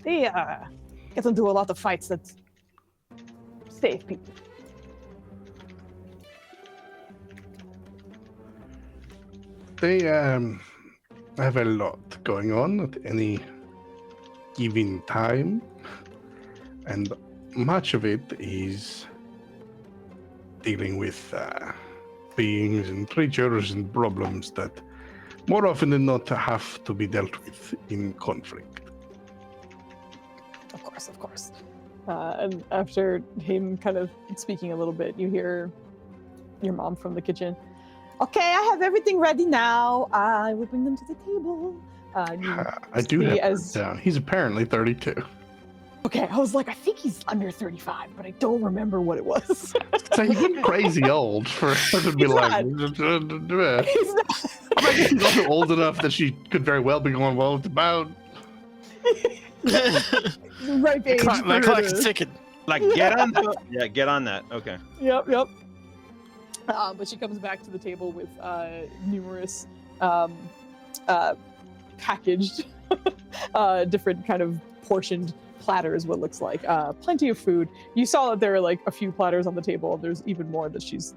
they get into a lot of fights that save people. They have a lot going on at any given time, and much of it is dealing with beings and creatures and problems that more often than not have to be dealt with in conflict. Of course. And after him kind of speaking a little bit, you hear your mom from the kitchen. Okay, I have everything ready now. I will bring them to the table. I do have that down. He's apparently 32. Okay, I was like, I think he's under 35, but I don't remember what it was. So he's crazy old for her to be like. He's not. I bet he's also old enough that she could very well be going, well, it's about. Right age. The clock is ticking. Like, get on that. Yeah, get on that. Okay. Yep. But she comes back to the table with numerous packaged, different kind of portioned platters, what looks like. Plenty of food. You saw that there are like a few platters on the table. There's even more that she's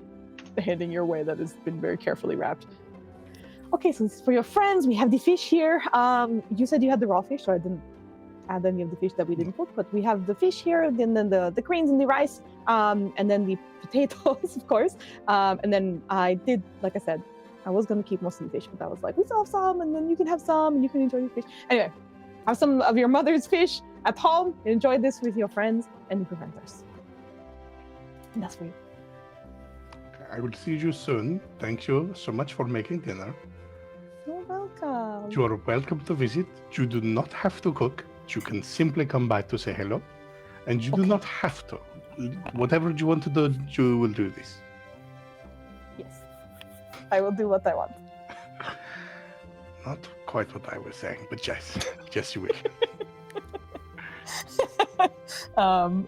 handing your way that has been very carefully wrapped. Okay, so this is for your friends. We have the fish here. You said you had the raw fish, so I didn't add any of the fish that we didn't cook, but we have the fish here, and then the grains and the rice, and then the potatoes, of course. And then I did, like I said, I was gonna keep most of the fish, but I was like, we still have some, and then you can have some, and you can enjoy your fish. Anyway, have some of your mother's fish at home. Enjoy this with your friends and the preventers. And that's for you. I will see you soon. Thank you so much for making dinner. You're welcome. You are welcome to visit. You do not have to cook. You can simply come by to say hello. And you do not have to. Whatever you want to do, you will do this. Yes. I will do what I want. Not quite what I was saying, but yes. Yes, you will.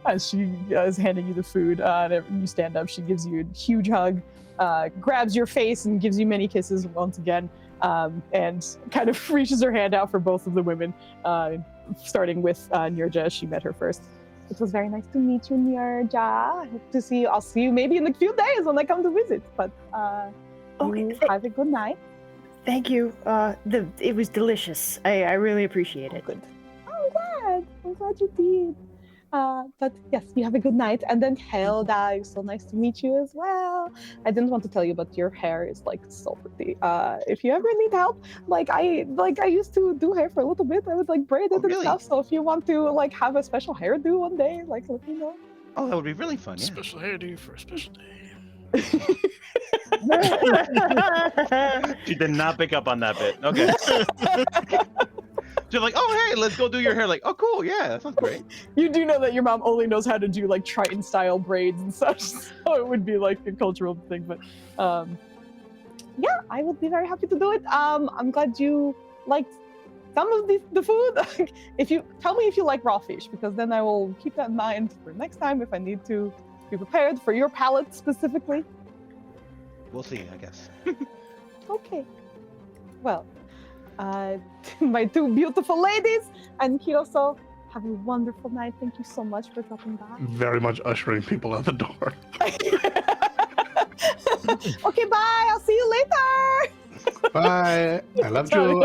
As she is handing you the food, and you stand up, she gives you a huge hug, grabs your face and gives you many kisses once again, and kind of reaches her hand out for both of the women, starting with Nirja. She met her first. It was very nice to meet you, Nirja. I hope to see you. I'll see you maybe in a few days when I come to visit. But you have a good night. Thank you. It was delicious. I really appreciate it. Good. I'm glad you did. But yes, you have a good night. And then Helda, it's so nice to meet you as well. I didn't want to tell you, but your hair is like so pretty. If you ever need help, I used to do hair for a little bit. I would like braid it and stuff. So if you want to like have a special hairdo one day, like let me know. Oh, that would be really fun. Yeah. Special hairdo for a special day. She did not pick up on that bit. Okay. She's like, oh, hey, let's go do your hair. Like, oh, cool. Yeah, that sounds great. You do know that your mom only knows how to do like Triton style braids and such. So it would be like a cultural thing. But yeah, I would be very happy to do it. I'm glad you liked some of the food. If you tell me if you like raw fish, because then I will keep that in mind for next time if I need to be prepared for your palate specifically. We'll see, I guess. Okay. Well, my two beautiful ladies and Kiroso, have a wonderful night. Thank you so much for dropping by. Very much ushering people out the door. Okay, bye. I'll see you later. Bye. I love you.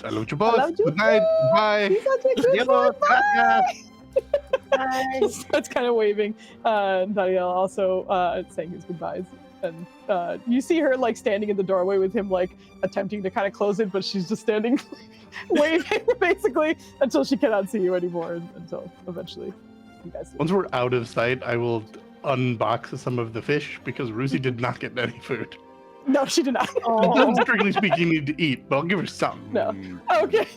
I love you both. love you Good night. too. Bye. You're such a good boy. Bye. Bye. That's kind of waving. Danielle also saying his goodbyes. And you see her like standing in the doorway with him, like attempting to kind of close it, but she's just standing waving basically until she cannot see you anymore, until eventually you guys see. Once we're out of sight, I will unbox some of the fish because Ruzi did not get any food. No, she did not. It doesn't strictly speaking need to eat, but I'll give her some. No. Okay.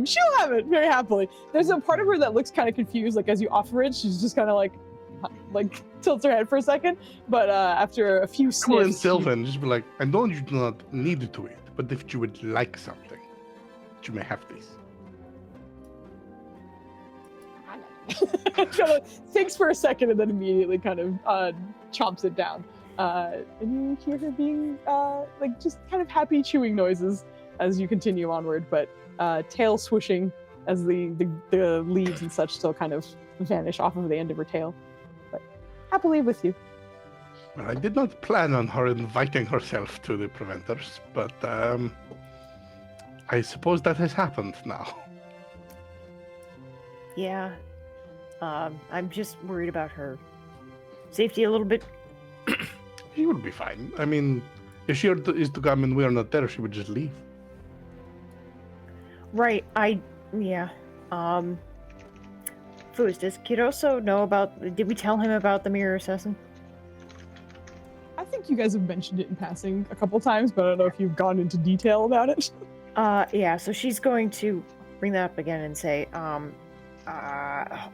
She'll have it very happily. There's a part of her that looks kind of confused, like as you offer it, she's just kind of like tilts her head for a second, but after a few Come on, sniffs, Sylvan, just be like, I know you do not need to eat, but if you would like something, you may have this. kind of thinks for a second and then immediately kind of chomps it down. And you hear her being like just kind of happy chewing noises as you continue onward, but tail swooshing as the leaves and such still kind of vanish off of the end of her tail. But happily with you. Well, I did not plan on her inviting herself to the Preventers, but I suppose that has happened now. Yeah. I'm just worried about her safety a little bit. She would be fine. I mean, if she is to come and we are not there, she would just leave. Right. Yeah. Foos, does Kiroso know about... Did we tell him about the mirror assassin? I think you guys have mentioned it in passing a couple times, but I don't know if you've gone into detail about it. Yeah, so she's going to bring that up again and say,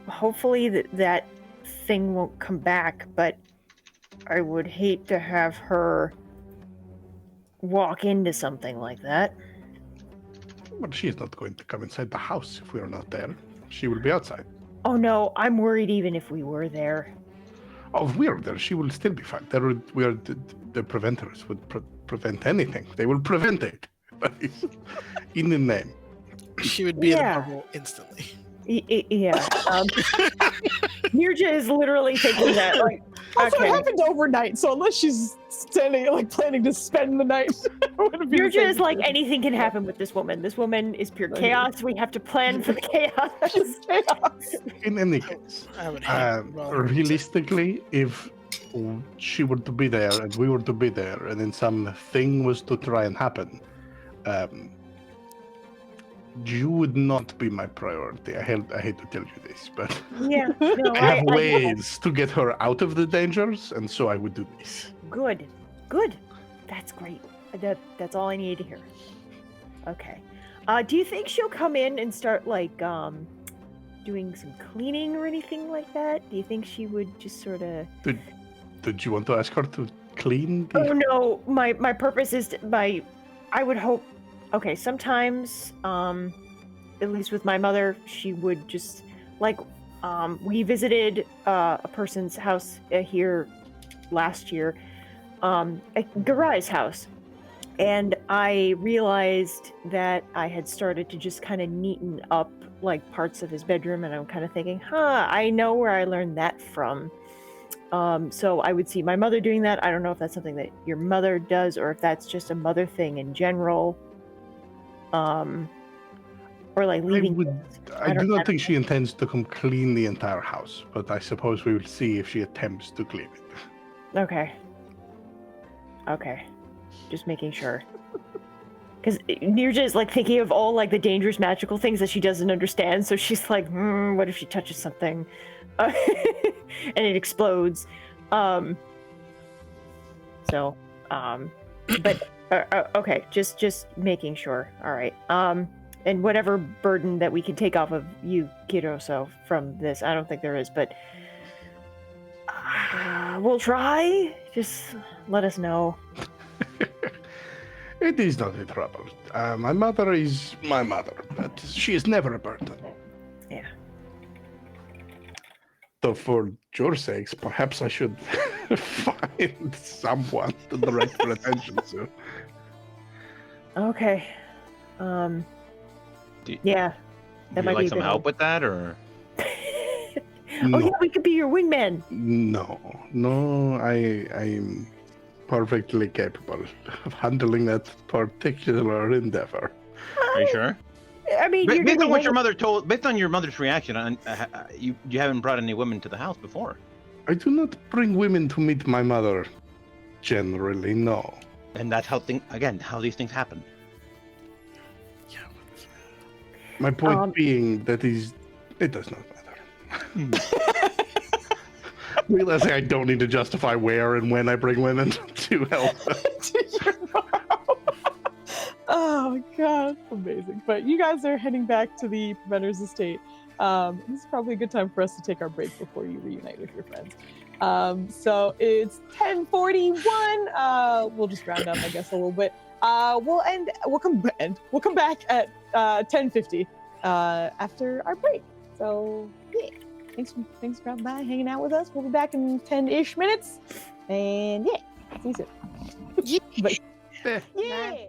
hopefully that thing won't come back, but I would hate to have her walk into something like that. But she is not going to come inside the house if we are not there. She will be outside. Oh no, I'm worried even if we were there. Oh, if we are there, she will still be fine. We are the Preventers would prevent anything. They will prevent it. That is in the name. She would be in a bubble instantly. Yeah. Nirja is literally thinking that. Like, Also, okay. it happened overnight, so unless she's standing, like, planning to spend the night, Nirja is like, anything can happen with this woman. This woman is pure chaos. We have to plan for the chaos. In any case, I would hate realistically, if she were to be there and we were to be there, and then something was to try and happen, you would not be my priority. I hate to tell you this, but Yeah. No, I have know. ways to get her out of the dangers, and so I would do this. Good. That's great. That's all I need to hear. Okay. Do you think she'll come in and start like doing some cleaning or anything like that? Do you think she would just sort of? Did you want to ask her to clean? Oh no, my purpose is I would hope. Okay, sometimes, at least with my mother, she would just like we visited a person's house here last year, a Garai's house. And I realized that I had started to just kind of neaten up like parts of his bedroom, and I'm kind of thinking, I know where I learned that from. So I would see my mother doing that. I don't know if that's something that your mother does, or if that's just a mother thing in general. Or like leaving. I do not think she intends to come clean the entire house, but I suppose we will see if she attempts to clean it. Okay. Just making sure. Because Nirja is like thinking of all like the dangerous magical things that she doesn't understand. So she's like, what if she touches something and it explodes? But okay, just making sure. All right. And whatever burden that we can take off of you, Kiroso, from this, I don't think there is, but we'll try. Just let us know. It is not a trouble. My mother is my mother, but she is never a burden. Yeah. So for your sakes, perhaps I should find someone to direct her attention to. Okay. Yeah. Would you like some help with that, or? No. Oh yeah, we could be your wingman. No, I'm perfectly capable of handling that particular endeavor. Are you sure? I mean, based on what your mother told, based on your mother's reaction, you haven't brought any women to the house before. I do not bring women to meet my mother. Generally, no. And that's how these things happen. Yeah. My point being that it does not matter. Realizing I don't need to justify where and when I bring women to help. Oh god, amazing. But you guys are heading back to the Preventer's estate. This is probably a good time for us to take our break before you reunite with your friends. So it's 10:41. We'll just round up, I guess, a little bit. We'll come back at 10:50 after our break. So yeah. Thanks for dropping by, hanging out with us. We'll be back in 10-ish minutes. And yeah, see you soon. Yeah.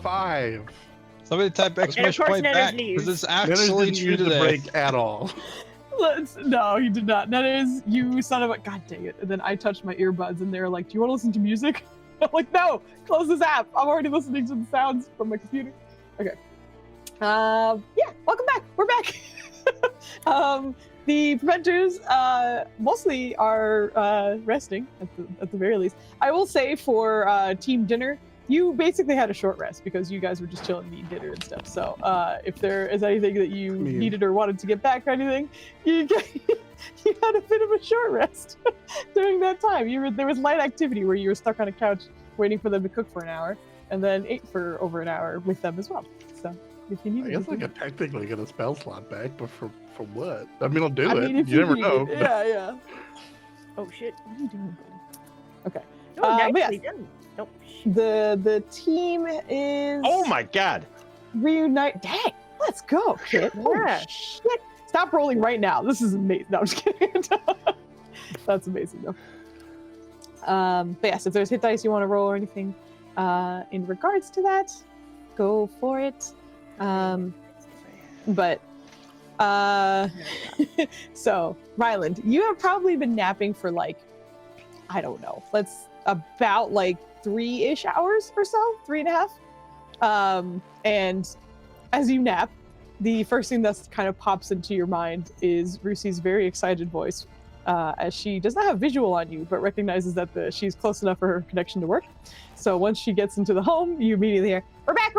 5. Somebody type exclamation course point Nenners back leaves. because it's Nenners actually didn't true use the today. break at all. No, he did not. That is, you son of a, god dang it. And then I touched my earbuds and they're like, do you want to listen to music? I'm like, no, close this app. I'm already listening to the sounds from my computer. Okay. Yeah, welcome back. We're back. The preventers mostly are resting at the very least. I will say for team dinner, you basically had a short rest because you guys were just chilling and eating dinner and stuff. So if there is anything that you needed or wanted to get back or anything, you had a bit of a short rest during that time. There was light activity where you were stuck on a couch waiting for them to cook for an hour and then ate for over an hour with them as well. So if you need I guess I could technically get a spell slot back, but for what? I mean, I'll do it. if You never need know. it. Yeah. Oh shit. What are you doing, buddy? Okay. No, but nicely yes. done. Oh, shit. The team is Oh my god! reunite. Dang, let's go, kid. Holy Yeah. shit. Stop rolling right now. This is amazing. No, I'm just kidding. That's amazing though. But yes, if there's hit dice you want to roll or anything in regards to that, go for it. But so Ryland, you have probably been napping for like, I don't know, about like 3-ish hours or so, 3.5. And as you nap, the first thing that kind of pops into your mind is Rusi's very excited voice, as she does not have visual on you, but recognizes that she's close enough for her connection to work. So once she gets into the home, you immediately hear, we're back,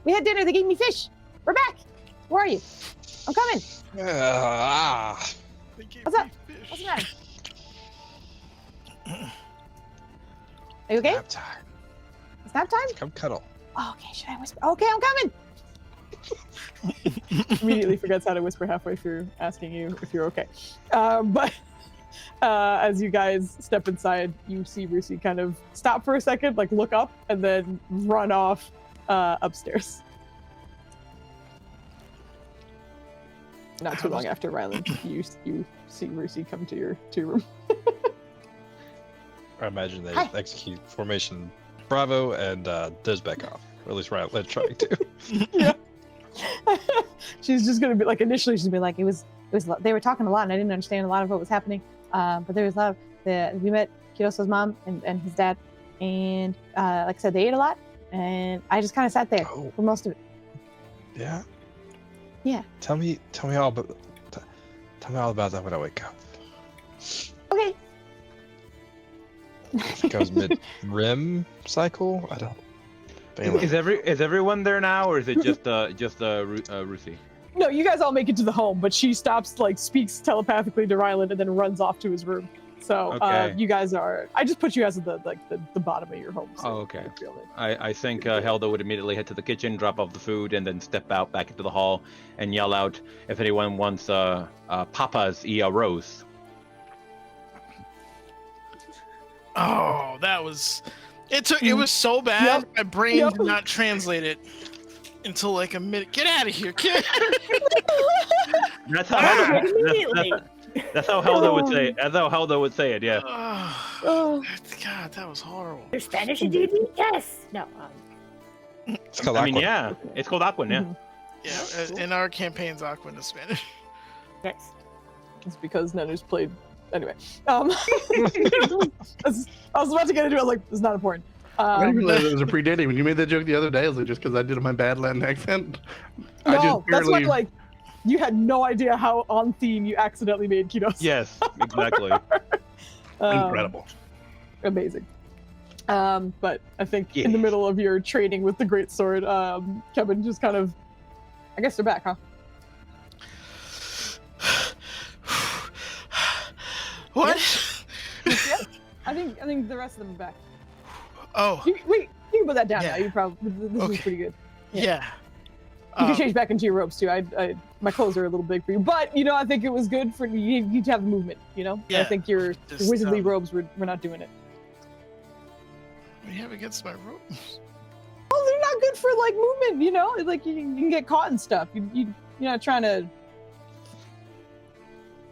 we had dinner, they gave me fish, we're back, where are you? I'm coming. What's up? What's the matter? Are you okay? Nap time. It's nap time? Come cuddle. Oh, okay, should I whisper? Okay, I'm coming. Immediately forgets how to whisper halfway through asking you if you're okay. But as you guys step inside, you see Rusi kind of stop for a second, like look up, and then run off upstairs. Not too long after Ryland, you see Rusi come to your room. I imagine they execute formation Bravo and does back off. Or at least Ryland trying to. Yeah. She's just gonna be like, initially she's gonna be like, it was they were talking a lot and I didn't understand a lot of what was happening. But there was a lot of we met Kiroso's mom and his dad, and like I said, they ate a lot, and I just kind of sat there for most of it. Yeah. Yeah. Tell me all about that when I wake up. Okay. It goes mid-REM cycle. I don't. Is everyone there now, or is it just Rusi? No, you guys all make it to the home, but she stops, like, speaks telepathically to Ryland and then runs off to his room. So you guys are. I just put you guys at the bottom of your home. So okay. I think Helda would immediately head to the kitchen, drop off the food, and then step out back into the hall and yell out if anyone wants Papa's Rose. Oh, that was. It was so bad. My brain did not translate it until like a minute. Get out of here, kid. That's how Helda would say it. That's how Helda would say it. Yeah. Oh, God, that was horrible. There's Spanish in D&D? Yes. No. It's called I mean, Aqua. yeah, it's called Aquan. Yeah. Yeah. In our campaigns, Aquan is Spanish. Yes. It's because Nenners played. Anyway, I was about to get into it. Like, it's not important. I didn't realize it was a predating. When you made that joke the other day, was it just because I did my bad Latin accent? No, that's what, like, you had no idea how on theme you accidentally made Kidos. Yes, exactly. Incredible. Amazing. But I think in the middle of your training with the great sword, Kevin just kind of, I guess they're back, huh? What? Yeah. I think the rest of them are back. Oh. You can put that down now. You probably this is pretty good. Yeah. You can change back into your robes too. My clothes are a little big for you, but I think it was good for you to have the movement. Yeah. I think your wizardly robes were not doing it. What do you have against my robes? Oh, they're not good for like movement. Like you can get caught and stuff. You're not trying to.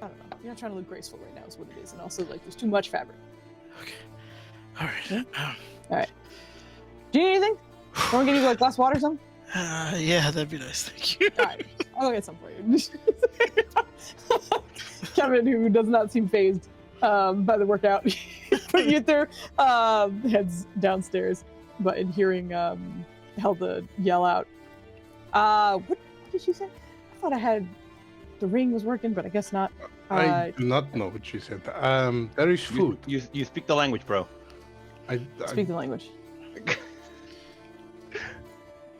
I don't know. You're not trying to look graceful right now, is what it is, and also like there's too much fabric. Okay. All right. All right. Do you need anything? Someone get you like a glass of water or something? Yeah, that'd be nice. Thank you. All right, I'll get some for you. Kevin, who does not seem phased by the workout, put you through, heads downstairs, but in hearing Helda yell out, what did she say? I thought I had the ring was working, but I guess not. I do not know what she said. There is food. You speak the language, bro. I Speak the language.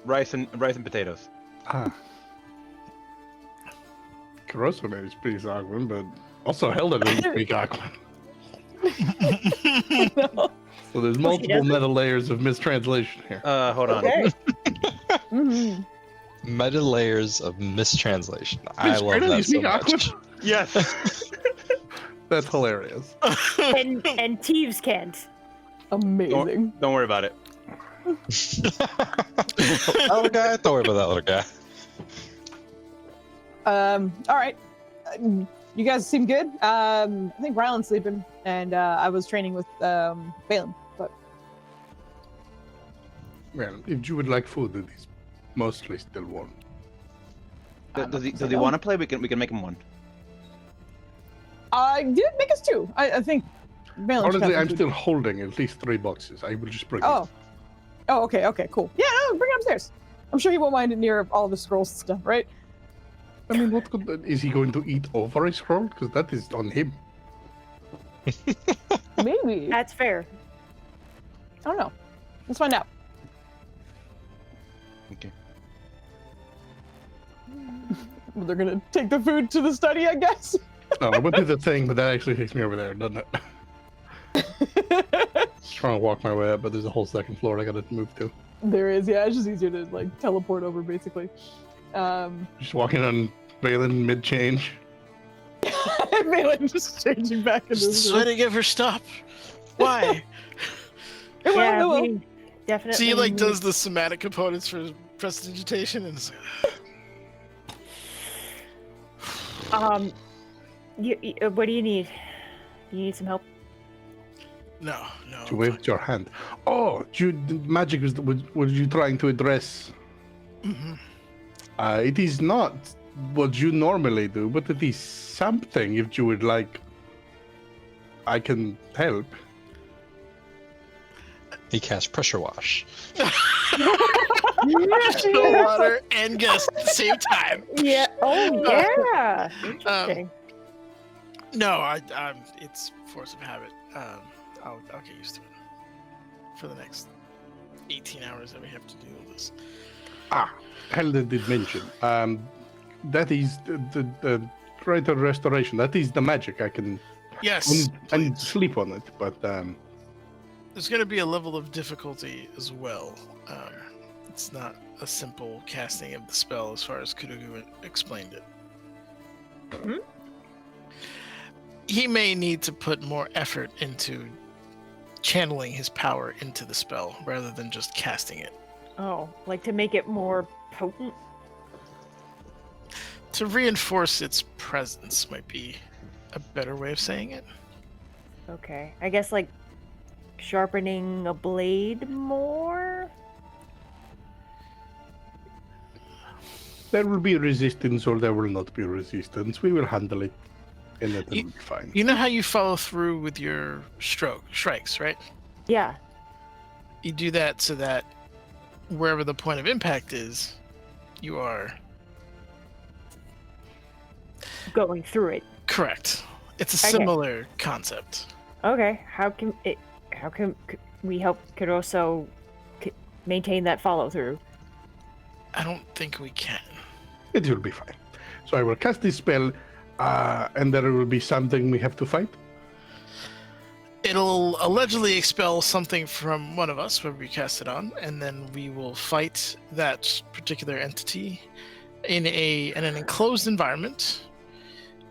Rice and potatoes. Caroso maybe speaks Aquan, but also Helda doesn't speak Aquan. So there's multiple meta layers of mistranslation here. Hold on. Okay. Meta layers of mistranslation. I Please, love Greta, you that so speak much. Aquan? Yes. That's hilarious. and Teeves can't. Amazing. Don't worry about it. Little guy, don't worry about that little guy. All right. You guys seem good. I think Ryland's sleeping, and I was training with Balin. But Well, if you would like food, it is mostly still warm. Does he want to play? We can make him one. did make us two. I think. Balin should Honestly, have I'm food. still holding at least 3 boxes. I will just bring Oh. it. Oh, okay, cool. Yeah, no, bring it upstairs. I'm sure he won't mind it near all of the scrolls and stuff, right? I mean, what could, is he going to eat over a scroll? Because that is on him. Maybe. I That's fair. don't know. Let's find out. Okay. They're gonna take the food to the study, I guess. No, I went through the thing, but that actually takes me over there, doesn't it? Trying to walk my way up, but there's a whole second floor I gotta move to. There is, yeah. It's just easier to like teleport over, basically. Just walking on Balin mid-change. Balin just changing back into Just this try to get her stop. Why? It will, Yeah, it will. we definitely. So he like need- does the somatic components for prestidigitation, and it's What do you need? You need some help? no. To wave your hand. Oh, the magic was you trying to address? Mm-hmm. It is not what you normally do, but it is something. If you would like, I can help. He casts pressure wash. The water and gas at the same time. Yeah. Oh, yeah. Interesting. No, it's force of habit. I'll get used to it for the next 18 hours that we have to deal with this. Helda did mention. That is the greater restoration. That is the magic. I can Yes, and please. sleep on it, but There's going to be a level of difficulty as well. It's not a simple casting of the spell as far as Kudugu explained it. Mhm. He may need to put more effort into channeling his power into the spell rather than just casting it. Oh, like to make it more potent? To reinforce its presence might be a better way of saying it. Okay. I guess like sharpening a blade more? there will be resistance or there will not be resistance. We will handle it, and it will be fine. You know how you follow through with your strikes, right? Yeah. You do that so that wherever the point of impact is, you are Going through it. correct. It's a Okay. similar concept. Okay. How can we help Kuroso maintain that follow through? I don't think we can. It will be fine. So I will cast this spell, and there will be something we have to fight. It'll allegedly expel something from one of us, whoever we cast it on, and then we will fight that particular entity in an enclosed environment.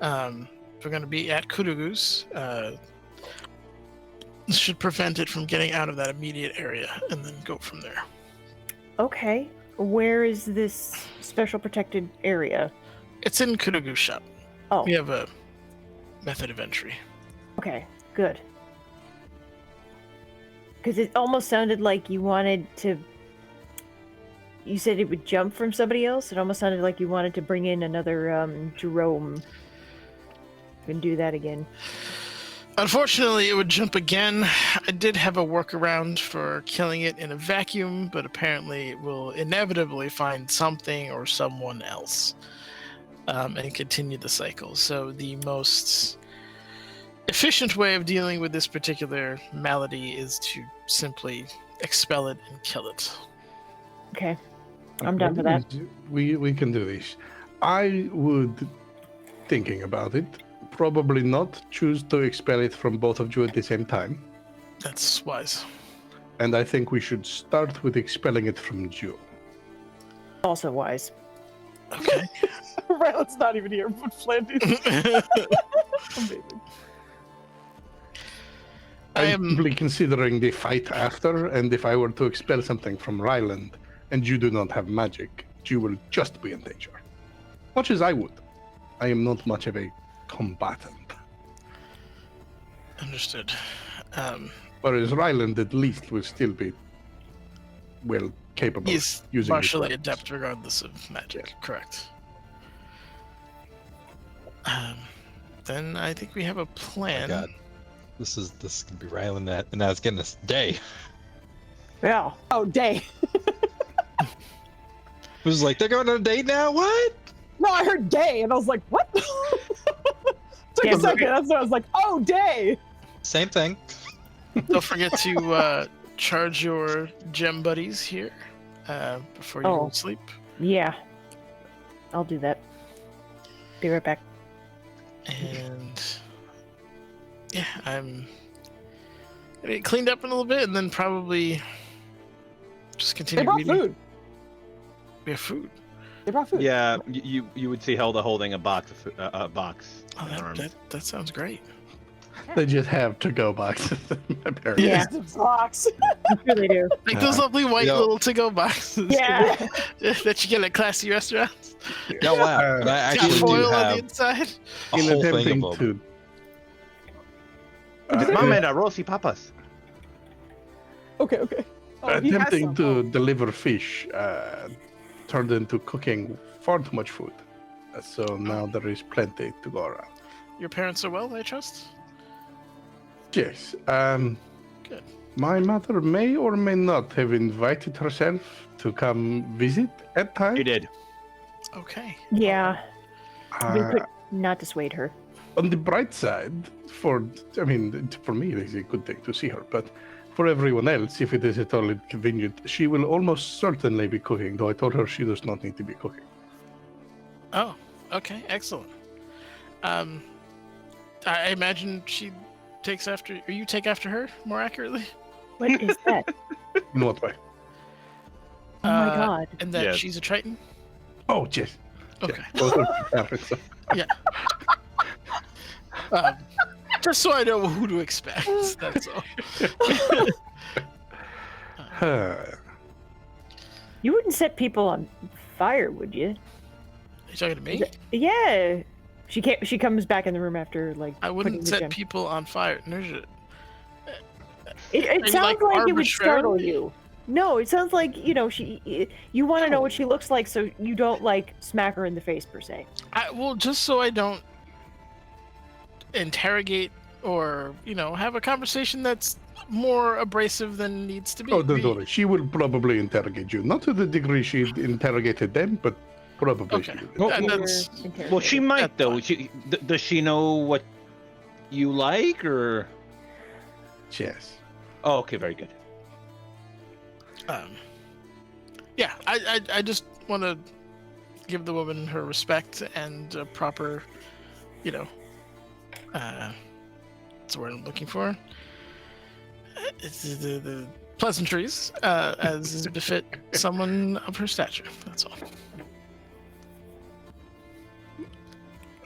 We're going to be at Kudugu's. This should prevent it from getting out of that immediate area, and then go from there. Okay. Where is this special protected area? It's in Kudugu's shop. Oh, We have a method of entry. okay. Good. Because it almost sounded like you wanted to you said it would jump from somebody else. It almost sounded like you wanted to bring in another Jerome. You can do that again. Unfortunately, it would jump again. I did have a workaround for killing it in a vacuum, but apparently it will inevitably find something or someone else and continue the cycle. So the most efficient way of dealing with this particular malady is to simply expel it and kill it. Okay. I'm done for that. We can do this. I would, thinking about it, probably not choose to expel it from both of you at the same time. That's wise. And I think we should start with expelling it from you. Also wise. Okay. Ryland's not even here, but Flanders. Amazing. I'm simply considering the fight after, and if I were to expel something from Ryland, and you do not have magic, you will just be in danger. Much as I would. I am not much of a combatant. Understood. Whereas Ryland at least will still be well capable He's of using martially his weapons. adept regardless of magic. Correct. Then I think we have a plan. God. This is gonna be Ryland that, and now it's getting this day. Yeah. Oh, day. It was like, they're going on a date now? What? No, I heard day, and I was like, what? Took Yeah, a second. That's what I was like, oh, day. Same thing. Don't forget to charge your gem buddies here before you go Oh. to sleep. Yeah. I'll do that. Be right back. And yeah, I'm gonna get cleaned up in a little bit, and then probably just They continue brought reading. food. We have food. They brought food. Yeah, you would see Hilda holding a box of a box. Oh, in her arms. that sounds great. They just have to-go boxes, apparently. Yeah. The box. I really do. Like those lovely white Yeah. little to-go boxes. Yeah. that you get at classy restaurants. Don't laugh. Uh, But I Got actually do foil on the have inside. a In whole thing attempting of them. to Mama da Rossi Papas. Okay. Oh, he has attempting some. to deliver fish turned into cooking far too much food. So now there is plenty to go around. Your parents are well, I trust. Yes. Good. My mother may or may not have invited herself to come visit at times. You did. Okay. Yeah. We Uh, could not dissuade her. on the bright side, for me, it is a good thing to see her, but for everyone else, if it is at all inconvenient, she will almost certainly be cooking, though I told her she does not need to be cooking. Oh, okay, excellent. I imagine she takes after, or you take after her, more accurately. What is that? In what way? Oh my god. And that Yes. she's a Triton. Oh, yes. Okay. Both of them are, so. Just so I know who to expect. That's all. You wouldn't set people on fire, would you? Are you talking to me? Yeah. She comes back in the room after like I putting wouldn't the set gem. people on fire. No, you- It you, sounds like, like it would startle arbitrarily? you. No, it sounds like, you want to know what she looks like so you don't like smack her in the face per se. well, just so I don't interrogate or have a conversation that's more abrasive than needs to be. Oh, don't worry. She will probably interrogate you. Not to the degree she interrogated them, but probably Okay. she will. And You're that's interrogating. Well, she might That's though. fine. Does she know what you like, or? Yes. Oh, okay, very good. Yeah, I just want to give the woman her respect and a proper, what's the word I'm looking for? It's the pleasantries, as is befit someone of her stature. That's all.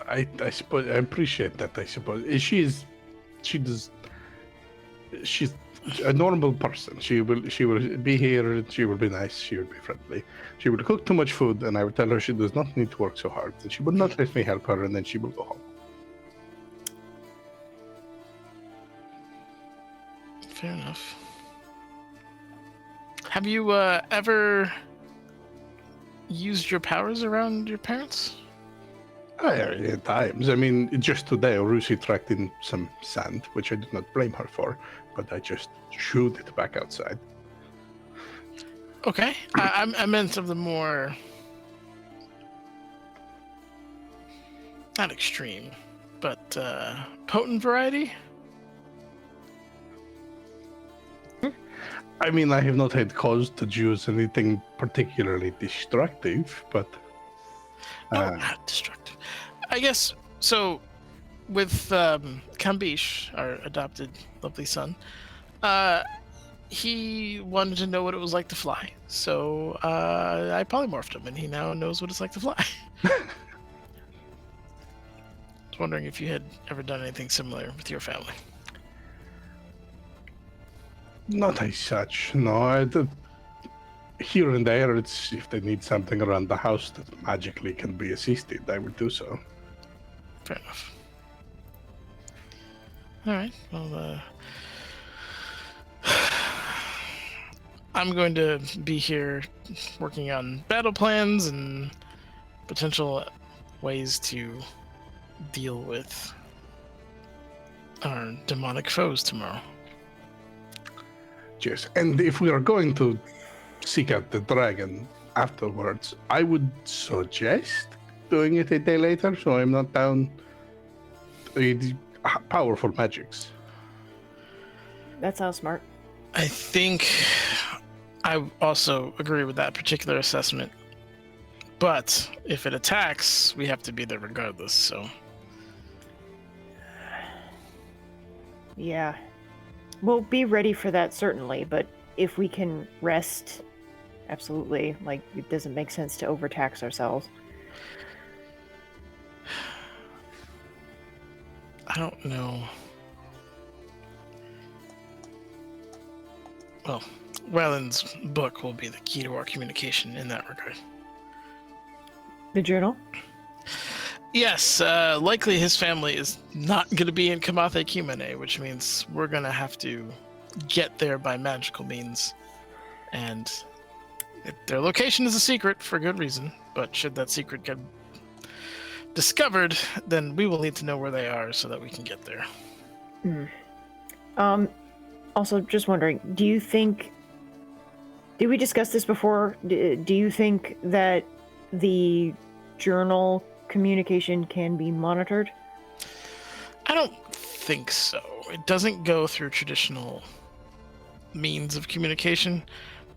I suppose I appreciate that. I suppose she's a normal person. She will be here. She will be nice. She will be friendly. She will cook too much food, and I will tell her she does not need to work so hard. And she will not let me help her, and then she will go home. Fair enough. Have you ever used your powers around your parents? At times. I mean, just today, Rusi tracked in some sand, which I did not blame her for, but I just shooed it back outside. Okay. I meant of the more... not extreme, but potent variety? I mean, I have not had cause to use anything particularly destructive, but... No, not destructive. I guess, so, with Kambish, our adopted lovely son, he wanted to know what it was like to fly. So I polymorphed him, and he now knows what it's like to fly. I was wondering if you had ever done anything similar with your family. Not as such, no. Here and there, it's if they need something around the house that magically can be assisted, I would do so. Fair enough. All right. Well, I'm going to be here working on battle plans and potential ways to deal with our demonic foes tomorrow. Yes, and if we are going to seek out the dragon afterwards, I would suggest doing it a day later, so I'm not down powerful magics. That sounds smart. I think I also agree with that particular assessment. But if it attacks, we have to be there regardless, so... Yeah. We'll be ready for that, certainly, but if we can rest, absolutely. Like, it doesn't make sense to overtax ourselves. I don't know. Well, Ryland's book will be the key to our communication in that regard. The journal? Yes, likely his family is not going to be in Kamathe Kumene, which means we're going to have to get there by magical means. And their location is a secret for good reason, but should that secret get discovered, then we will need to know where they are so that we can get there. Also, just wondering, do you think... Did we discuss this before? Do you think that the journal communication can be monitored? I don't think so. It doesn't go through traditional means of communication.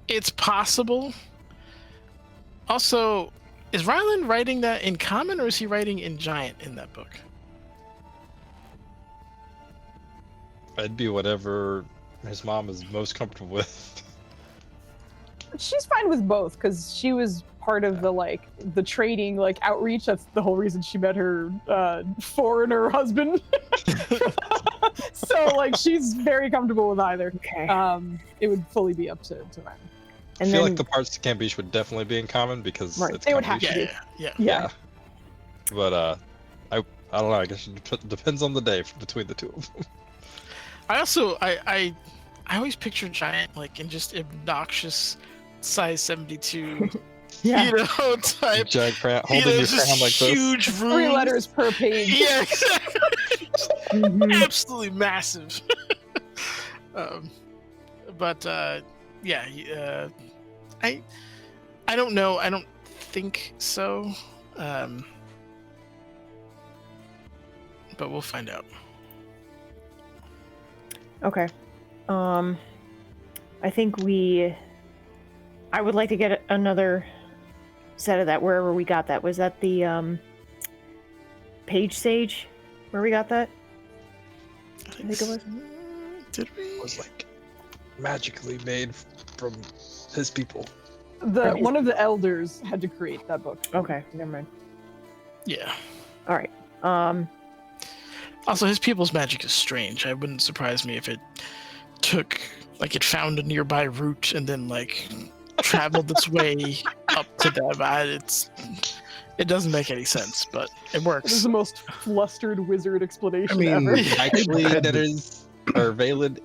It's possible. Also, is Ryland writing that in common or is he writing in giant in that book? It'd be whatever his mom is most comfortable with. She's fine with both because she was part of the trading outreach. That's the whole reason she met her foreigner husband. So she's very comfortable with either. Okay. It would fully be up to Ryan. I feel like the parts to Cambiche would definitely be in common because it's they would have Cambiche. to. Yeah. But I don't know. I guess it depends on the day between the two of them. I also I always picture giant in just obnoxious size 72. Yeah. Type. Giant crowd holding your crown like huge this. rooms. 3 letters per page. Yeah, exactly. Mhm. Absolutely massive. I don't know. I don't think so. But we'll find out. Okay. I think I would like to get another set of that wherever we got that. Was that the Page Sage where we got that? I think it was. Did we? It was magically made from his people. One of the elders had to create that book. Okay, never mind. Yeah. All right. Also, his people's magic is strange. It wouldn't surprise me if it took, it found a nearby route and then, traveled its way up to them. It doesn't make any sense, but it works. This is the most flustered wizard explanation ever. Actually, that is, or Valen,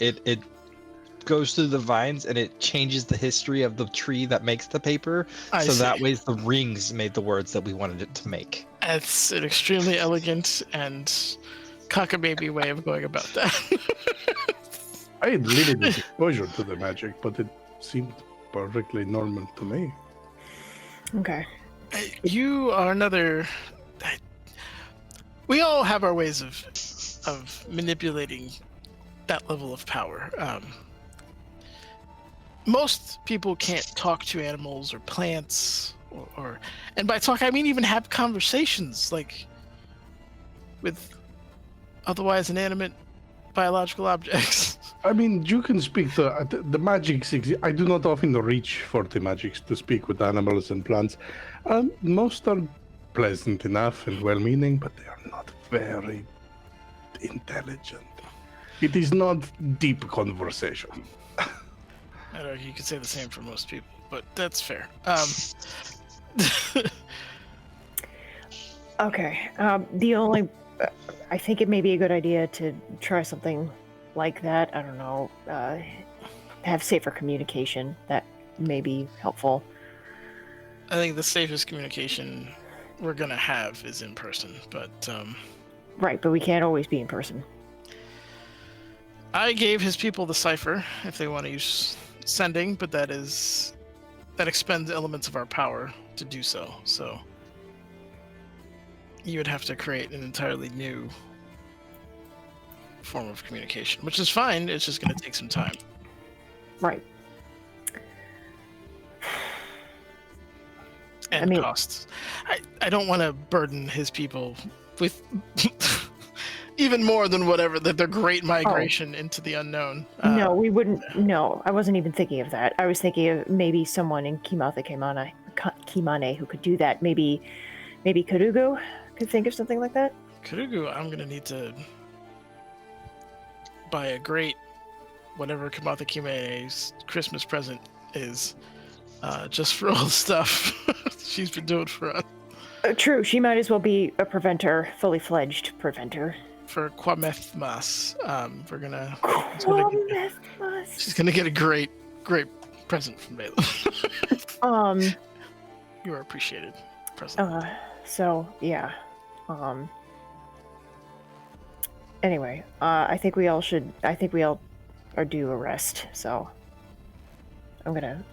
goes through the vines and it changes the history of the tree that makes the paper. I So see. that way the rings made the words that we wanted it to make. It's an extremely elegant and cockamamie way of going about that. I had limited exposure to the magic, but it seemed perfectly normal to me. Okay. You are another. We all have our ways of manipulating that level of power. Most people can't talk to animals or plants, or and by talk I mean even have conversations like with otherwise inanimate biological objects. I mean, you can speak to the magics. I do not often reach for the magics to speak with animals and plants. Most are pleasant enough and well-meaning, but they are not very intelligent. It is not deep conversation. I know you could say the same for most people, but that's fair. Okay. The only, I think it may be a good idea to try something like that. I don't know. Have safer communication. That may be helpful. I think the safest communication we're gonna have is in person, but Right, but we can't always be in person. I gave his people the cipher if they want to use sending, but that expends elements of our power to do so. So you would have to create an entirely new form of communication, which is fine. It's just going to take some time. Right. And costs. I don't want to burden his people with even more than whatever their great migration into the unknown. No, we wouldn't. No, I wasn't even thinking of that. I was thinking of maybe someone in Kimane who could do that. Maybe Kurugu could think of something like that. Kurugu, I'm gonna need to buy a great whatever Kamata Kimane's Christmas present is, just for all the stuff she's been doing for us. True, she might as well be a preventer, fully fledged preventer. For Kwamethmas, she's gonna get a great present from Bailey. You are appreciated, present. So yeah. Anyway, I think we all are due a rest. So I'm gonna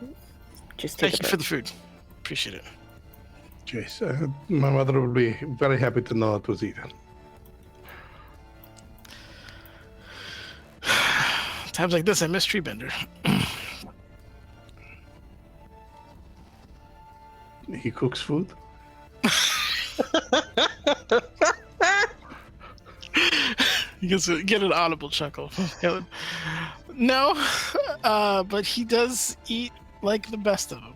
just take. Thank you for the food. Appreciate it. Yes, my mother will be very happy to know it was eaten. Times like this, I miss Treebender. He cooks food? You get an audible chuckle. No, but he does eat like the best of them.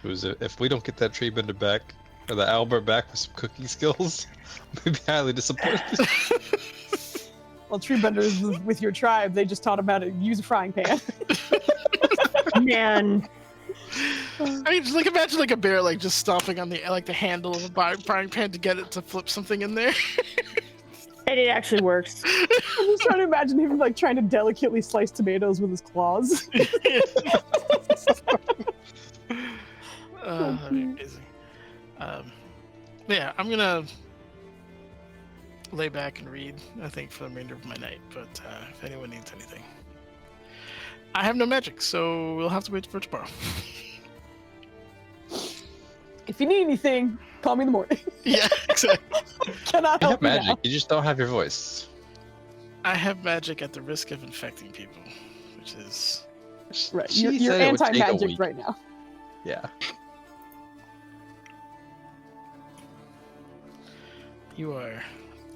If we don't get that Treebender back, or the Albert back with some cooking skills, we'd be highly disappointed. Well, Treebender is with your tribe. They just taught him how to use a frying pan. Man. I mean, just imagine a bear just stomping on the handle of a frying pan to get it to flip something in there. And it actually works. I'm just trying to imagine him trying to delicately slice tomatoes with his claws. That'd be amazing. Yeah, I'm gonna lay back and read, I think, for the remainder of my night, but if anyone needs anything. I have no magic, so we'll have to wait for tomorrow. If you need anything, call me in the morning. Yeah, exactly. Cannot help you have magic, now. you just don't have your voice. I have magic at the risk of infecting people, which is... Right, you're anti-magic right now. Yeah. You are...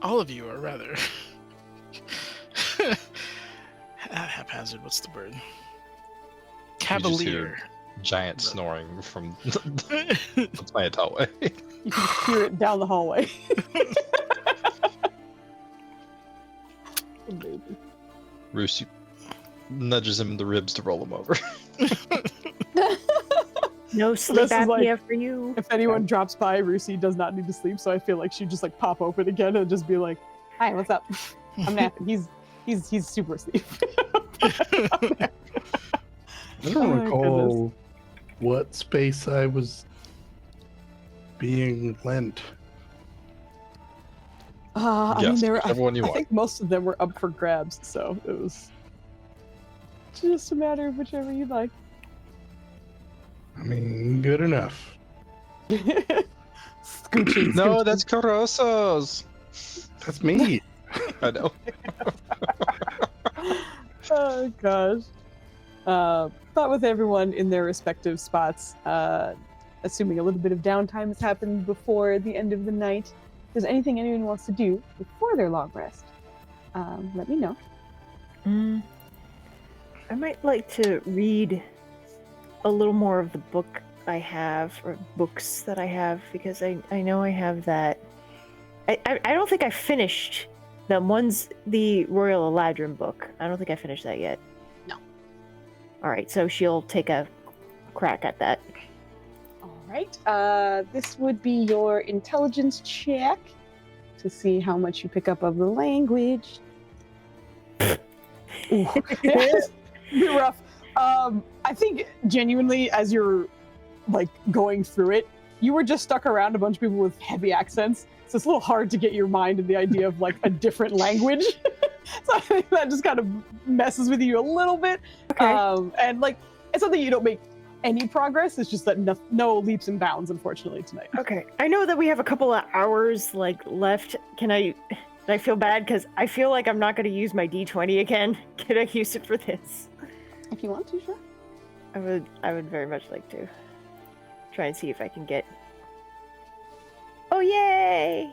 All of you are rather... haphazard, what's the word? Cavalier. Giant snoring from the plant hallway. You can hear it down the hallway. Oh, baby. Roosy nudges him in the ribs to roll him over. No sleep apnea for you. If anyone drops by, Rusi does not need to sleep, so I feel like she'd just pop open again and just be like, "Hi, what's up?" I'm napping. He's super asleep. I don't Oh my recall what space I was being lent. I Yes, mean, there were, whichever one you I want. think most of them were up for grabs, so it was just a matter of whichever you like. I mean, good enough. Scooching, No, scooching. that's Caroso's. That's me. I know. Oh gosh. But with everyone in their respective spots, assuming a little bit of downtime has happened before the end of the night, if there's anything anyone wants to do before their long rest, let me know. I might like to read a little more of the book I have, or books that I have, because I know I have that. I don't think I finished the Royal Eladrin book. I don't think I finished that yet. No. All right, so she'll take a crack at that. All right. This would be your intelligence check to see how much you pick up of the language. Ooh. Be rough. I think genuinely, as you're like going through it, you were just stuck around a bunch of people with heavy accents, so it's a little hard to get your mind in the idea of like a different language. So I think that just kind of messes with you a little bit. Okay. And like it's something you don't make any progress. It's just that no leaps and bounds, unfortunately, tonight. Okay. I know that we have a couple of hours like left. Can I feel bad because I feel like I'm not going to use my D20 again? Can I use it for this? If you want to, sure. I would very much like to try and see if I can get. Oh yay!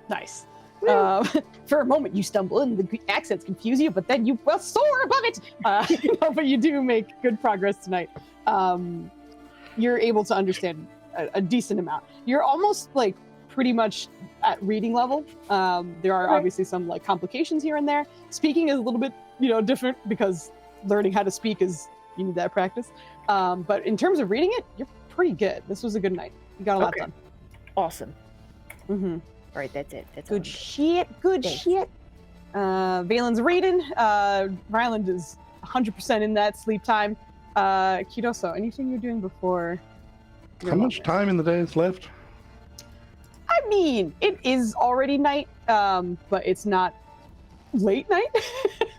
Nice. For a moment, you stumble and the accents confuse you, but then you soar above it. But you do make good progress tonight. You're able to understand a decent amount. You're almost like pretty much at reading level. There are obviously some like complications here and there. Speaking is a little bit, different because learning how to speak you need that practice. But in terms of reading it, you're pretty good. This was a good night. You got a lot done. Awesome. Mm-hmm. All right, that's it. That's Good shit. Good shit. Valen's reading. Ryland is 100% in that sleep time. Kidoso, anything you're doing before? How much time in the day is left? I mean, it is already night, but it's not late night.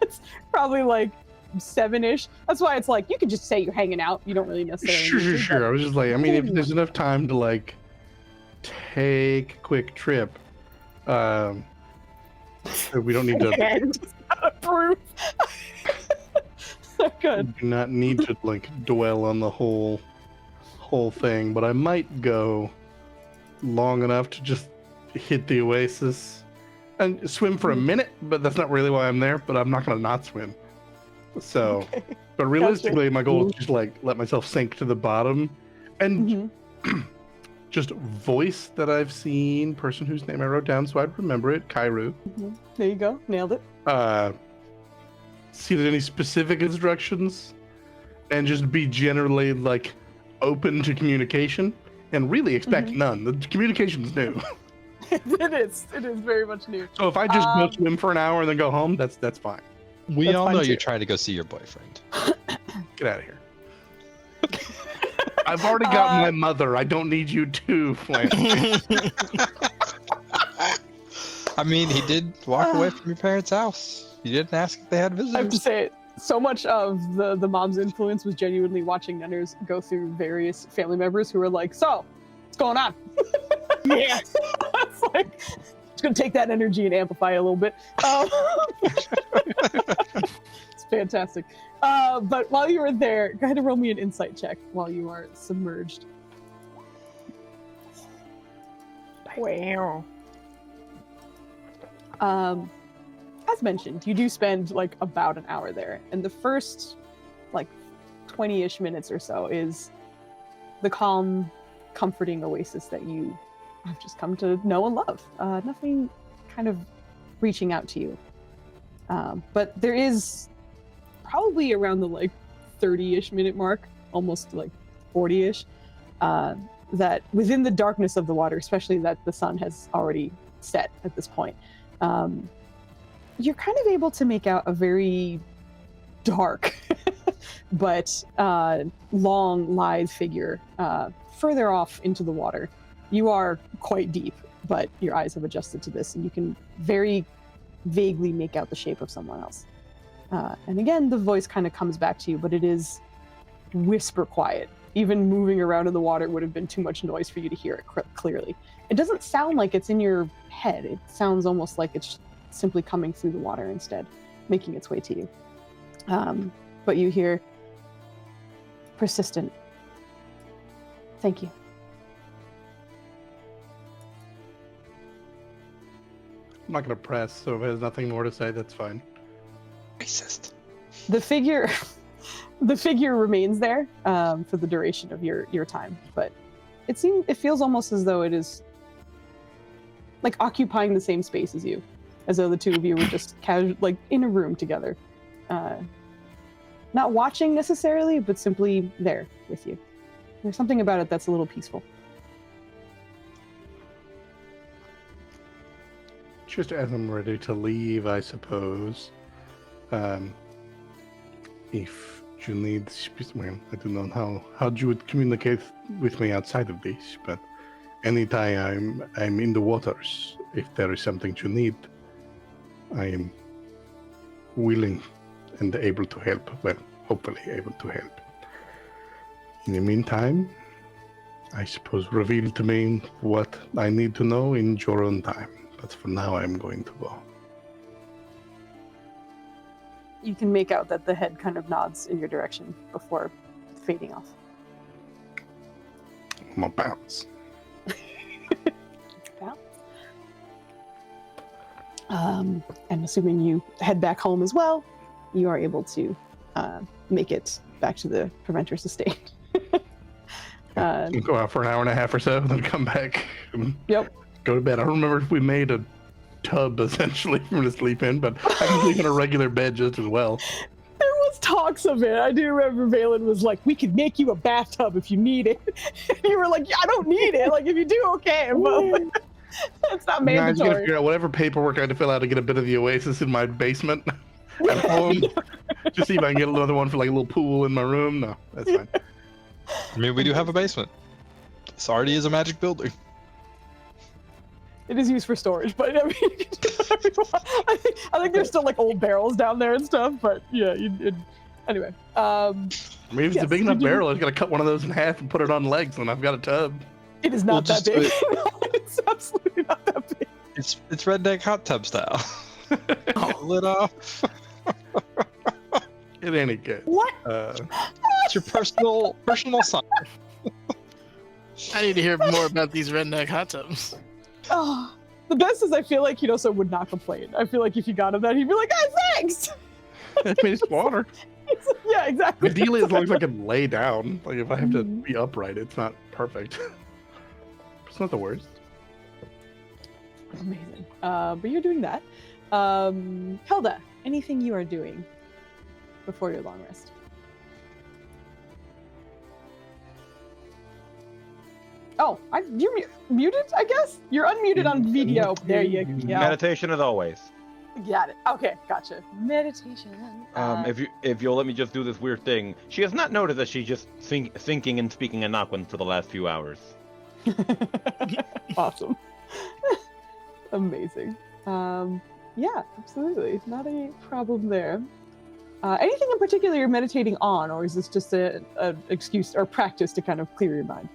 It's probably like 7-ish. That's why it's like you could just say you're hanging out. You don't really necessarily. Sure. I was just like, I mean, if there's enough time to like take a quick trip, so we don't need to. Approve. Good. Do not need to like dwell on the whole thing, but I might go long enough to just hit the oasis and swim for a minute, but that's not really why I'm there, but I'm not gonna not swim. So, but realistically, my goal is just like let myself sink to the bottom and just voice that I've seen, person whose name I wrote down so I'd remember it, Kairu. There you go, nailed it. See if there's any specific instructions and just be generally like open to communication and really expect none. The communication's new. It is very much new. So if I just go swim for an hour and then go home, that's fine. We That's all fine know too. you're trying to go see your boyfriend. Get out of here. I've already got my mother. I don't need you too, Flame. I mean, he did walk away from your parents' house. You didn't ask if they had visitors. I have to say, so much of the mom's influence was genuinely watching Nenners go through various family members who were like, so, what's going on? Yeah. It's like, just going to take that energy and amplify it a little bit. It's fantastic. But while you were there, go ahead and roll me an insight check while you are submerged. Wow. As mentioned, you do spend like about an hour there, and the first like 20-ish minutes or so is the calm, comforting oasis that you have just come to know and love. Nothing kind of reaching out to you. But there is probably around the like 30-ish minute mark, almost like 40-ish, that within the darkness of the water, especially that the sun has already set at this point, you're kind of able to make out a very dark but long, lithe figure further off into the water. You are quite deep, but your eyes have adjusted to this, and you can very vaguely make out the shape of someone else. And again, the voice kind of comes back to you, but it is whisper quiet. Even moving around in the water would have been too much noise for you to hear it clearly. It doesn't sound like it's in your head. It sounds almost like it's simply coming through the water instead, making its way to you. But you hear, persistent. Thank you. I'm not going to press, so if it has nothing more to say, that's fine. Racist. The figure remains there for the duration of your time, but it feels almost as though it is like occupying the same space as you, as though the two of you were just casual, like in a room together, not watching necessarily, but simply there with you. There's something about it that's a little peaceful. Just as I'm ready to leave, I suppose. If you need, well, I don't know how you would communicate with me outside of this, but anytime I'm in the waters, if there is something you need, I am willing and able to help. Well, hopefully able to help. In the meantime, I suppose reveal to me what I need to know in your own time. But for now, I'm going to go. You can make out that the head kind of nods in your direction before fading off. I'm gonna bounce. And assuming you head back home as well, you are able to make it back to the Preventor's estate. Go out for an hour and a half or so, then come back. Yep. Go to bed. I don't remember if we made a tub essentially for me to sleep in, but I can sleep in a regular bed just as well. There was talks of it. I do remember Valen was like, "We could make you a bathtub if you need it." And you were like, "Yeah, I don't need it. Like, if you do, okay, but it's not I just gotta mandatory." figure out whatever paperwork I had to fill out to get a bit of the oasis in my basement at home. Just see if I can get another one for like a little pool in my room. No, that's fine. I mean, we do have a basement. This already is a magic building. It is used for storage, but I mean, I think there's still like old barrels down there and stuff. But yeah, anyway. I mean, if it's a big enough barrel, I just gotta cut one of those in half and put it on legs, and I've got a tub. It is not that big. No, it's absolutely not that big. It's redneck hot tub style. Lit off. It ain't good. What? It's your personal sign. I need to hear more about these redneck hot tubs. Oh, the best is I feel like Hinoso would not complain. I feel like if you got him that, he'd be like, "Oh, thanks." I mean, it's water. Yeah, exactly. Ideally, as long as I can lay down. Like, if I have to be upright, it's not perfect. It's not the worst. Amazing. But you're doing that. Hilda, anything you are doing before your long rest? Oh, you're muted, I guess? You're unmuted on video. There you go. Meditation as always. Got it. Okay, gotcha. Meditation. If you'll let me just do this weird thing. She has not noticed that she's just thinking and speaking Anaquan for the last few hours. Awesome. Amazing. Yeah, absolutely. Not a problem there. Anything in particular you're meditating on, or is this just an excuse or practice to kind of clear your mind?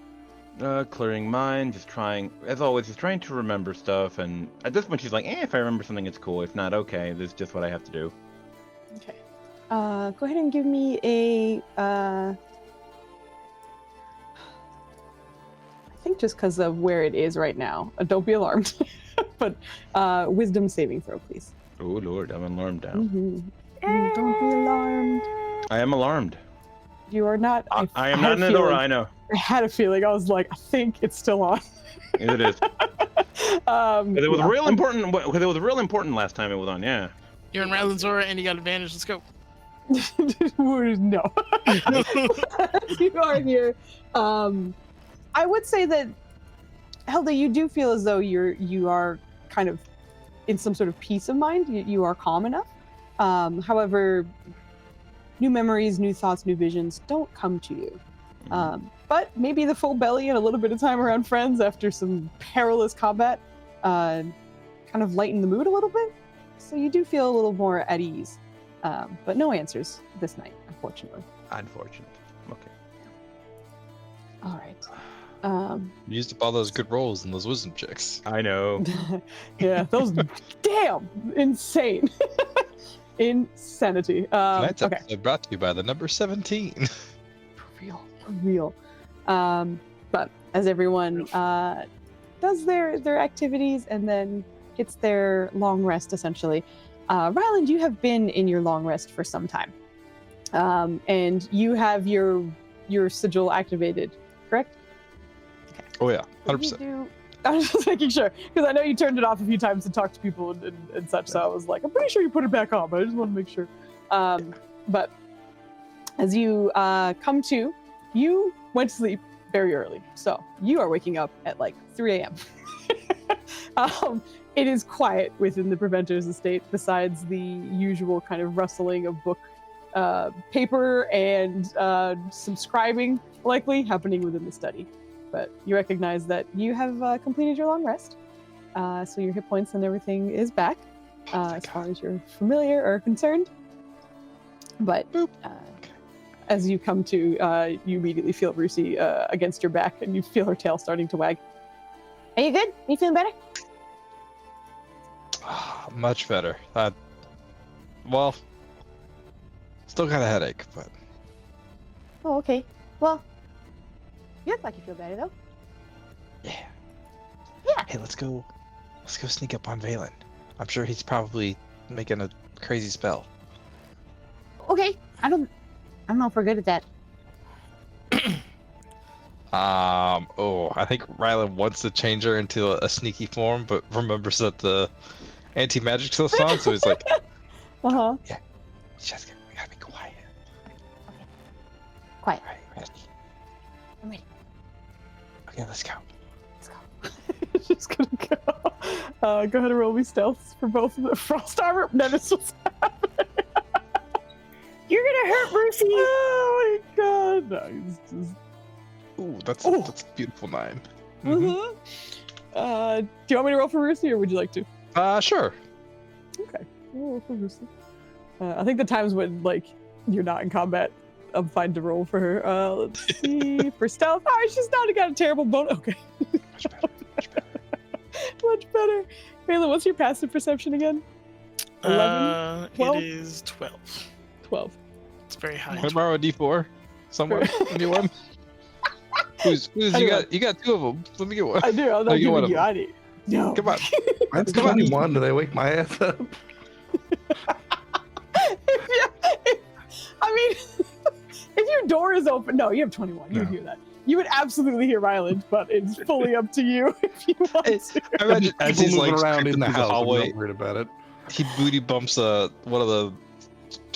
Clearing mind, just trying, as always, just trying to remember stuff. And at this point, she's like, if I remember something, it's cool. If not, okay, this is just what I have to do. Okay. Go ahead and give me a... I think just because of where it is right now. Don't be alarmed. But wisdom saving throw, please. Oh, Lord, I'm alarmed now. Mm-hmm. Don't be alarmed. I am alarmed. You are not. I am not an Adora, I know. I had a feeling. I was like, I think it's still on. It is. It was real important. Because it was real important last time it was on. Yeah. You're in Ryland's Aura and you got advantage. Let's go. No. You are here. I would say that, Hilda, you do feel as though you are kind of in some sort of peace of mind. You are calm enough. However, new memories, new thoughts, new visions don't come to you. But maybe the full belly and a little bit of time around friends after some perilous combat kind of lighten the mood a little bit. So you do feel a little more at ease. But no answers this night, unfortunately. Unfortunate. Okay. All right. You used up all those good rolls and those wisdom checks. I know. Yeah, those damn insane. Insanity. Tonight's Okay. episode brought to you by the number 17. For real. But as everyone does their activities and then hits their long rest, essentially, Ryland, you have been in your long rest for some time, and you have your sigil activated, correct? Okay. Oh yeah, What do 100%. you do? I was just making sure because I know you turned it off a few times to talk to people and such. So I was like, I'm pretty sure you put it back on, but I just want to make sure. But as you come to, you went to sleep very early, so you are waking up at like 3 a.m. It is quiet within the Preventor's estate, besides the usual kind of rustling of book paper and some scribing likely happening within the study. But you recognize that you have completed your long rest, so your hit points and everything is back as far as you're familiar or concerned. But as you come to, you immediately feel Rusi against your back, and you feel her tail starting to wag. Are you good? Are you feeling better? Much better. Well, still got a headache, but Oh, okay. Well, you look like you feel better, though. yeah. Yeah. Hey, let's go sneak up on Valen. I'm sure he's probably making a crazy spell. Okay. I don't know if we're good at that. I think Rylan wants to change her into a sneaky form, but remembers that the anti-magic still on, so he's like, Uh-huh. Jessica, we gotta be quiet. Quiet. All right, ready? I'm ready. Okay, let's go. Let's go. Just gonna go. Go ahead and roll me stealth for both of the frost armor. Nenners, what's happening? You're gonna hurt Brucey. Oh my god. No, he's just... Ooh, that's Oh. a beautiful 9. Mm-hmm. Do you want me to roll for Rusi, or would you like to? Sure. Okay. I'll roll for Rusi. I think the times when, like, you're not in combat, I'm fine to roll for her. Let's see. For stealth. Oh, she's not got a terrible bone. Okay. Much better. Much better. Much better. Valen, what's your passive perception again? 11? 12? It is 12. 12. It's very high. Can I borrow a D4 somewhere? Anyone? Who's Anyway. you got 2 of them. Let me get one. I do. I'm Oh, not you want giving you them. any. No. Come on. Mine's Come on. 21. Do they wake my ass up? I mean, if your door is open, no, you have 21. You would hear that. You would absolutely hear Ryland, but it's fully up to you if you want to. I imagine as People he's moving like around creeping in the through house. I'm hallway, not worried about it. he booty bumps one of the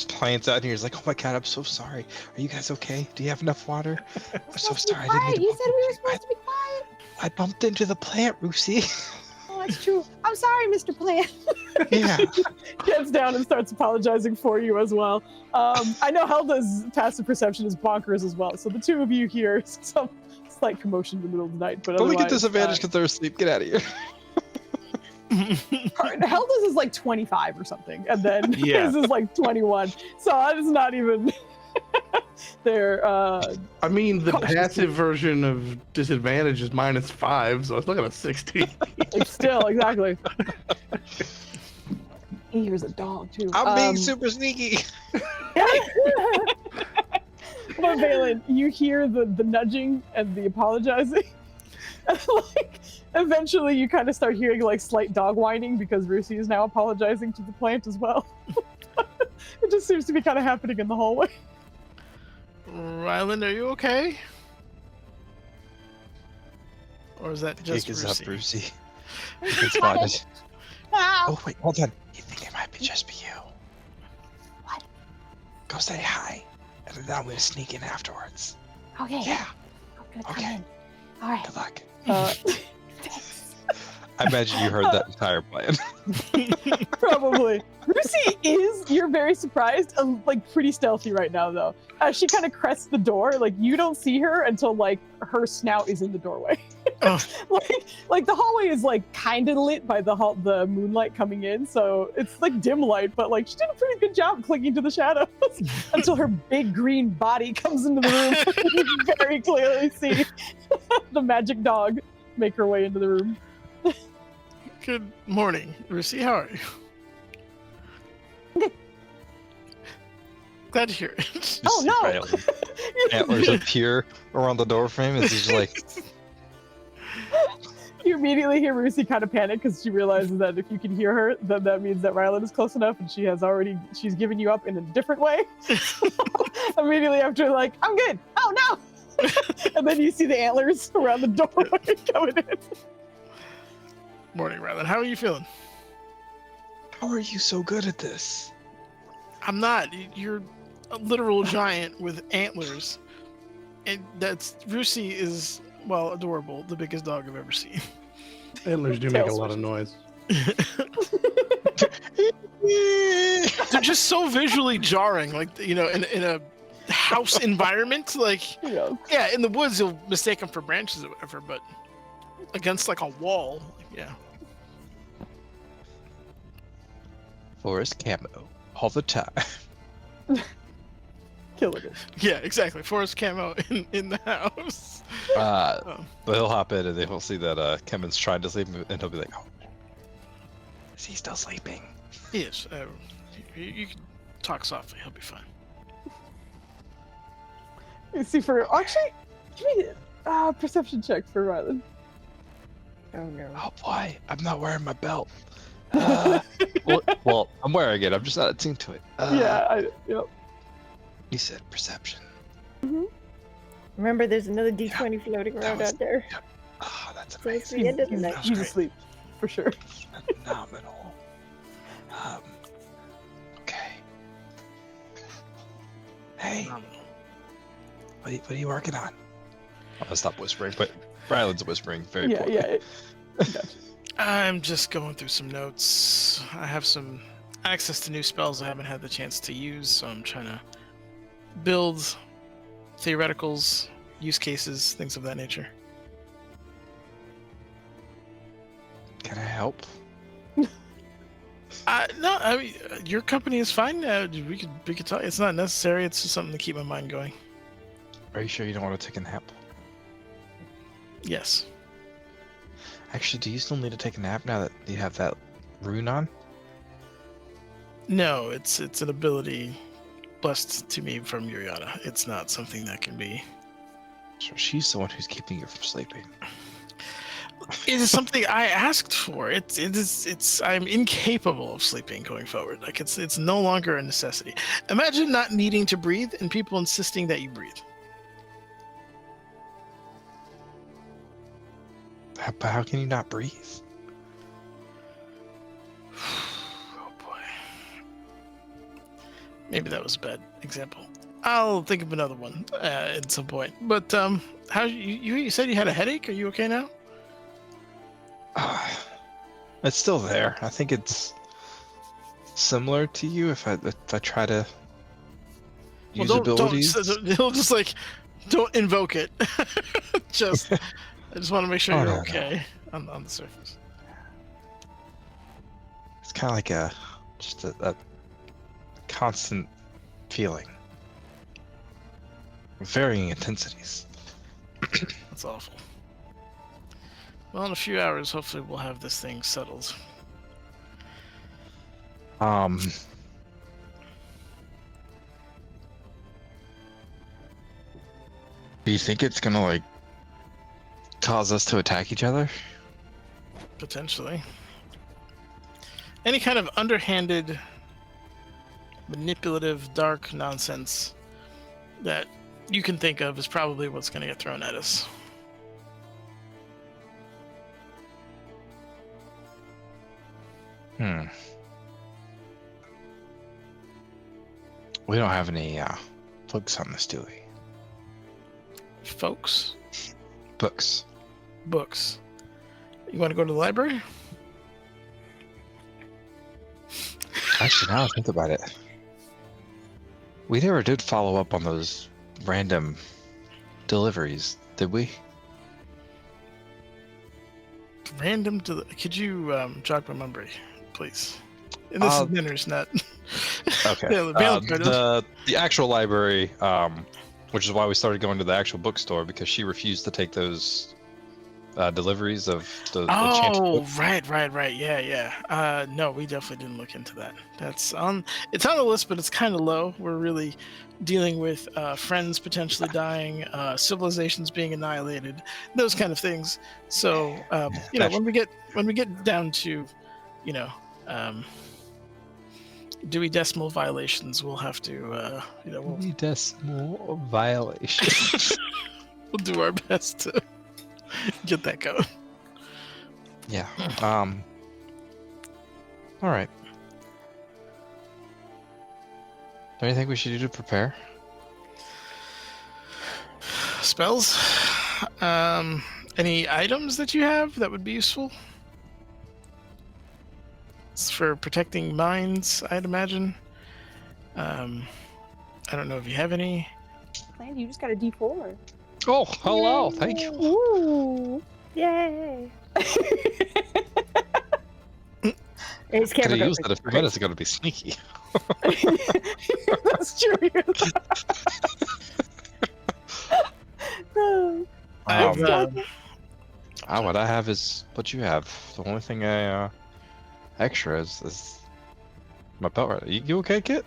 plants out here. He's like, "Oh my god, I'm so sorry. Are you guys okay? Do you have enough water? I'm so sorry. I didn't mean to You bump said we were into you. supposed to be quiet. I bumped into the plant, Rusi." Oh, that's true. I'm sorry, Mr. Plant. Yeah. Gets down and starts apologizing for you as well. I know Helda's passive perception is bonkers as well, so the two of you hear some slight commotion in the middle of the night. But But we get otherwise, disadvantage because they're asleep. Get out of here. Helda's is like 25 or something, and then Yeah. his is like 21. So it's not even. They're. I mean, the Cautious. passive version of disadvantage is -5, so I still got a 16. Still, exactly. He hears a dog too. I'm being super sneaky. But Valen, you hear the nudging and the apologizing. And like, eventually you kind of start hearing like slight dog whining because Rusi is now apologizing to the plant as well. It just seems to be kind of happening in the hallway. Ryland, are you okay? Or is that just Jake is up, Brucey? Brucey. It's spotted. Ow. Oh wait, hold on. You think it might be just be you? What? Go say hi, and then I'm gonna sneak in afterwards. Okay. Yeah. I'm gonna Okay. come in. All right. Good luck. I imagine you heard that entire plan. Probably. You're very surprised, like pretty stealthy right now though. She kind of crests the door, like you don't see her until like her snout is in the doorway. Oh. like the hallway is like kind of lit by the moonlight coming in, so it's like dim light, but like she did a pretty good job clinging to the shadows until her big green body comes into the room. You very clearly see the magic dog make her way into the room. Good morning, Rusi. How are you? Good. Glad to hear it. Oh no! Antlers appear around the doorframe as he's like. You immediately hear Rusi kind of panic because she realizes that if you can hear her, then that means that Rylan is close enough and she's given you up in a different way. Immediately after, like, I'm good. Oh no! And then you see the antlers around the doorway coming in. Morning, Rylan. How are you feeling? How are you so good at this? I'm not. You're a literal giant with antlers. And Rusi is, well, adorable. The biggest dog I've ever seen. Antlers do make a lot of noise. They're just so visually jarring, like, you know, in a house environment. Like, yeah, in the woods, you'll mistake them for branches or whatever, but against, like, a wall, yeah. Forest camo all the time. Killing it. Yeah, exactly. Forest camo in the house. But he'll hop in and they will see that Kevin's trying to sleep, and he'll be like, "Oh, is he still sleeping?" Yes. You can talk softly. He'll be fine. You see, actually, give me a perception check for Rylan. Oh no. Oh boy, I'm not wearing my belt. Well, I'm wearing it. I'm just not attuned to it. Yep. You said perception. Mm-hmm. Remember, there's another D20 floating around out there. Yep. Oh, that's So it's amazing. the end of the night. He's asleep, for sure. Phenomenal. Okay. Hey, what are you working on? I'm gonna stop whispering, but Rylan's whispering very poorly. Yeah. Gotcha. I'm just going through some notes. I have some access to new spells I haven't had the chance to use, so I'm trying to build theoreticals, use cases, things of that nature. Can I help? No, I mean, your company is fine. We could talk. It's not necessary. It's just something to keep my mind going. Are you sure you don't want to take a nap? Yes. Actually, do you still need to take a nap now that you have that rune on? No, it's an ability blessed to me from Uriana. It's not something that can be. So she's the one who's keeping you from sleeping. It is something I asked for. It's I'm incapable of sleeping going forward. Like it's no longer a necessity. Imagine not needing to breathe and people insisting that you breathe. But how can you not breathe? Oh boy. Maybe that was a bad example. I'll think of another one at some point. But how you said you had a headache? Are you okay now? It's still there. I think it's similar to you if I try to use abilities. He'll just like don't invoke it. I just want to make sure you're okay on the surface. It's kind of like a constant feeling, varying intensities. That's awful. Well, in a few hours, hopefully we'll have this thing settled. Do you think it's gonna like cause us to attack each other? Potentially. Any kind of underhanded, manipulative, dark nonsense that you can think of is probably what's going to get thrown at us. We don't have any books on this, do we? Folks? Books. You want to go to the library? Actually, now I think about it, we never did follow up on those random deliveries, did we? Could you jog my memory, please? And this is Nenners, not. Okay. The The actual library, which is why we started going to the actual bookstore, because she refused to take those deliveries of the enchanted books. Right. Yeah. No, we definitely didn't look into that. It's on the list, but it's kind of low. We're really dealing with friends potentially dying, civilizations being annihilated, those kind of things. So, when we get down to, Dewey Decimal violations, we'll have to, Dewey Decimal violations. we'll do our best to get that going. Yeah. All right. Do you think we should do to prepare? Spells? Any items that you have that would be useful? It's for protecting mines, I'd imagine. I don't know if you have any. And you just got a D4. Oh, hello. Yay. Thank you. Ooh. Yay. His Could camera have goes used that a few minutes ago to be sneaky. That's true. What I have is what you have. The only thing I extra is my belt right. You okay, Kit?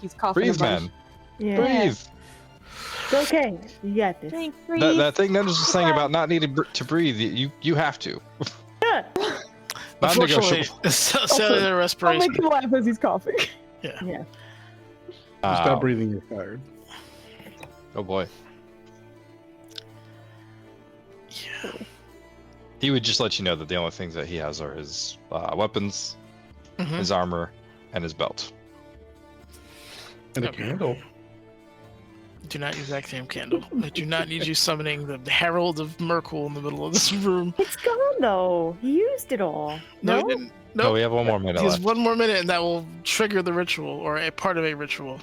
He's coughing. Breathe, man. Yeah. Breathe. It's okay. You got this. That thing Nenners was saying about not needing to breathe, you have to. Unfortunately, cellular respiration. I'll make him laugh as he's coughing. Yeah. Stop breathing, you're fired. Oh boy. Yeah. He would just let you know that the only things that he has are his weapons, Mhm. his armor, and his belt. And a Okay. candle. Do not use that damn candle. I do not need you summoning the Herald of Merkle in the middle of this room. It's gone though. He used it all. No, No? he didn't. No, Nope. we have one more minute He has left. one more minute, and that will trigger the ritual, or a part of a ritual.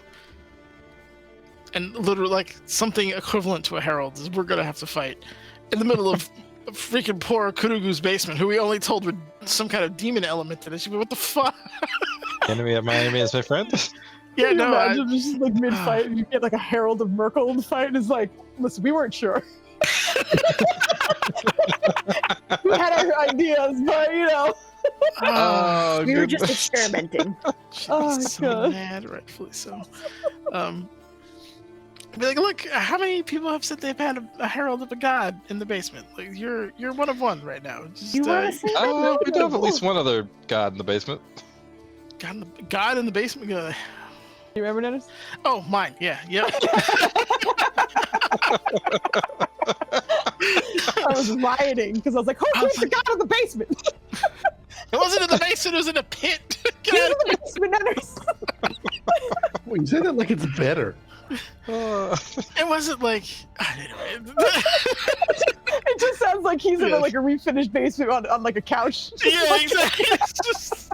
And literally, like, something equivalent to a herald is we're gonna have to fight in the middle of freaking poor Kurugu's basement, who we only told were some kind of demon element to this. What the fuck? Enemy of my enemy is my friend. Yeah, Can you no. imagine just like mid-fight, you get like a Herald of Merkle in the fight, and it's like, listen, we weren't sure. We had our ideas, but Oh, We were just experimenting. She's so God. mad, rightfully so. Be like, look, how many people have said they've had a herald of a god in the basement? Like, you're one of one right now. Just, You want to say we do have at least one other god in the basement. God in the basement? You remember, Dennis? Oh, mine. Yeah. Yep. I was rioting because I was like, "Oh, who's the guy in the basement? It wasn't in the basement. It was in a pit. Get He's out in of the basement, Dennis." Well, you say that like it's better. It wasn't like. Anyway. It just sounds like he's in like a refinished basement on like a couch. Yeah, exactly. It's just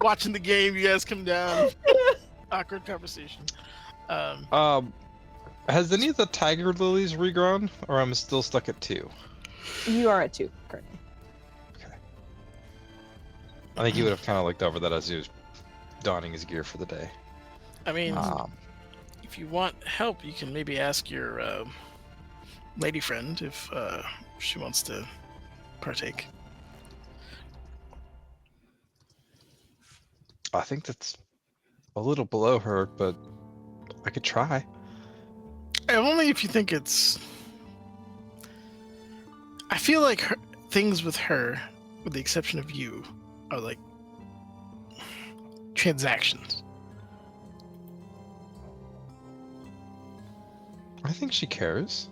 watching the game. You guys come down. Awkward conversation. Has any of the tiger lilies regrown, or I'm still stuck at 2? You are at 2 currently. Okay. I think he would have kind of looked over that as he was donning his gear for the day. I mean, if you want help, you can maybe ask your lady friend if she wants to partake. I think that's a little below her, but I could try. Only if you think it's. I feel like things with her, with the exception of you, are like transactions. I think she cares.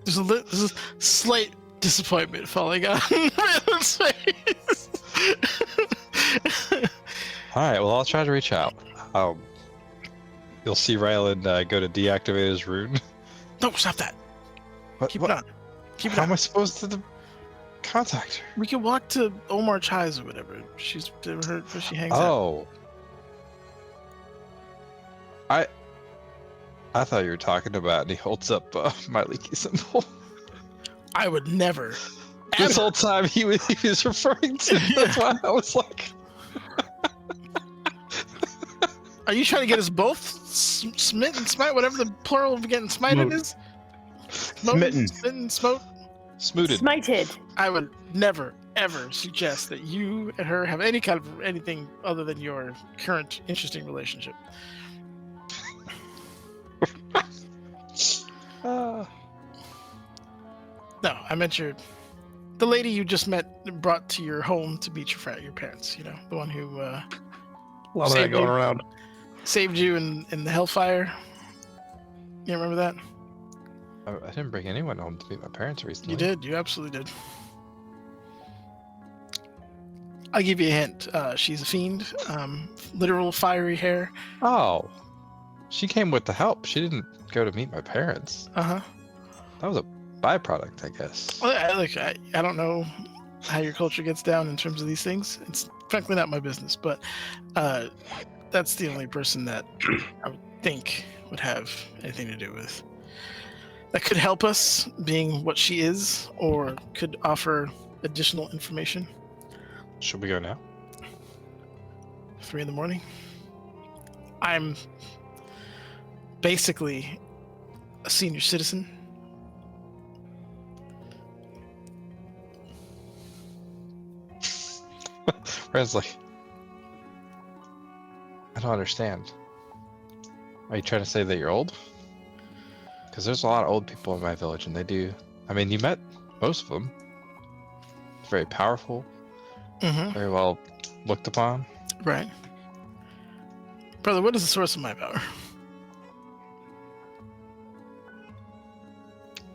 There's a slight disappointment falling on Raylan's face. All right, well, I'll try to reach out. you'll see Ryland go to deactivate his rune. No, stop that. What? Keep what? it on. Keep it How on. am I supposed to contact her? We can walk to Omar Chai's or whatever. She's where she hangs out. Oh. I thought you were talking about, and he holds up my leaky symbol. I would never. This ever- whole time he was referring to. That's why I was like, Are you trying to get us both smitten, smite, whatever the plural of getting smited Smote. is? Smitten. Smitten, smote. smooted. Smited. I would never, ever suggest that you and her have any kind of anything other than your current interesting relationship. No, I meant the lady you just met, brought to your home to meet your parents. You know, the one who A lot of that Saved going you. around. saved you in the Hellfire. You remember that? I didn't bring anyone home to meet my parents recently. You did. You absolutely did. I'll give you a hint. She's a fiend. Literal fiery hair. Oh, she came with the help. She didn't go to meet my parents. Uh-huh. That was a byproduct, I guess. Well, I don't know how your culture gets down in terms of these things. It's frankly not my business, but that's the only person that I would think would have anything to do with that could help us, being what she is, or could offer additional information. Should we go now? 3 a.m. I'm basically a senior citizen. Red's like, I don't understand. Are you trying to say that you're old? Because there's a lot of old people in my village, and they do. I mean, you met most of them. Very powerful, Mm-hmm. very well looked upon. Right. Brother, what is the source of my power?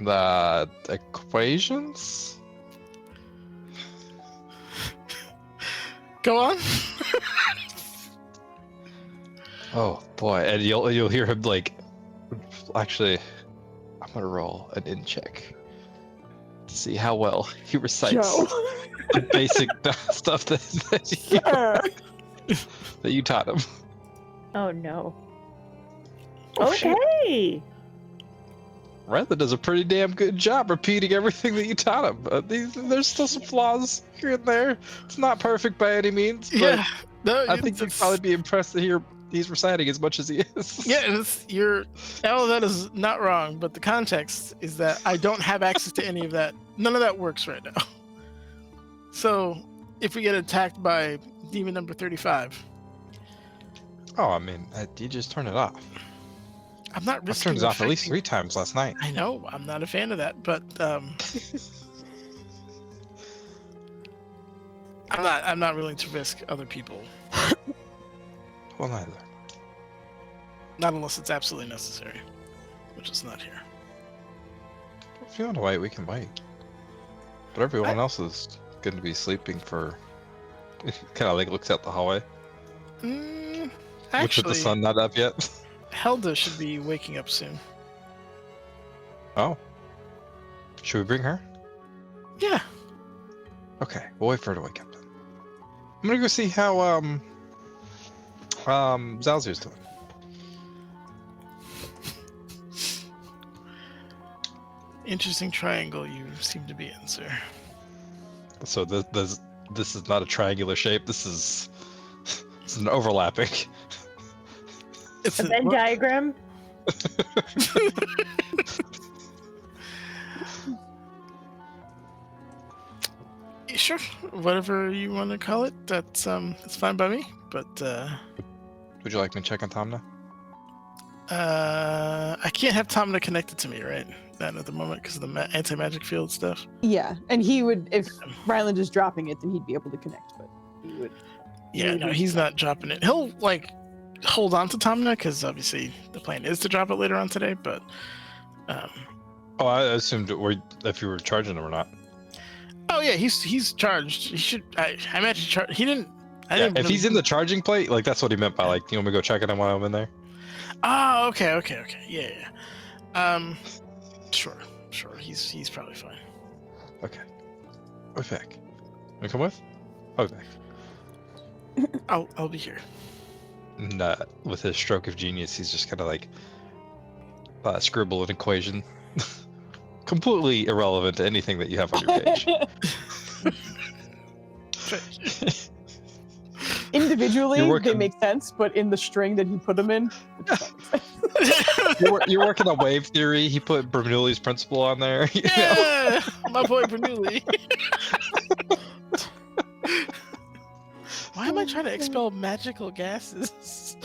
The equations? Go on. Oh boy, and you'll hear him like, actually, I'm gonna roll an in check to see how well he recites the basic stuff that you taught him. Oh no. Oh, shit. Okay. Rather does a pretty damn good job repeating everything that you taught him. There's still some flaws here and there. It's not perfect by any means, but Yeah. No, I think you'd probably be impressed to hear he's reciting as much as he is. Yeah, all of that is not wrong, but the context is that I don't have access to any of that. None of that works right now. So, if we get attacked by demon number 35, Oh, I mean, you just turn it off. I'm not I've risking. turned it off at least infecting- 3 times last night. I know I'm not a fan of that, but I'm not willing to risk other people, Well, neither. not unless it's absolutely necessary, which is not here. If you want to wait, we can wait. But everyone else is going to be sleeping for. Kind of like looks out the hallway. Mm, Looks at actually, the sun not up yet. Helda should be waking up soon. Oh. Should we bring her? Yeah. Okay, we'll wait for her to wake up then. I'm gonna go see how Zalzir's doing. Interesting triangle you seem to be in, sir. So this is not a triangular shape. This is an overlapping. It's A Venn diagram. Sure, whatever you want to call it. That's fine by me. But Would you like me to check on Tom now? I can't have Tomna connected to me right then at the moment because of the anti-magic field stuff. Yeah, and he would, if Ryland is dropping it, then he'd be able to connect, but he would. Yeah, no, he's not dropping it. He'll like hold on to Tomna because obviously the plan is to drop it later on today. But Oh, I assumed if you were charging him or not. oh yeah, he's charged. He should. I imagine he didn't. I Yeah, didn't if really- he's in the charging plate, like that's what he meant by like, you want me to go check on him while I'm in there? Oh, okay. Yeah. Sure. He's probably fine. Okay. Vivek. Wanna come with? Vivek. I'll be here. And with his stroke of genius, he's just kind of like scribble an equation. Completely irrelevant to anything that you have on your page. Individually, You're working- they make sense, but in the string that he put them in, it does not make sense. You're working on wave theory. He put Bernoulli's principle on there. You know? Yeah, my boy Bernoulli. Why am I trying to expel magical gases?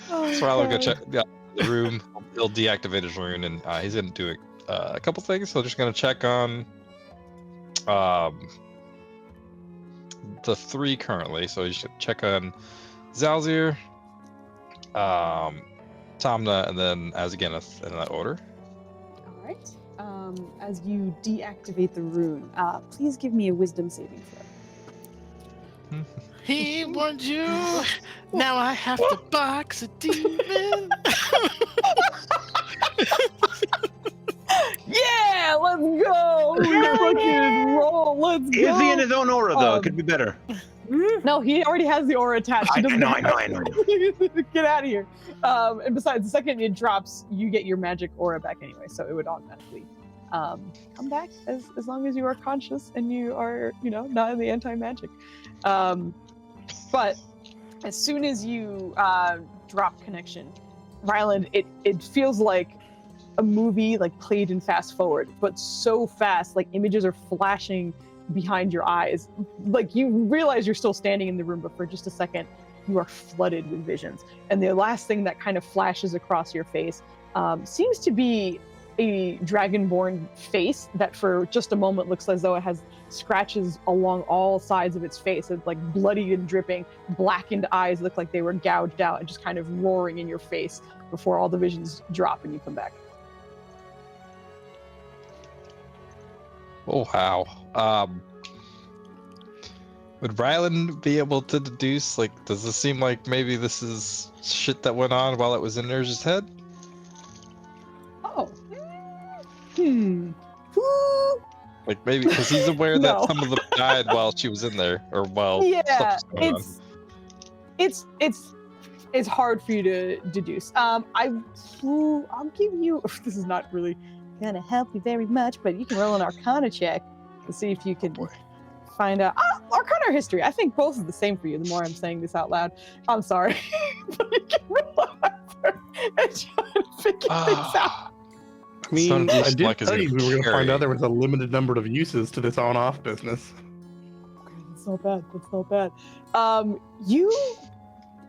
Oh, So I'll go God. check the room. He'll deactivate his rune, and he's gonna do a couple things. So just gonna check on the 3 currently. So you should check on Zalzir, Tamna, and then Azganeth in that order. All right. As you deactivate the rune, please give me a wisdom saving throw. He warned you. Now I have to box a demon. Yeah, let's go. Fucking roll. Let's go. Is he in his own aura though? It could be better. No, he already has the aura attached. He doesn't I know. Get out of here. And besides, the second it drops, you get your magic aura back anyway, so it would automatically come back as long as you are conscious and you are, not in the anti-magic. But as soon as you drop connection, Ryland, it feels like a movie like played in fast forward, but so fast, like images are flashing behind your eyes. Like you realize you're still standing in the room, but for just a second, you are flooded with visions. And the last thing that kind of flashes across your face seems to be a dragonborn face that for just a moment looks as though it has scratches along all sides of its face. It's like bloody and dripping, blackened eyes look like they were gouged out and just kind of roaring in your face before all the visions drop and you come back. Oh wow. Would Ryland be able to deduce, like, does this seem like maybe this is shit that went on while it was in Nerj's head? Oh. Like maybe because he's aware No. that some of them died while she was in there, or while Yeah, stuff was going on. it's hard for you to deduce. I'll give you. This is not really gonna help you very much, but you can roll an Arcana check to see if you can find out. Arcana or history? I think both are the same for you. The more I'm saying this out loud, I'm sorry, but you can roll either and try to figure things out. I mean, Son of I a did Luck is tell you we were going to scary. find out there was a limited number of uses to this on-off business. That's not bad. That's not bad. You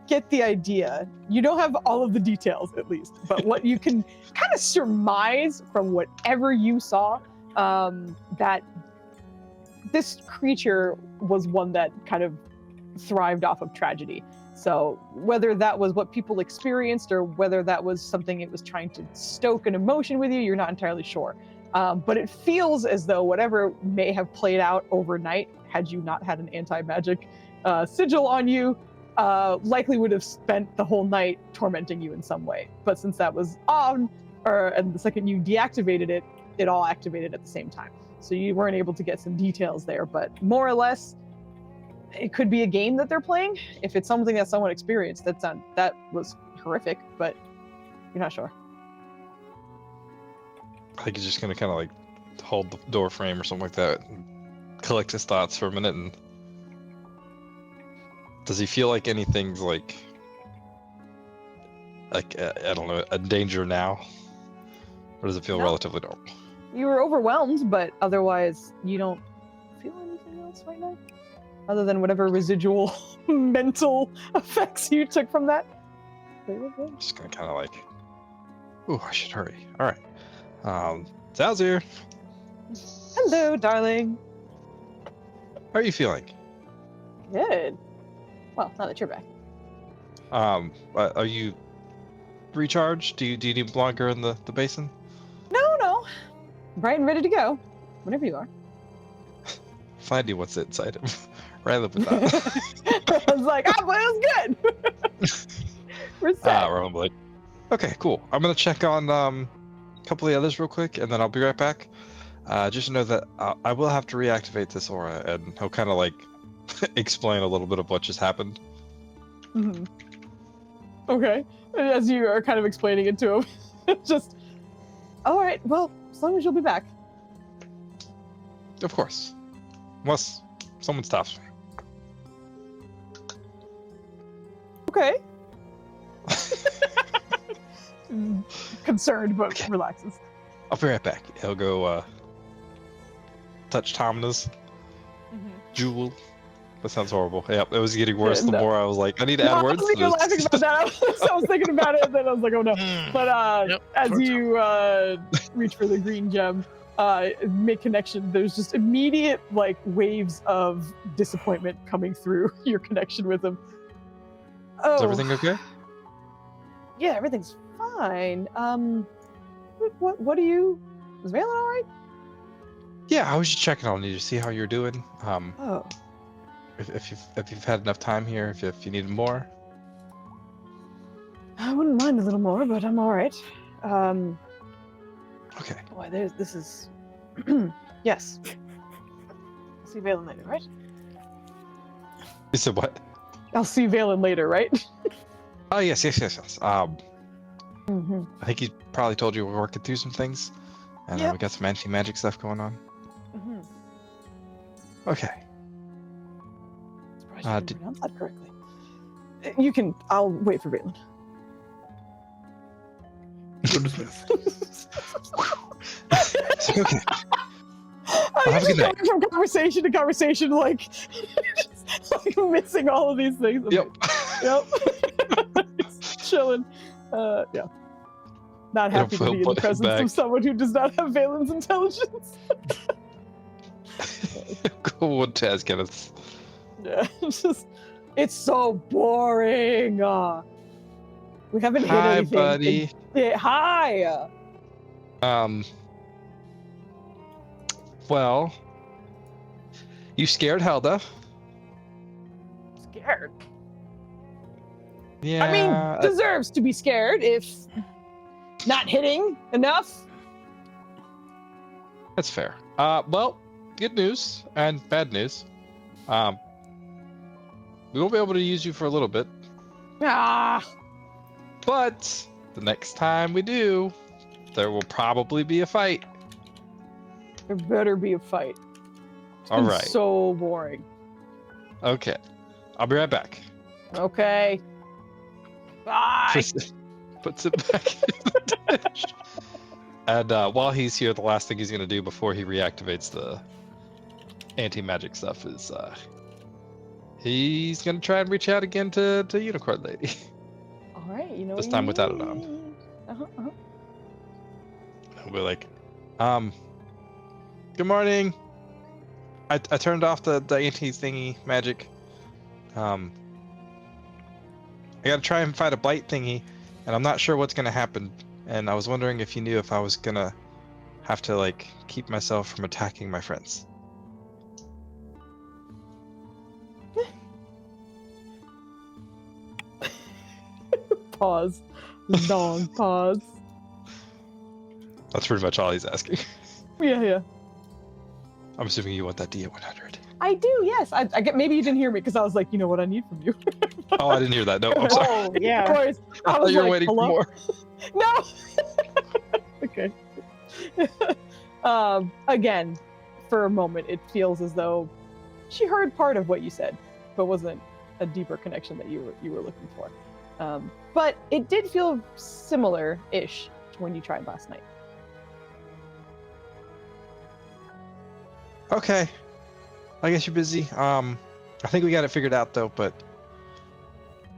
get the idea. You don't have all of the details, at least, but what you can kind of surmise from whatever you saw, that this creature was one that kind of thrived off of tragedy. So whether that was what people experienced or whether that was something it was trying to stoke an emotion with you, you're not entirely sure. But it feels as though whatever may have played out overnight, had you not had an anti-magic sigil on you, likely would have spent the whole night tormenting you in some way. But since that was on, and the second you deactivated it, it all activated at the same time. So you weren't able to get some details there, but more or less, it could be a game that they're playing. If it's something that someone experienced, that was horrific, but you're not sure. I think he's just gonna kind of like hold the door frame or something like that, and collect his thoughts for a minute. And does he feel like anything's like I don't know, a danger now, or does it feel No. relatively normal? You were overwhelmed, but otherwise you don't feel anything else right now, other than whatever residual mental effects you took from that. I'm just gonna kind of like, ooh, I should hurry. All right, Zalzir, Hello, darling. how are you feeling? Good. Well, now that you're back. Are you recharged? Do you need longer in the basin? No. Bright and ready to go. Whenever you are. Find you what's inside him. Right up with that. I was like, it was good. We're set. We're like, okay, cool. I'm gonna check on a couple of the others real quick, and then I'll be right back. Just know that I will have to reactivate this aura, and he'll kind of like explain a little bit of what just happened. Mm-hmm. Okay. As you are kind of explaining it to him, just, all right, well, as long as you'll be back. Of course, unless someone stops me. Okay. Concerned, but Okay. relaxes. I'll be right back. He'll go touch Tomna's jewel. That sounds horrible. Yep, it was getting worse the No. more I was like, I need to add words to You're this. laughing about that. I was thinking about it, and then I was like, oh no. But Yep, as torture. you reach for the green gem, make connection, there's just immediate like waves of disappointment coming through your connection with him. Oh, Is everything okay? yeah, everything's fine. What are you? Is Valen all right? Yeah, I was just checking on you to see how you're doing. Oh, If you've had enough time here, if you need more. I wouldn't mind a little more, but I'm all right. Okay. Boy, this is. Yes. I'll see Valen later, right? You said what? I'll see Valen later, right? Oh yes. Mm-hmm. I think he probably told you we're working through some things, and Yep. we got some anti-magic stuff going on. Mm-hmm. Okay. Surprised you didn't pronounce that correctly. You can. I'll wait for Valen. So dismissed. Okay. I'm have a just good night. going from conversation to conversation, like, like missing all of these things. I'm Yep. like, yep. Just chilling. Yeah. Not happy to He'll be in the put him presence back. of someone who does not have Valen's intelligence. Cool with Taz, Kenneth. Yeah, it's so boring. We haven't hit Hi, anything. buddy. Hi. Well, you scared Helda. Scared. Yeah. I mean, deserves to be scared if not hitting enough. That's fair. Well, good news and bad news. We won't be able to use you for a little bit, Ah, but the next time we do, there will probably be a fight. there better be a fight. It's All been right. So boring. Okay. I'll be right back. Okay. Bye. Puts it back in the dish. And while he's here, the last thing he's going to do before he reactivates the anti-magic stuff is he's going to try and reach out again to Unicorn Lady. All right. You know. This what time you without it need. on. Uh-huh. He'll be like, good morning. I turned off the anti-thingy magic. I gotta try and fight a blight thingy, and I'm not sure what's gonna happen. And I was wondering if you knew if I was gonna have to like keep myself from attacking my friends. Pause. Long pause. That's pretty much all he's asking. Yeah. I'm assuming you want that D100. I do. Yes. I get. Maybe you didn't hear me because I was like, you know what I need from you. Oh, I didn't hear that. No, I'm sorry. Oh, No yeah. worries. I I thought was you were like, waiting hello? for more. No. Okay. Again, for a moment, it feels as though she heard part of what you said, but wasn't a deeper connection that you were looking for. But it did feel similar-ish to when you tried last night. Okay. I guess you're busy. I think we got it figured out though, but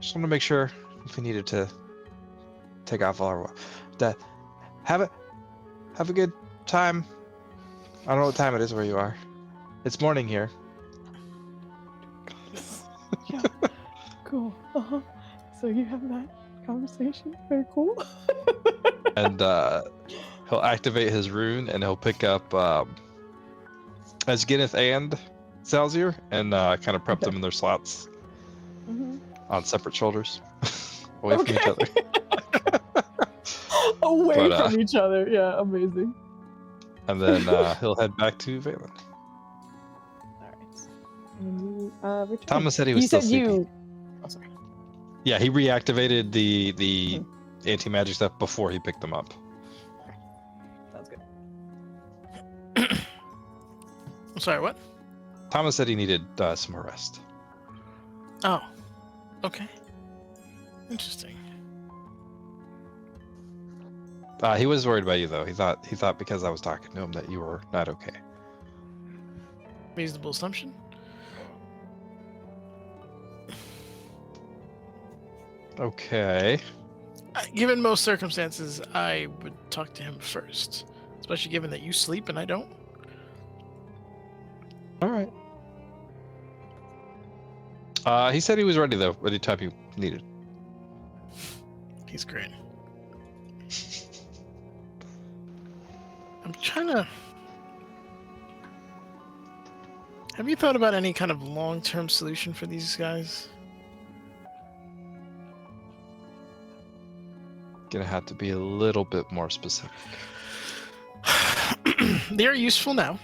just want to make sure if we needed to take off our that have a good time. I don't know what time it is where you are. It's morning here. Yeah. Cool. So you have that conversation. Very cool. And he'll activate his rune and he'll pick up Esgineth and Salzier and kind of prep Okay. them in their slots Mm-hmm. on separate shoulders. away from each other. Away But, from each other. Yeah, amazing. And then he'll head back to Valen. All right. And you return. Thomas said he was You still said sleepy. you. Oh, sorry. Yeah, he reactivated the anti-magic stuff before he picked them up. Sounds good. I'm sorry, what? Thomas said he needed some more rest. Oh, okay. Interesting. He was worried about you though. He thought because I was talking to him that you were not okay. Reasonable assumption. Okay. Given most circumstances, I would talk to him first, especially given that you sleep and I don't. All right. He said he was ready though. Anytime you needed. He's great. I'm trying to. Have you thought about any kind of long-term solution for these guys? Gonna have to be a little bit more specific. They are useful now,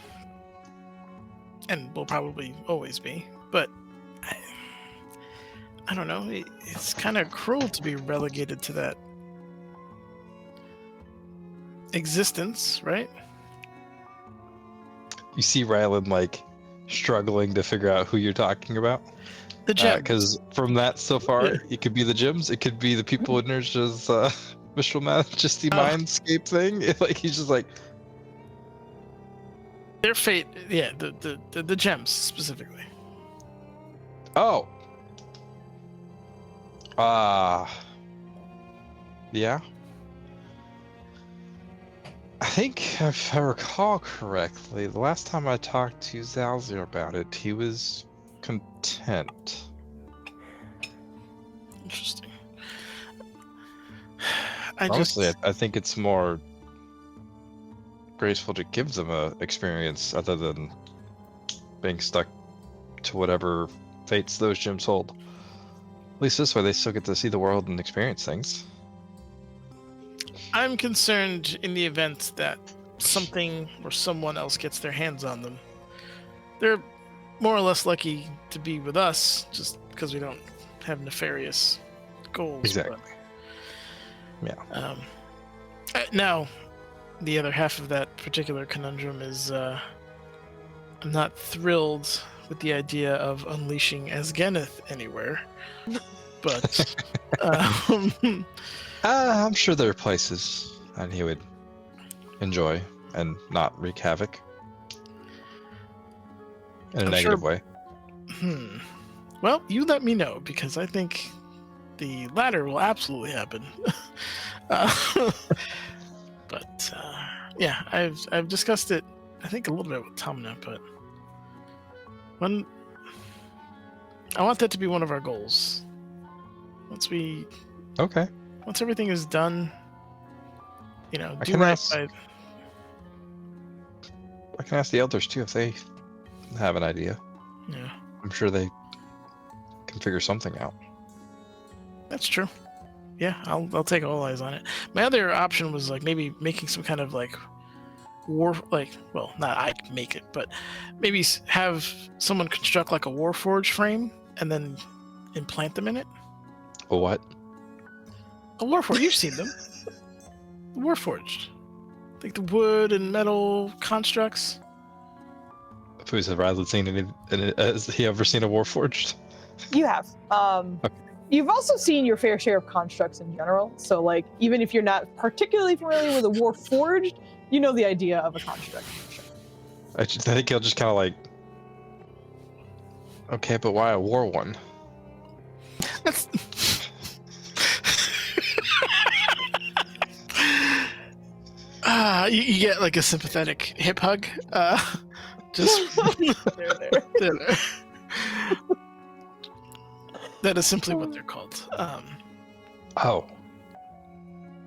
and will probably always be. But I don't know. It's kind of cruel to be relegated to that existence, right? You see Rylan like struggling to figure out who you're talking about. The gem. Because from that so far, it could be the gyms, it could be the people in Nurse's Mistral Majesty Mindscape thing. Like he's just like their fate. Yeah, the gems specifically. Oh. Yeah. I think if I recall correctly, the last time I talked to Zalzir about it, he was content. Interesting. Honestly, I think it's more graceful to give them a experience other than being stuck to whatever fates those gyms hold. At least this way they still get to see the world and experience things. I'm concerned in the event that something or someone else gets their hands on them. They're more or less lucky to be with us just because we don't have nefarious goals. Exactly. But, now, the other half of that particular conundrum is I'm not thrilled with the idea of unleashing Asgeneth anywhere. But I'm sure there are places that he would enjoy and not wreak havoc in a negative way. Well, you let me know because I think the latter will absolutely happen. But yeah, I've discussed it. I think a little bit with Tamna, but I want that to be one of our goals. Once everything is done, do right by. I can ask the elders too if they have an idea. Yeah, I'm sure they can figure something out. That's true. Yeah, I'll take all eyes on it. My other option was like maybe making some kind of like not I make it, but maybe have someone construct like a Warforged frame and then implant them in it. A what? A Warforged. You've seen them. Warforged. Like the wood and metal constructs. Foozca, have Rylan seen any? Has he ever seen a Warforged? You have. You've also seen your fair share of constructs in general. So, like, even if you're not particularly familiar with a Warforged, you know the idea of a construct. I think he'll just kind of like, okay, but why a war one? That's... you get like a sympathetic hip hug. Just there. That is simply what they're called. Oh.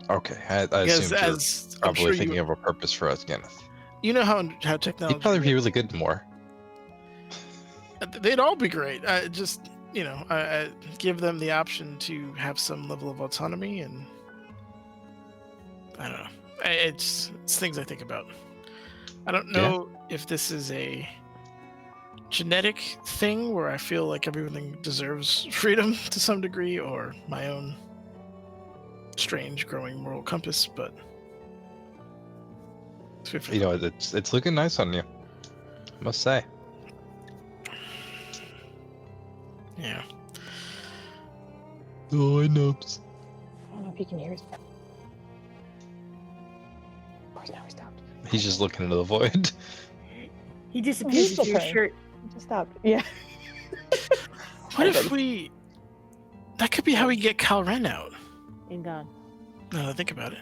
Okay, I assume you're probably sure thinking of a purpose for us, Kenneth. You know how technology. He'd probably be really good in more. They'd all be great. I give them the option to have some level of autonomy, and I don't know. It's things I think about. I don't know if this is a genetic thing where I feel like everything deserves freedom to some degree, or my own strange growing moral compass, but it's looking nice on you, I must say. Yeah. Oh, I know. I don't know if you can hear his. Of course, now he stopped. He's just looking into the void. He disappears into your shirt. He just stopped. Yeah. What if we? That could be how we get Cal Ren out. And gone. Now that I think about it.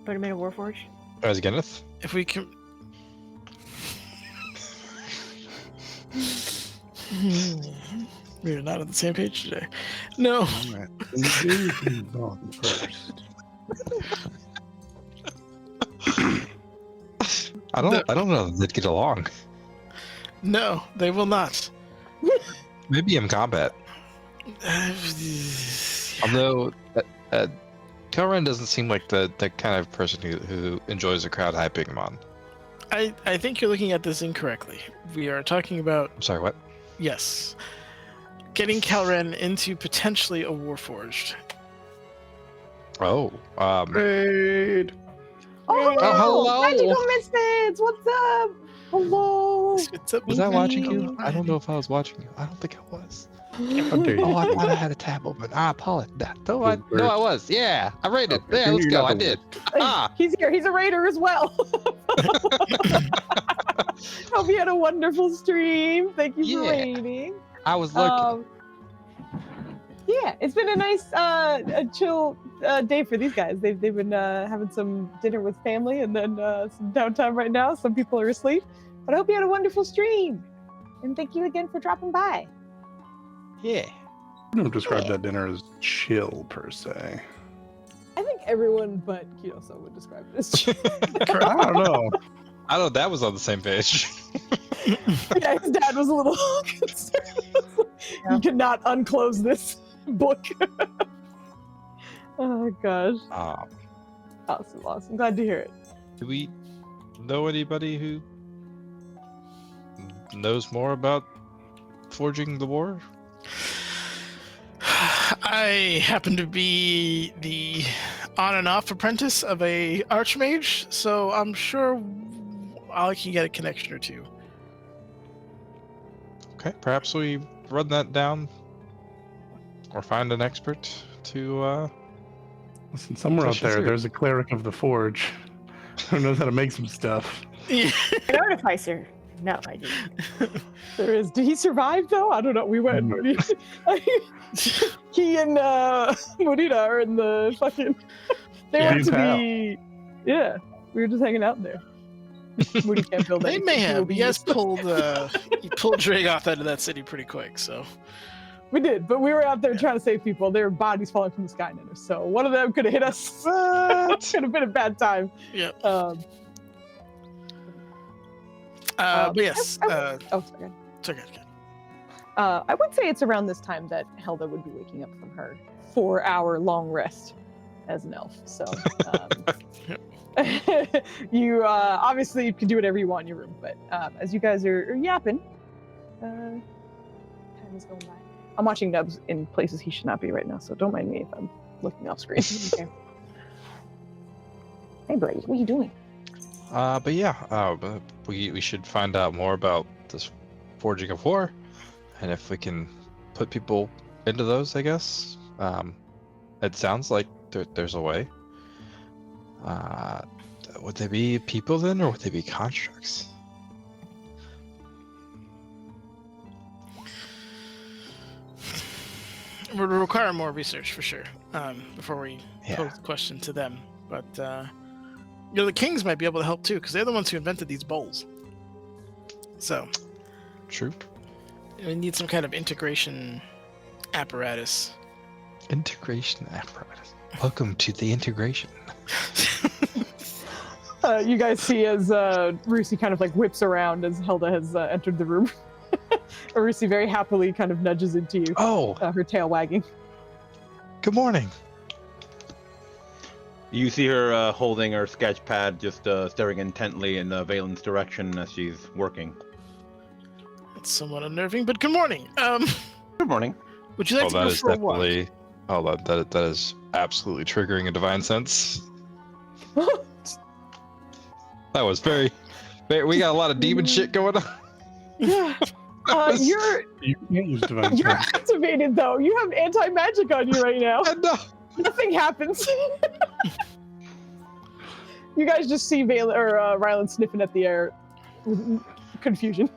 Put him in a Warforge. As Kenneth? If we can. We're not on the same page today. No. I don't know if they'd get along. No, they will not. Maybe in combat. Although Kelren doesn't seem like the kind of person who enjoys the crowd hyping him on. I think you're looking at this incorrectly. We are talking about. I'm sorry, what? Yes. Getting Calren into potentially a Warforged. Oh. Raid. Oh, hello. Magical Misfits! What's up? Hello. What's up? Was I watching you? I don't know if I was watching you. I don't think I was. How dare you? Oh, I thought I had a tab open. I apologize. No, I was. Yeah, I rated. Okay, Yeah, let's you go. got I the did. Ah. He's here. He's a raider as well. Hope you had a wonderful stream. Thank you for raiding. I was looking. Yeah, it's been a nice, a chill day for these guys. They've been having some dinner with family and then some downtime right now. Some people are asleep, but I hope you had a wonderful stream. And thank you again for dropping by. Yeah. I don't describe that dinner as chill per se. I think everyone but Kyoso would describe it as chill. I don't know. I know that was on the same page. Yeah, his dad was a little concerned. You cannot unclose this book. Oh gosh. Awesome. Glad to hear it. Do we know anybody who knows more about forging the war? I happen to be the on and off apprentice of a archmage, so I'm sure I can get a connection or two. Okay, perhaps we run that down or find an expert to Listen, somewhere out there, there's a cleric of the forge who knows how to make some stuff. Yeah. An artificer. No, I didn't. There is. Did he survive though? I don't know. We went. He and Morita are in the fucking. They went to the. Yeah, we were just hanging out there. Moody can't build They anything. may He will have. be You guys useless. pulled Drake off out of that city pretty quick, so. We did, but we were out there trying to save people. There were bodies falling from the sky, Nenners. So one of them could have hit us. Could have been a bad time. Yep. But yes. sorry. It's okay. I would say it's around this time that Helda would be waking up from her 4-hour long rest as an elf. So you obviously can do whatever you want in your room, but as you guys are yapping, time is going by. I'm watching Nubs in places he should not be right now, so don't mind me if I'm looking off screen. Okay. Hey, Brady, what are you doing? but yeah, we should find out more about this forging of war, and if we can put people into those, I guess. It sounds like there's a way. Would they be people then, or would they be constructs? It would require more research for sure before we pose the question to them. But the kings might be able to help too, because they're the ones who invented these bowls. So True. We need some kind of integration apparatus. Integration apparatus. Welcome to the integration. You guys see as Rusi kind of like whips around as Helda has entered the room. Arusi very happily kind of nudges into you, Oh, her tail wagging. good morning. You see her holding her sketch pad, just staring intently in Valen's direction as she's working. It's somewhat unnerving, but good morning. Good morning. Would you like to that go is for a walk? definitely. Oh, that is absolutely triggering a divine sense. That was very. We got a lot of demon shit going on. Yeah. You're You can't use divine you're sense. activated though. You have anti-magic on you right now. No. Nothing happens. You guys just see Rylan sniffing at the air with confusion.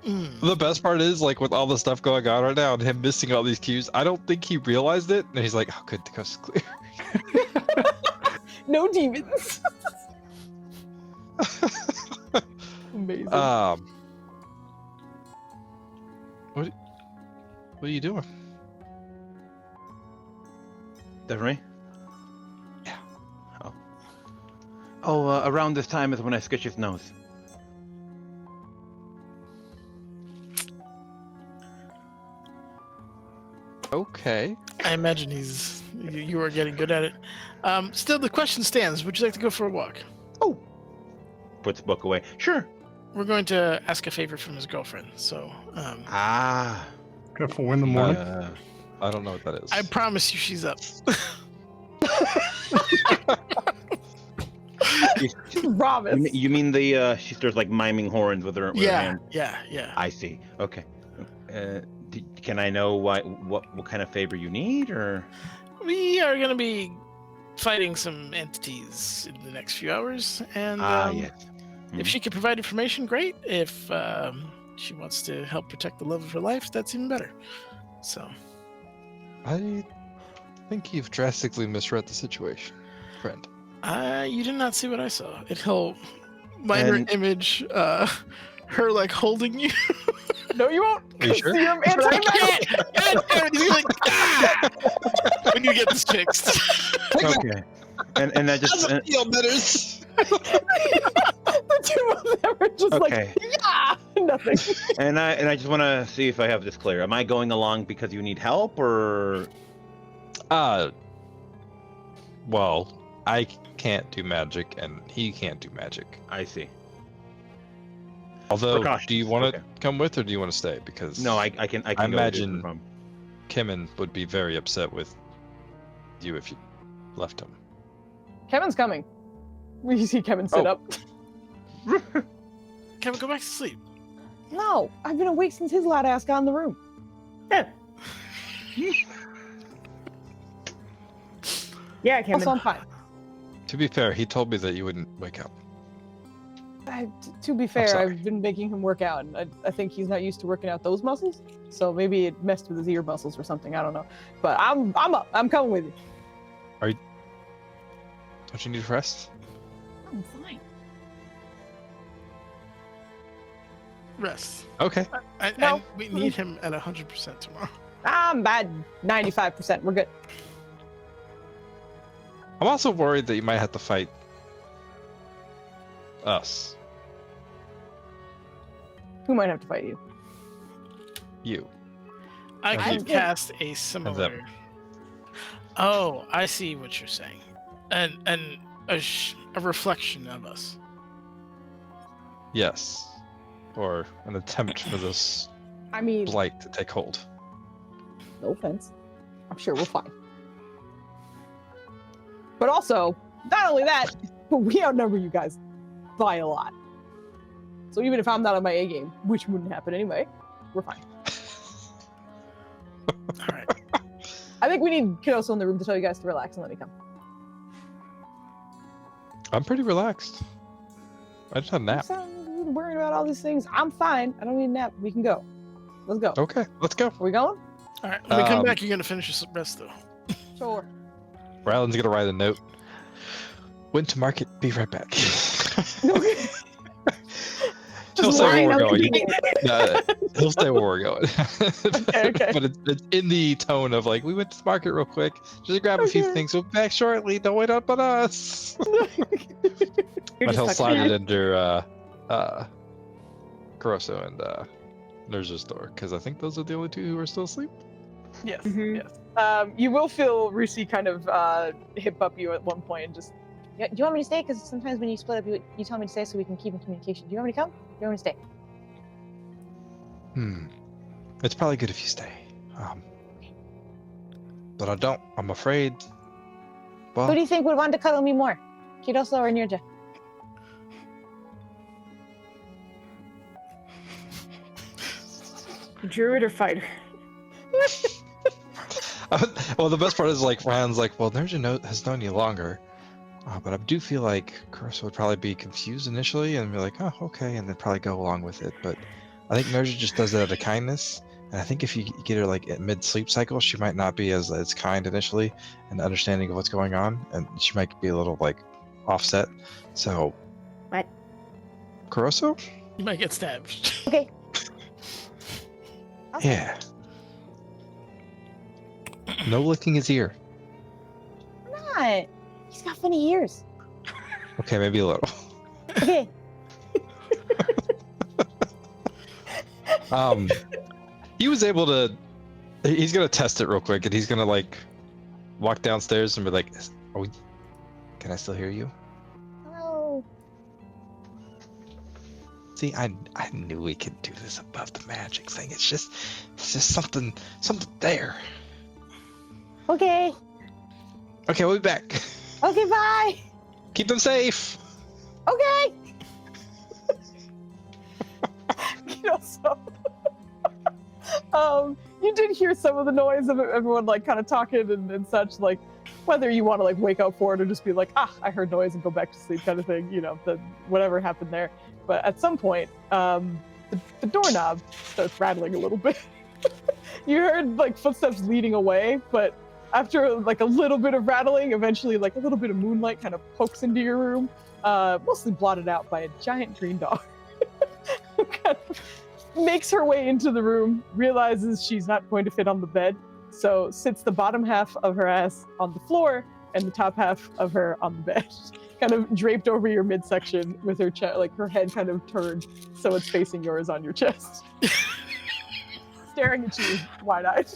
The best part is, like, with all the stuff going on right now and him missing all these cues, I don't think he realized it. And he's like, oh, good, the coast is clear. No demons. Amazing. What are you doing? That for me? Yeah. Oh, around this time is when I sketch his nose. Okay. I imagine you are getting good at it. Still, the question stands. Would you like to go for a walk? Oh. Puts the book away. Sure. We're going to ask a favor from his girlfriend. So, Got 4 in the morning. I don't know what that is. I promise you she's up. Promise. You mean the she starts like miming horns with her hand? Yeah. I see. Okay. Can I know what kind of favor you need, or? We are going to be fighting some entities in the next few hours, and Yes. if she can provide information, great. If she wants to help protect the love of her life, that's even better. So, I think you've drastically misread the situation, friend. you did not see what I saw. It'll minor And- image, her like holding you. No, you won't. Are you sure? You're anti-magic. God damn it, you're like, "Ah!" When you get this fixed. Okay. And I just feel betters. The two of them are just okay. like, yeah, nothing. and I just want to see if I have this clear. Am I going along because you need help, or? Well, I can't do magic, and he can't do magic. I see. Although, Precautions, do you want to okay. come with, or do you want to stay? Because No, I can. I I can go with you, no imagine- problem. Kimmin would be very upset with you if you left him. Kevin's coming. We see Kevin sit Oh. up. Kevin, go back to sleep. No, I've been awake since his loud ass got in the room. Yeah, Cameron. Also, I'm fine. To be fair, he told me that you wouldn't wake up. To be fair, sorry. I've been making him work out, and I think he's not used to working out those muscles. So maybe it messed with his ear muscles or something. I don't know. But I'm up. I'm coming with you. Don't you need rest? I'm fine. Rest. Okay. And we need him at 100% tomorrow. I'm bad. 95%. We're good. I'm also worried that you might have to fight us. Who might have to fight you? You. I And could cast a similar. Oh, I see what you're saying. And a reflection of us. Yes. Or an attempt for this I mean, blight to take hold. no offense. I'm sure we're fine. But also, not only that, but we outnumber you guys by a lot. So even if I'm not on my A game, which wouldn't happen anyway, we're fine. All right. I think we need Kidoso in the room to tell you guys to relax and let me come. I'm pretty relaxed. I just had a nap. I'm worried about all these things. I'm fine. I don't need a nap. We can go. Let's go. Okay, let's go. Are we going? All right. When we come Um, back, you're going to finish your rest, though. Sure. Ryland's gonna write a note. Went to market, be right back. He'll say where we're going. He'll say where we're going. Okay. But it's in the tone of like, we went to the market real quick, just grab a few Okay. things. We'll be back shortly. Don't wait up on us. You're But he'll just slide touching it under Caruso and Nurse's door, because I think those are the only two who are still asleep. Yes, Mhm. yes. You will feel Rusi kind of hip up you at one point and just, yeah, do you want me to stay? Because sometimes when you split up, you tell me to stay so we can keep in communication. Do you want me to come? Do you want me to stay? It's probably good if you stay. But I don't. I'm afraid. Well, Who do you think would want to cuddle me more? Kiroso or Nirja? Druid or fighter? well, the best part is like Ryan's like, well, Nerja has known you longer, but I do feel like Curse would probably be confused initially and be like, oh, okay, and then probably go along with it. But I think Nerja just does it out of kindness, and I think if you get her like at mid-sleep cycle, she might not be as kind initially and understanding of what's going on, and she might be a little like offset. So, What? You Kuroso? might get stabbed. Okay. Yeah. No licking his ear. Not. He's got funny ears. Okay, maybe a little. Okay. He was able to. He's gonna test it real quick, and he's gonna like walk downstairs and be like, "Can I still hear you?" Hello. See, I knew we could do this above the magic thing. It's just something there. Okay. Okay, we'll be back. Okay, bye. Keep them safe. Okay. You did hear some of the noise of everyone like kind of talking and such, like whether you want to like wake up for it or just be like, I heard noise and go back to sleep kind of thing, whatever happened there. But at some point, the doorknob starts rattling a little bit. You heard like footsteps leading away, but after like a little bit of rattling, eventually like a little bit of moonlight kind of pokes into your room, mostly blotted out by a giant green dog. Who kind of makes her way into the room, realizes she's not going to fit on the bed, so sits the bottom half of her ass on the floor and the top half of her on the bed, kind of draped over your midsection with her like her head kind of turned so it's facing yours on your chest. Staring at you wide-eyed.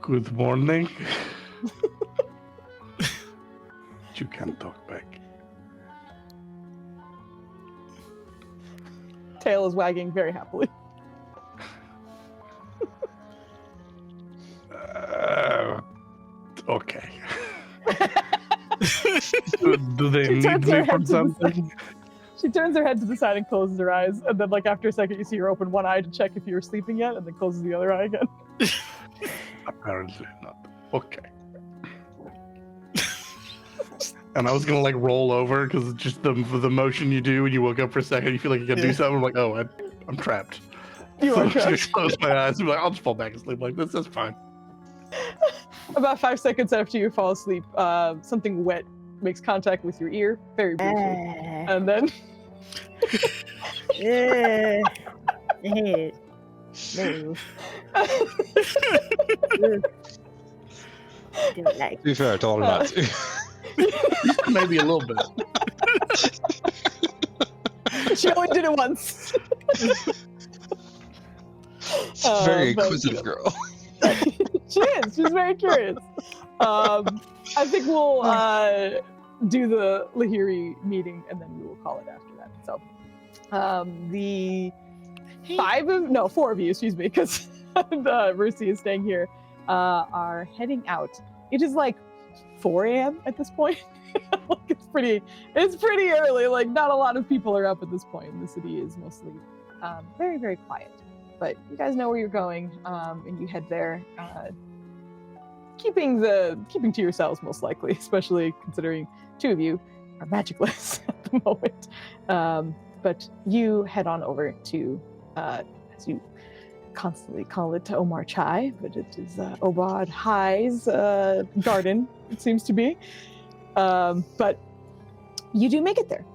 Good morning. You can't talk back. Tail is wagging very happily. Okay. Do they She need turns her me for head to the something? She turns her head to the side and closes her eyes, and then like after a second you see her open one eye to check if you're sleeping yet, and then closes the other eye again. Apparently not. Okay. And I was gonna like roll over because just the motion you do when you woke up for a second, you feel like you can do something. I'm like, oh, I'm trapped. You So are I'm just trapped. gonna close my eyes and be like, I'll just fall back asleep like this. That's fine. About 5 seconds after you fall asleep, something wet makes contact with your ear, very briefly, and then To be fair, I told her not to. Maybe a little bit. she only did it once. Very But- inquisitive girl. She is. She's very curious. I think we'll do the Laheeri meeting, and then we will call it after that. So, the four of you, excuse me, because Rusi is staying here, are heading out. It is like 4 a.m. at this point. Like it's pretty early. Like not a lot of people are up at this point. The city is mostly very, very quiet. But you guys know where you're going, and you head there, keeping to yourselves most likely, especially considering 2 of you are magicless at the moment. But you head on over to, as you constantly call it, Omar Chai, but it is Obad High's garden, it seems to be. But you do make it there.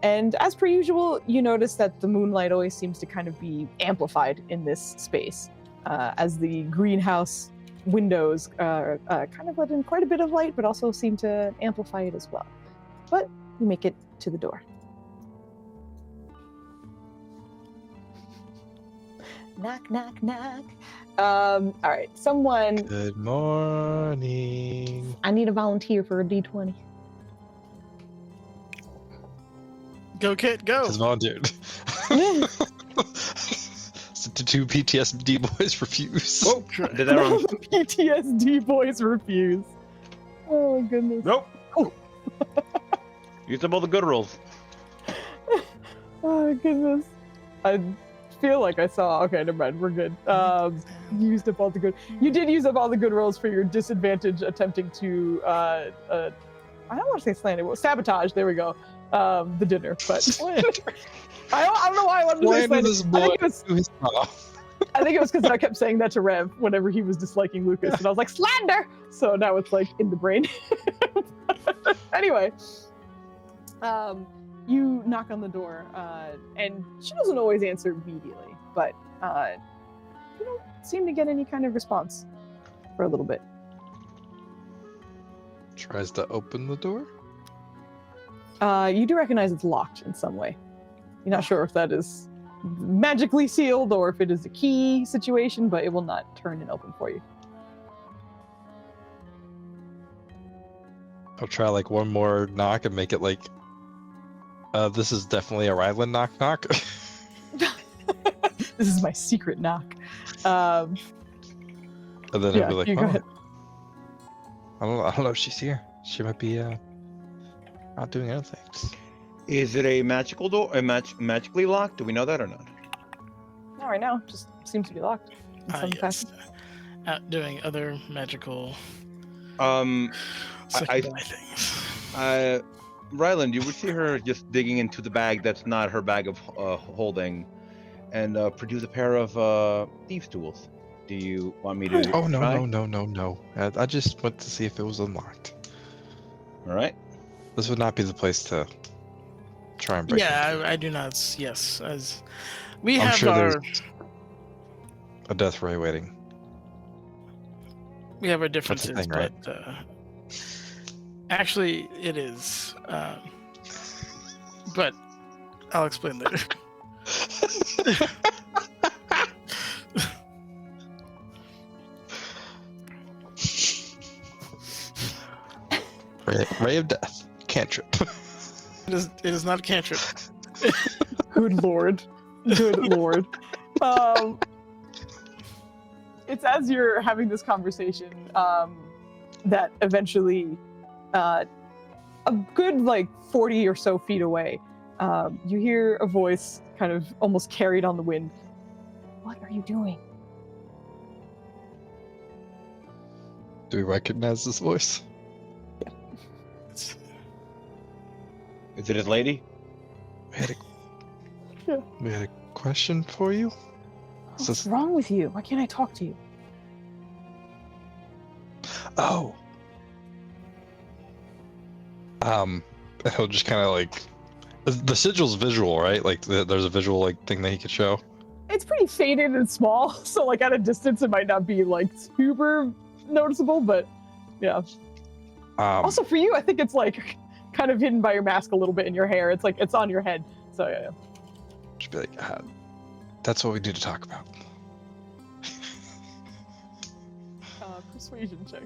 And as per usual, you notice that the moonlight always seems to kind of be amplified in this space, as the greenhouse windows kind of let in quite a bit of light, but also seem to amplify it as well. But you make it to the door. Knock, knock, knock. All right, someone. Good morning. I need a volunteer for a D20. Go, Kit, go. Just volunteered. So the two PTSD boys refuse. Oh, did that wrong. The PTSD boys refuse. Oh my goodness. Nope. Oh. Use up all the good rolls. Oh my goodness. I feel like I saw. Okay, never mind. We're good. You used up all the good. You did use up all the good rolls for your disadvantage attempting to. I don't want to say slander. Well, sabotage. There we go. The dinner, but I don't know why I wanted to say slander. This boy I think it was because I kept saying that to Rev whenever he was disliking Lucas, and I was like, slander! So now it's like in the brain. Anyway, you knock on the door, and she doesn't always answer immediately, but you don't seem to get any kind of response for a little bit. Tries to open the door. You do recognize it's locked in some way. You're not sure if that is magically sealed or if it is a key situation, but it will not turn and open for you. I'll try like one more knock and make it like, this is definitely a Ryland knock knock. This is my secret knock. And then Yeah, I'll be like, you go oh, ahead. I don't know if she's here. She might be not doing anything. Is it a magical door? Magically locked? Do we know that or not? Not right now. Just seems to be locked. In some Yes. fashion. Doing other magical I things. Ryland, you would see her just digging into the bag that's not her bag of holding, and produce a pair of thieves' tools. Do you want me to? Oh no try? no! I just went to see if it was unlocked. All right. This would not be the place to try and break. Yeah, I do not. Yes, as we I'm have sure our there's a death ray waiting. we have our That's the differences, thing, right? but actually, it is. But I'll explain later. Ray of death. Cantrip. It is not a cantrip. Good lord. Good lord. It's as you're having this conversation that eventually, a good like 40 or so feet away, you hear a voice kind of almost carried on the wind. What are you doing? Do we recognize this voice? Is it his lady? We had a question for you. What's wrong with you? Why can't I talk to you? Oh. He'll just kind of like the sigil's visual, right? Like there's a visual like thing that he could show. It's pretty faded and small, so like at a distance it might not be like super noticeable, but yeah. Also for you, I think it's like kind of hidden by your mask a little bit in your hair. It's like it's on your head. So yeah. Just be like, that's what we need to talk about. Persuasion check.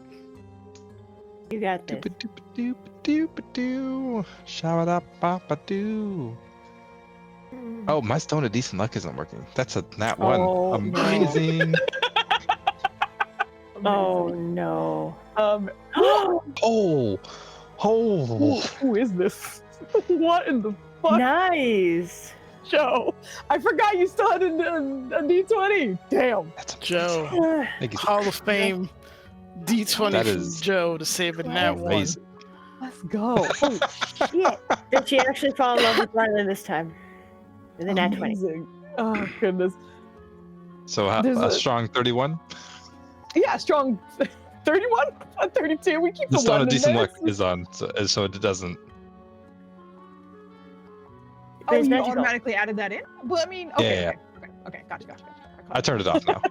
You got this. Doop-a-doop-a-doop-a-doo. Shabba-da-ba-ba-doo. Oh, my stone of decent luck isn't working. That's a nat one. Oh, Amazing. Oh no. Oh. Who is this? What in the fuck? Nice. Joe, I forgot you still had a D20. Damn. That's Joe, Thank you. Hall of Fame D20 That from is Joe to save it nat one. amazing. Let's go. Holy Shit. Did she actually fall in love with Ryland this time? In the nat 20. amazing. Oh goodness. So There's a a- strong 31. Yeah, strong 31? 32. We keep The the stone one of in decent there. luck is on, so it doesn't. Oh, It's you magical. automatically added that in? Well, I mean, okay, Yeah. okay, gotcha. I turned it off now.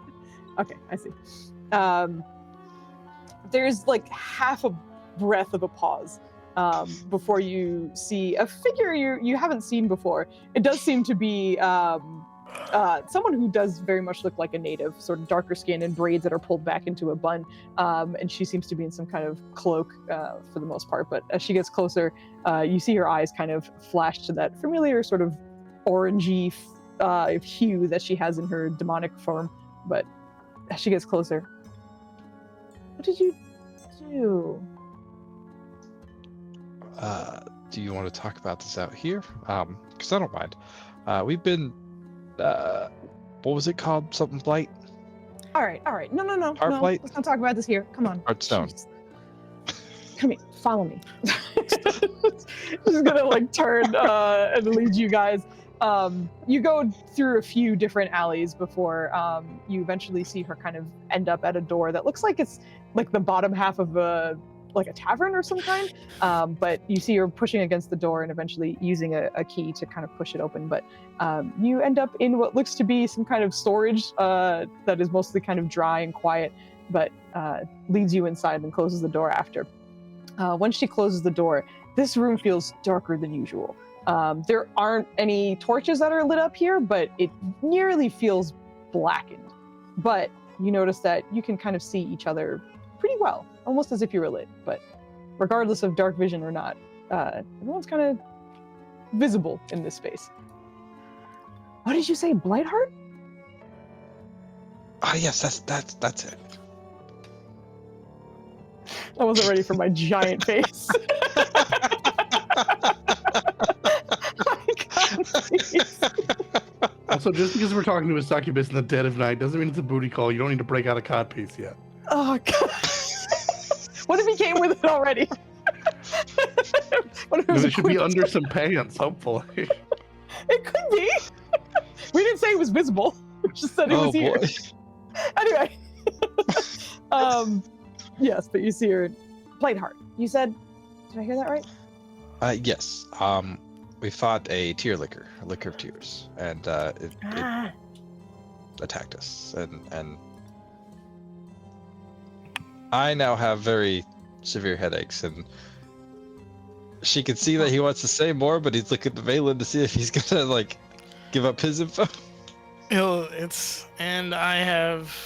Okay, I see. There's like half a breath of a pause before you see a figure you haven't seen before. It does seem to be someone who does very much look like a native, sort of darker skin and braids that are pulled back into a bun. And she seems to be in some kind of cloak for the most part. But as she gets closer, you see her eyes kind of flash to that familiar sort of orangey hue that she has in her demonic form. But as she gets closer, what did you do? Do you want to talk about this out here? Because I don't mind. We've been, what was it called? Something blight? All right. No. Heartblight? Let's not talk about this here. Come on. Heartstone. Jeez. Come here. Follow me. Just gonna like turn and lead you guys. You go through a few different alleys before you eventually see her kind of end up at a door that looks like it's like the bottom half of a tavern or some kind. But you see her pushing against the door and eventually using a key to kind of push it open. But you end up in what looks to be some kind of storage that is mostly kind of dry and quiet, but leads you inside and closes the door after. Once she closes the door, this room feels darker than usual. There aren't any torches that are lit up here, but it nearly feels blackened. But you notice that you can kind of see each other pretty well, almost as if you were lit. But regardless of dark vision or not, everyone's kind of visible in this space. What did you say, Blightheart? Yes, that's it. I wasn't ready for my giant face. Also, just because we're talking to a succubus in the dead of night doesn't mean it's a booty call. You don't need to break out a cod piece yet. Oh, God. What if he came with it already? What if it was It should be under some pants, hopefully. It could be. We didn't say it was visible. We just said it was here. Boy. Anyway. Yes, but you see her. Blightheart. You said, did I hear that right? Yes. We fought a licker of tears, and it attacked us, and I now have very severe headaches, and she can see that he wants to say more, but he's looking at Valen to see if he's gonna like give up his info. And I have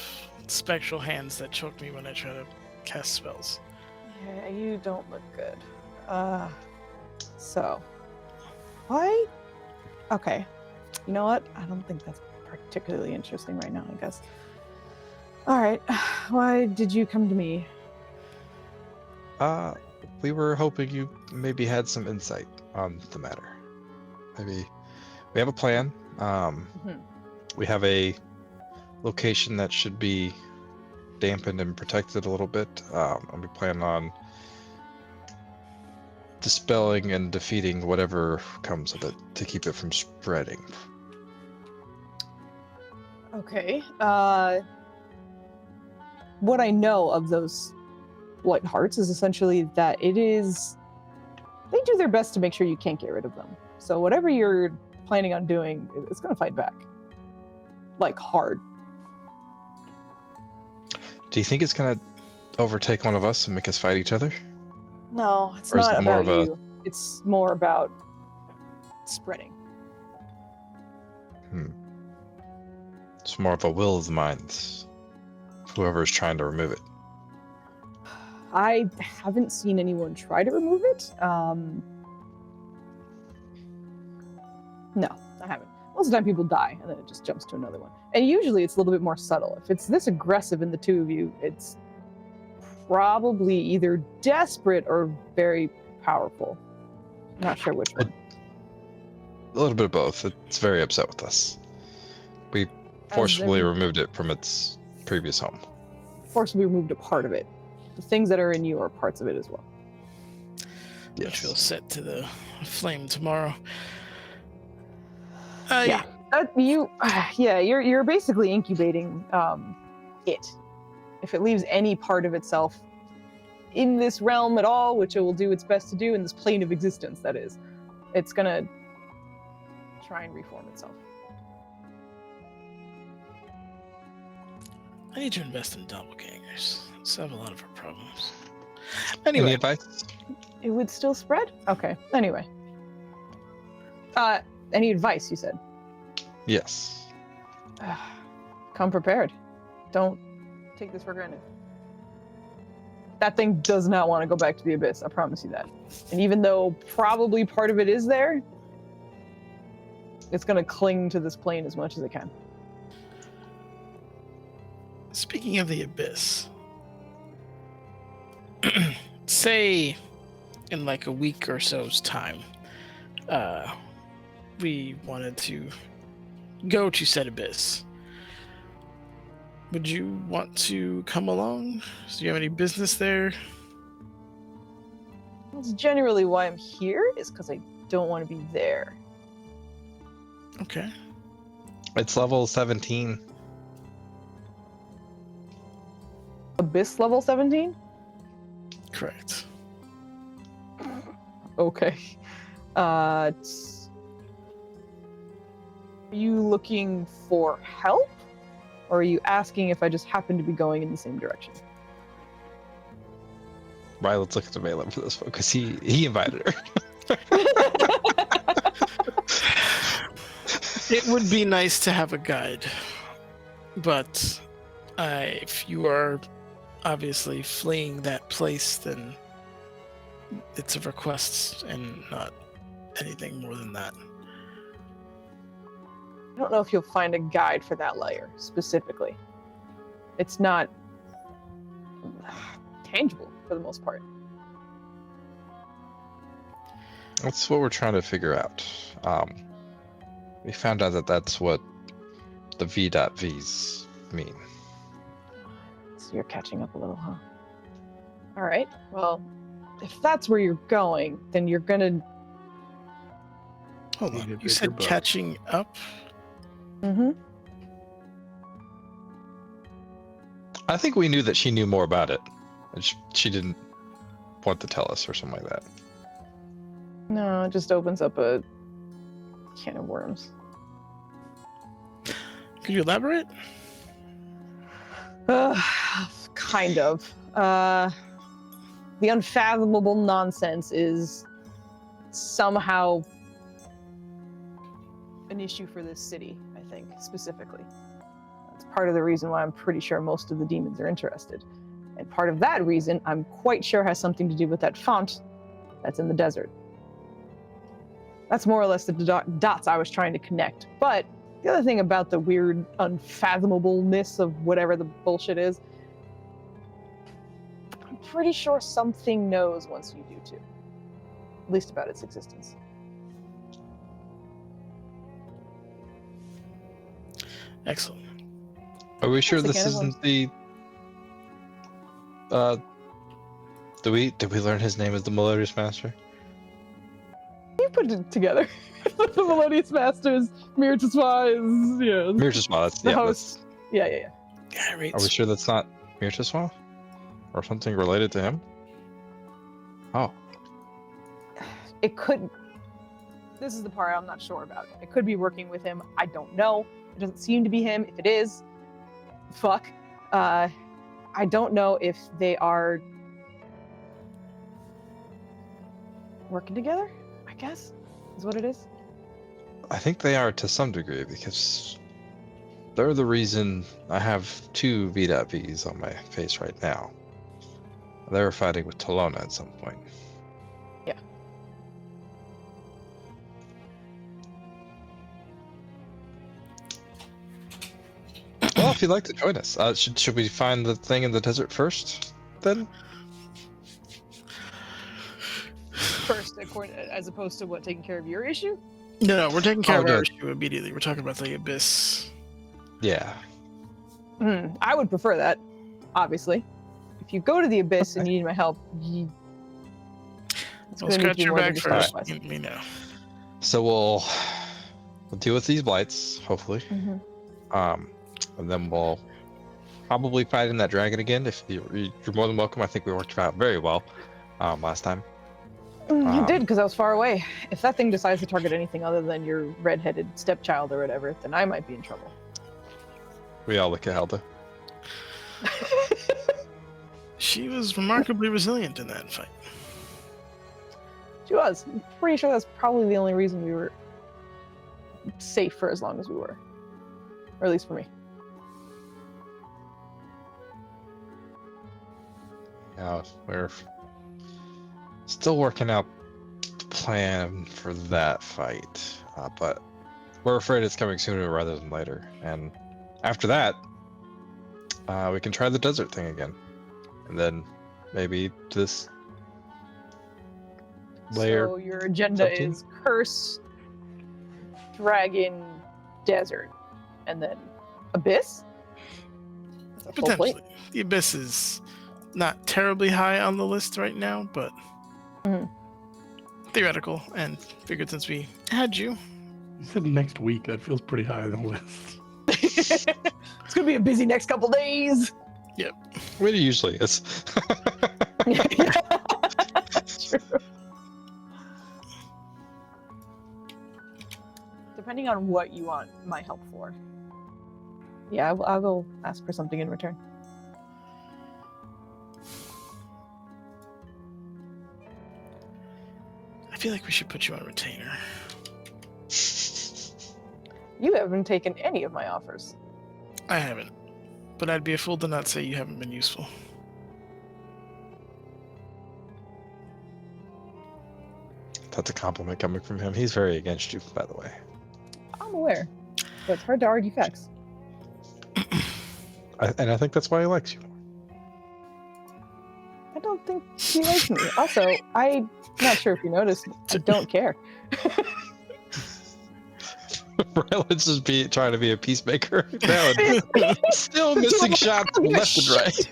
spectral hands that choke me when I try to cast spells. Yeah, you don't look good. So, why? Okay, you know what? I don't think that's particularly interesting right now, I guess. All right, why did you come to me? We were hoping you maybe had some insight on the matter. Maybe we have a plan. We have a location that should be dampened and protected a little bit, and we plan on dispelling and defeating whatever comes of it to keep it from spreading. Okay. What I know of those Blight Hearts is essentially that they do their best to make sure you can't get rid of them. So whatever you're planning on doing, it's going to fight back. Like, hard. Do you think it's gonna overtake one of us and make us fight each other? No, it's Or is not it more about of a- you. It's more about spreading. It's more of a will of the minds. Whoever is trying to remove it. I haven't seen anyone try to remove it. No, I haven't. Most of the time people die and then it just jumps to another one. And usually it's a little bit more subtle. If it's this aggressive in the two of you, it's probably either desperate or very powerful. Not sure which one. A little bit of both. It's very upset with us. We forcibly removed it from its previous home. Forcibly removed a part of it. The things that are in you are parts of it as well. Which will set to the flame tomorrow. Yeah. You're basically incubating it. If it leaves any part of itself in this realm at all, which it will do its best to do in this plane of existence, that is, it's gonna try and reform itself. I need to invest in doppelgangers. Solve a lot of our problems. Any Anyway, advice? It would still spread? Okay. Anyway. Any advice, you said? Yes. Come prepared. Don't take this for granted. That thing does not want to go back to the abyss. I promise you that. And even though probably part of it is there, it's going to cling to this plane as much as it can. Speaking of the abyss, say in like a week or so's time, we wanted to go to said abyss. Would you want to come along? Do you have any business there? That's generally why I'm here, is because I don't want to be there. Okay. It's level 17. Abyss level 17? Correct. Okay. Are you looking for help? Or are you asking if I just happen to be going in the same direction? Right, let's look at the Valen for this one, because he invited her. It would be nice to have a guide, but if you are obviously fleeing that place, then it's a request and not anything more than that. I don't know if you'll find a guide for that layer specifically. It's not tangible for the most part. That's what we're trying to figure out. We found out that that's what the V.Vs mean. So you're catching up a little, huh? All right. Well, if that's where you're going, then you're gonna. Hold You on. did You pick said your butt. catching up? Mm-hmm. I think we knew that she knew more about it. And she didn't want to tell us or something like that. No, it just opens up a can of worms. Could you elaborate? Kind of. The unfathomable nonsense is somehow an issue for this city, I think, specifically. That's part of the reason why I'm pretty sure most of the demons are interested. And part of that reason, I'm quite sure has something to do with that font that's in the desert. That's more or less the dots I was trying to connect. But the other thing about the weird unfathomableness of whatever the bullshit is, I'm pretty sure something knows once you do too. At least about its existence. Excellent. Are we sure That's the this can of isn't the? Did we learn his name is the Melodious Master? You put it together. The Melodious Masters, Mirtiswa is, yeah. Mirtiswa, that's The yeah. host. Yeah. Yeah, right. Are we sure that's not Mirtiswa? Or something related to him? Oh. It could. This is the part I'm not sure about. It could be working with him. I don't know. It doesn't seem to be him. If it is, fuck. I don't know if they are working together, I guess, is what it is. I think they are to some degree because they're the reason I have 2 V.Vs on my face right now. They were fighting with Tolona at some point. Yeah. Well, if you'd like to join us, should we find the thing in the desert first, then? First, as opposed to what, taking care of your issue? No, we're taking care of no. our issue immediately. We're talking about the abyss. Yeah. I would prefer that, obviously. If you go to the abyss and you need my help, it's We'll gonna need to scratch be your more than back just a first. request. Let me know. So we'll deal with these blights, hopefully. Mhm. And then we'll probably fight in that dragon again. If you're more than welcome. I think we worked out very well last time. You did, because I was far away. If that thing decides to target anything other than your redheaded stepchild or whatever, then I might be in trouble. We all look at Helda. She was remarkably resilient in that fight. She was. I'm pretty sure that's probably the only reason we were safe for as long as we were. or at least for me. Yeah, we're still working out the plan for that fight, but we're afraid it's coming sooner rather than later. And after that, we can try the desert thing again, and then maybe this layer. So your agenda 17? is curse, dragon, desert, and then abyss? That's a full plate. Potentially. The Abyss is not terribly high on the list right now, but theoretical, and figured since we had you. You said next week. That feels pretty high on the list. It's gonna be a busy next couple days. Yep. It usually is. True. Depending on what you want my help for. Yeah, I'll go ask for something in return. I feel like we should put you on retainer. You haven't taken any of my offers. I haven't, but I'd be a fool to not say you haven't been useful. That's a compliment coming from him. He's very against you, by the way. I'm aware, but it's hard to argue facts. And I think that's why he likes you. I don't think he likes me. Also, I'm not sure if you noticed, I don't care. Ryland's just trying to be a peacemaker. Still missing shots left and right.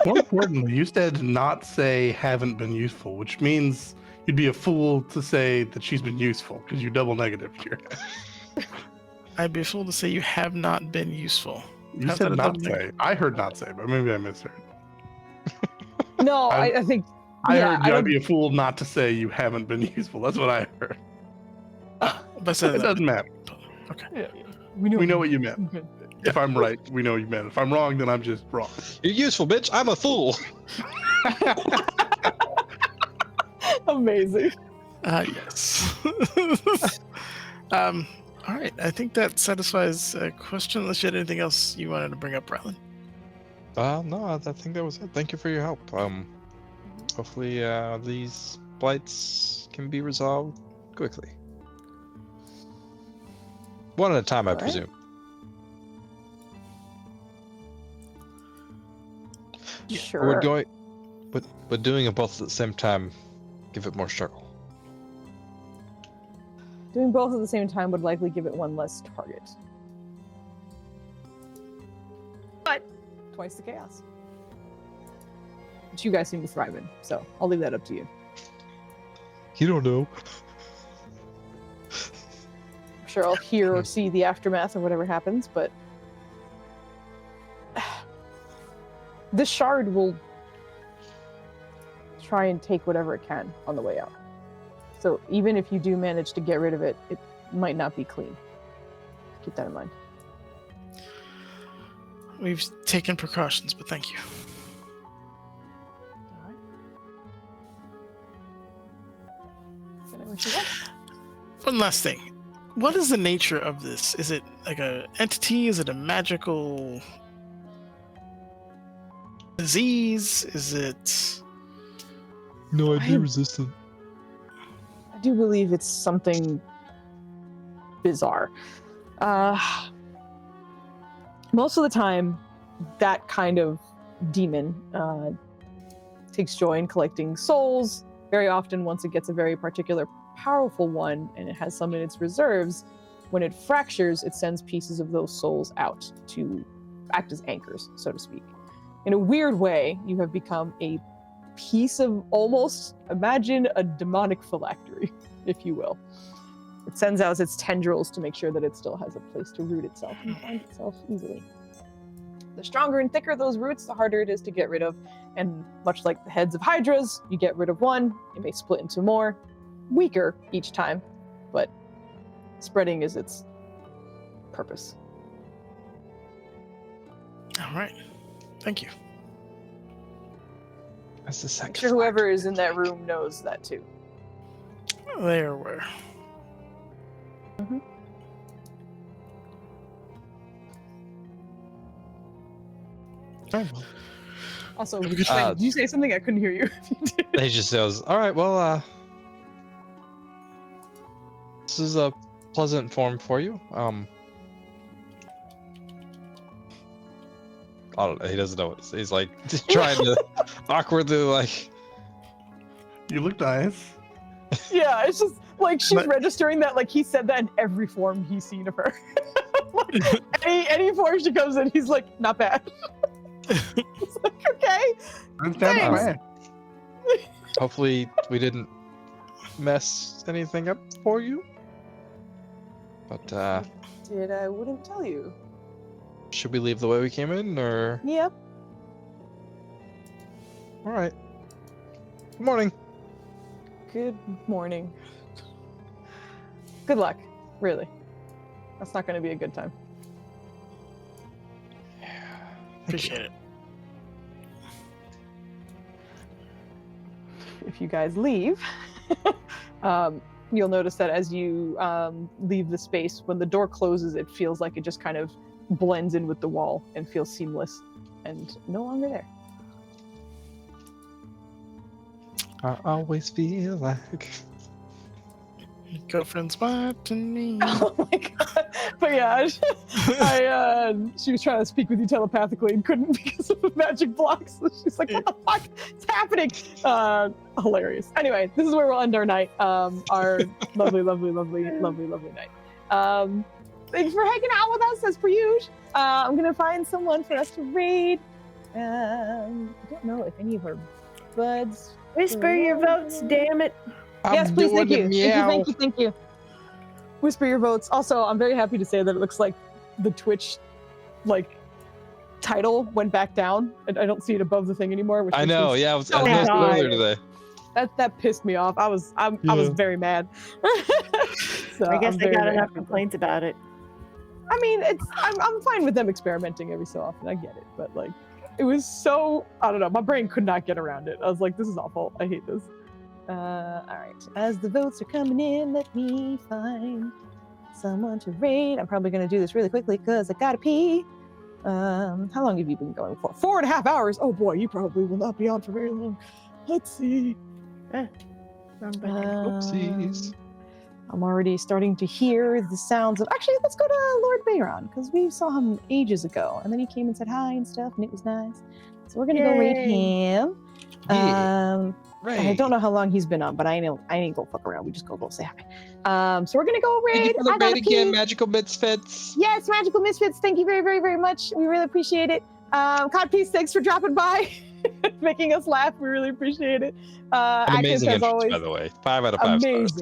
More importantly, you said not say haven't been useful, which means you'd be a fool to say that she's been useful because you double negative here. I'd be a fool to say you have not been useful. You said not say. I heard not say, but maybe I misheard. No, I think. I heard I'd be a fool not to say you haven't been useful. That's what I heard. But It doesn't matter. Okay. Yeah, We know what you meant. Okay. If I'm right, we know what you meant. If I'm wrong, then I'm just wrong. You're useful, bitch. I'm a fool. Amazing. Yes. All right. I think that satisfies a question. Unless you had anything else you wanted to bring up, Ryland. No, I think that was it. Thank you for your help. Hopefully these blights can be resolved quickly. One at a time, I presume. Sure. We're going, but doing them both at the same time, give it more struggle. Doing both at the same time would likely give it one less target. But twice the chaos. Which you guys seem to thrive in, so I'll leave that up to you. You don't know. I'm sure I'll hear or see the aftermath of whatever happens, but the shard will try and take whatever it can on the way out. So even if you do manage to get rid of it, it might not be clean. Keep that in mind. We've taken precautions, but thank you. One last thing. What is the nature of this? Is it like a entity? Is it a magical disease? Is it... No, I'd be resistant. I do believe it's something bizarre. Most of the time, that kind of demon takes joy in collecting souls. Very often, once it gets a very particular powerful one and it has some in its reserves, when it fractures, it sends pieces of those souls out to act as anchors, so to speak. In a weird way, you have become a piece of almost, imagine a demonic phylactery, if you will. It sends out its tendrils to make sure that it still has a place to root itself and find itself easily. The stronger and thicker those roots, the harder it is to get rid of. And much like the heads of hydras, you get rid of one, it may split into more. Weaker each time, but spreading is its purpose. All right. Thank you. That's the I'm second. sure whoever is in that room knows that too. They are aware. Also, Have a good Wayne, did you say something? I couldn't hear you. He just says, "All right, well, this is a pleasant form for you. I don't know. He doesn't know what he's like, trying to awkwardly like. You look nice. Yeah, it's just like she's But- registering that like he said that in every form he's seen of her. Like, any form she comes in, he's like, not bad. It's like, okay. That's Thanks. fine. Hopefully, we didn't mess anything up for you. But I wouldn't tell you. should we leave the way we came in, or? Yep. All right. Good morning. Good morning. Good luck. Really. That's not going to be a good time. Appreciate it. If you guys leave, you'll notice that as you leave the space, when the door closes, it feels like it just kind of blends in with the wall and feels seamless and no longer there. I always feel like. Girlfriend's watching me. Oh my god! But yeah, she was trying to speak with you telepathically and couldn't because of the magic blocks. So she's like, "What the fuck is happening?" Hilarious. Anyway, this is where we'll end our night. Our lovely night. Thanks for hanging out with us as per usual. I'm gonna find someone for us to raid. I don't know if any of our buds. Whisper your votes, damn it. Yes, please, thank you. Meow. Thank you. Whisper your votes. Also, I'm very happy to say that it looks like the Twitch, title went back down, and I don't see it above the thing anymore. Which I makes know. me Yeah, I was so I noticed it happy. earlier today. That pissed me off. I was very mad. So I guess I'm they very, got very enough happy. complaints about it. I mean, I'm fine with them experimenting every so often. I get it, but it was so, I don't know. My brain could not get around it. I was like, this is awful. I hate this. All right. As the votes are coming in, let me find someone to raid. I'm probably going to do this really quickly because I gotta pee. How long have you been going for? 4.5 hours. Oh boy, you probably will not be on for very long. Let's see. Wrong button. Oopsies. I'm already starting to hear the sounds of. Actually, let's go to Lord Bayron because we saw him ages ago, and then he came and said hi and stuff, and it was nice. So we're gonna go raid Yay. him. Yeah. I don't know how long he's been on, but I ain't gonna fuck around. We just go say hi. So we're gonna go raid. Thank you for the I gotta raid again, pee. Magical Misfits. Yes, Magical Misfits. Thank you very, very, very much. We really appreciate it. Codpiece, thanks for dropping by, making us laugh. We really appreciate it. An Atkins, amazing as entrance, always, by the way. 5 out of 5 stars.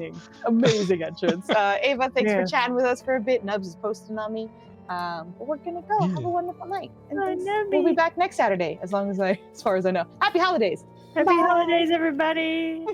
amazing entrance. Ava, thanks Yeah. for chatting with us for a bit. Nubs is posting on me. But we're gonna go. Have a wonderful night. And Oh, thanks. Nubby. We'll be back next Saturday, as far as I know. Happy holidays. Happy Bye. holidays, everybody.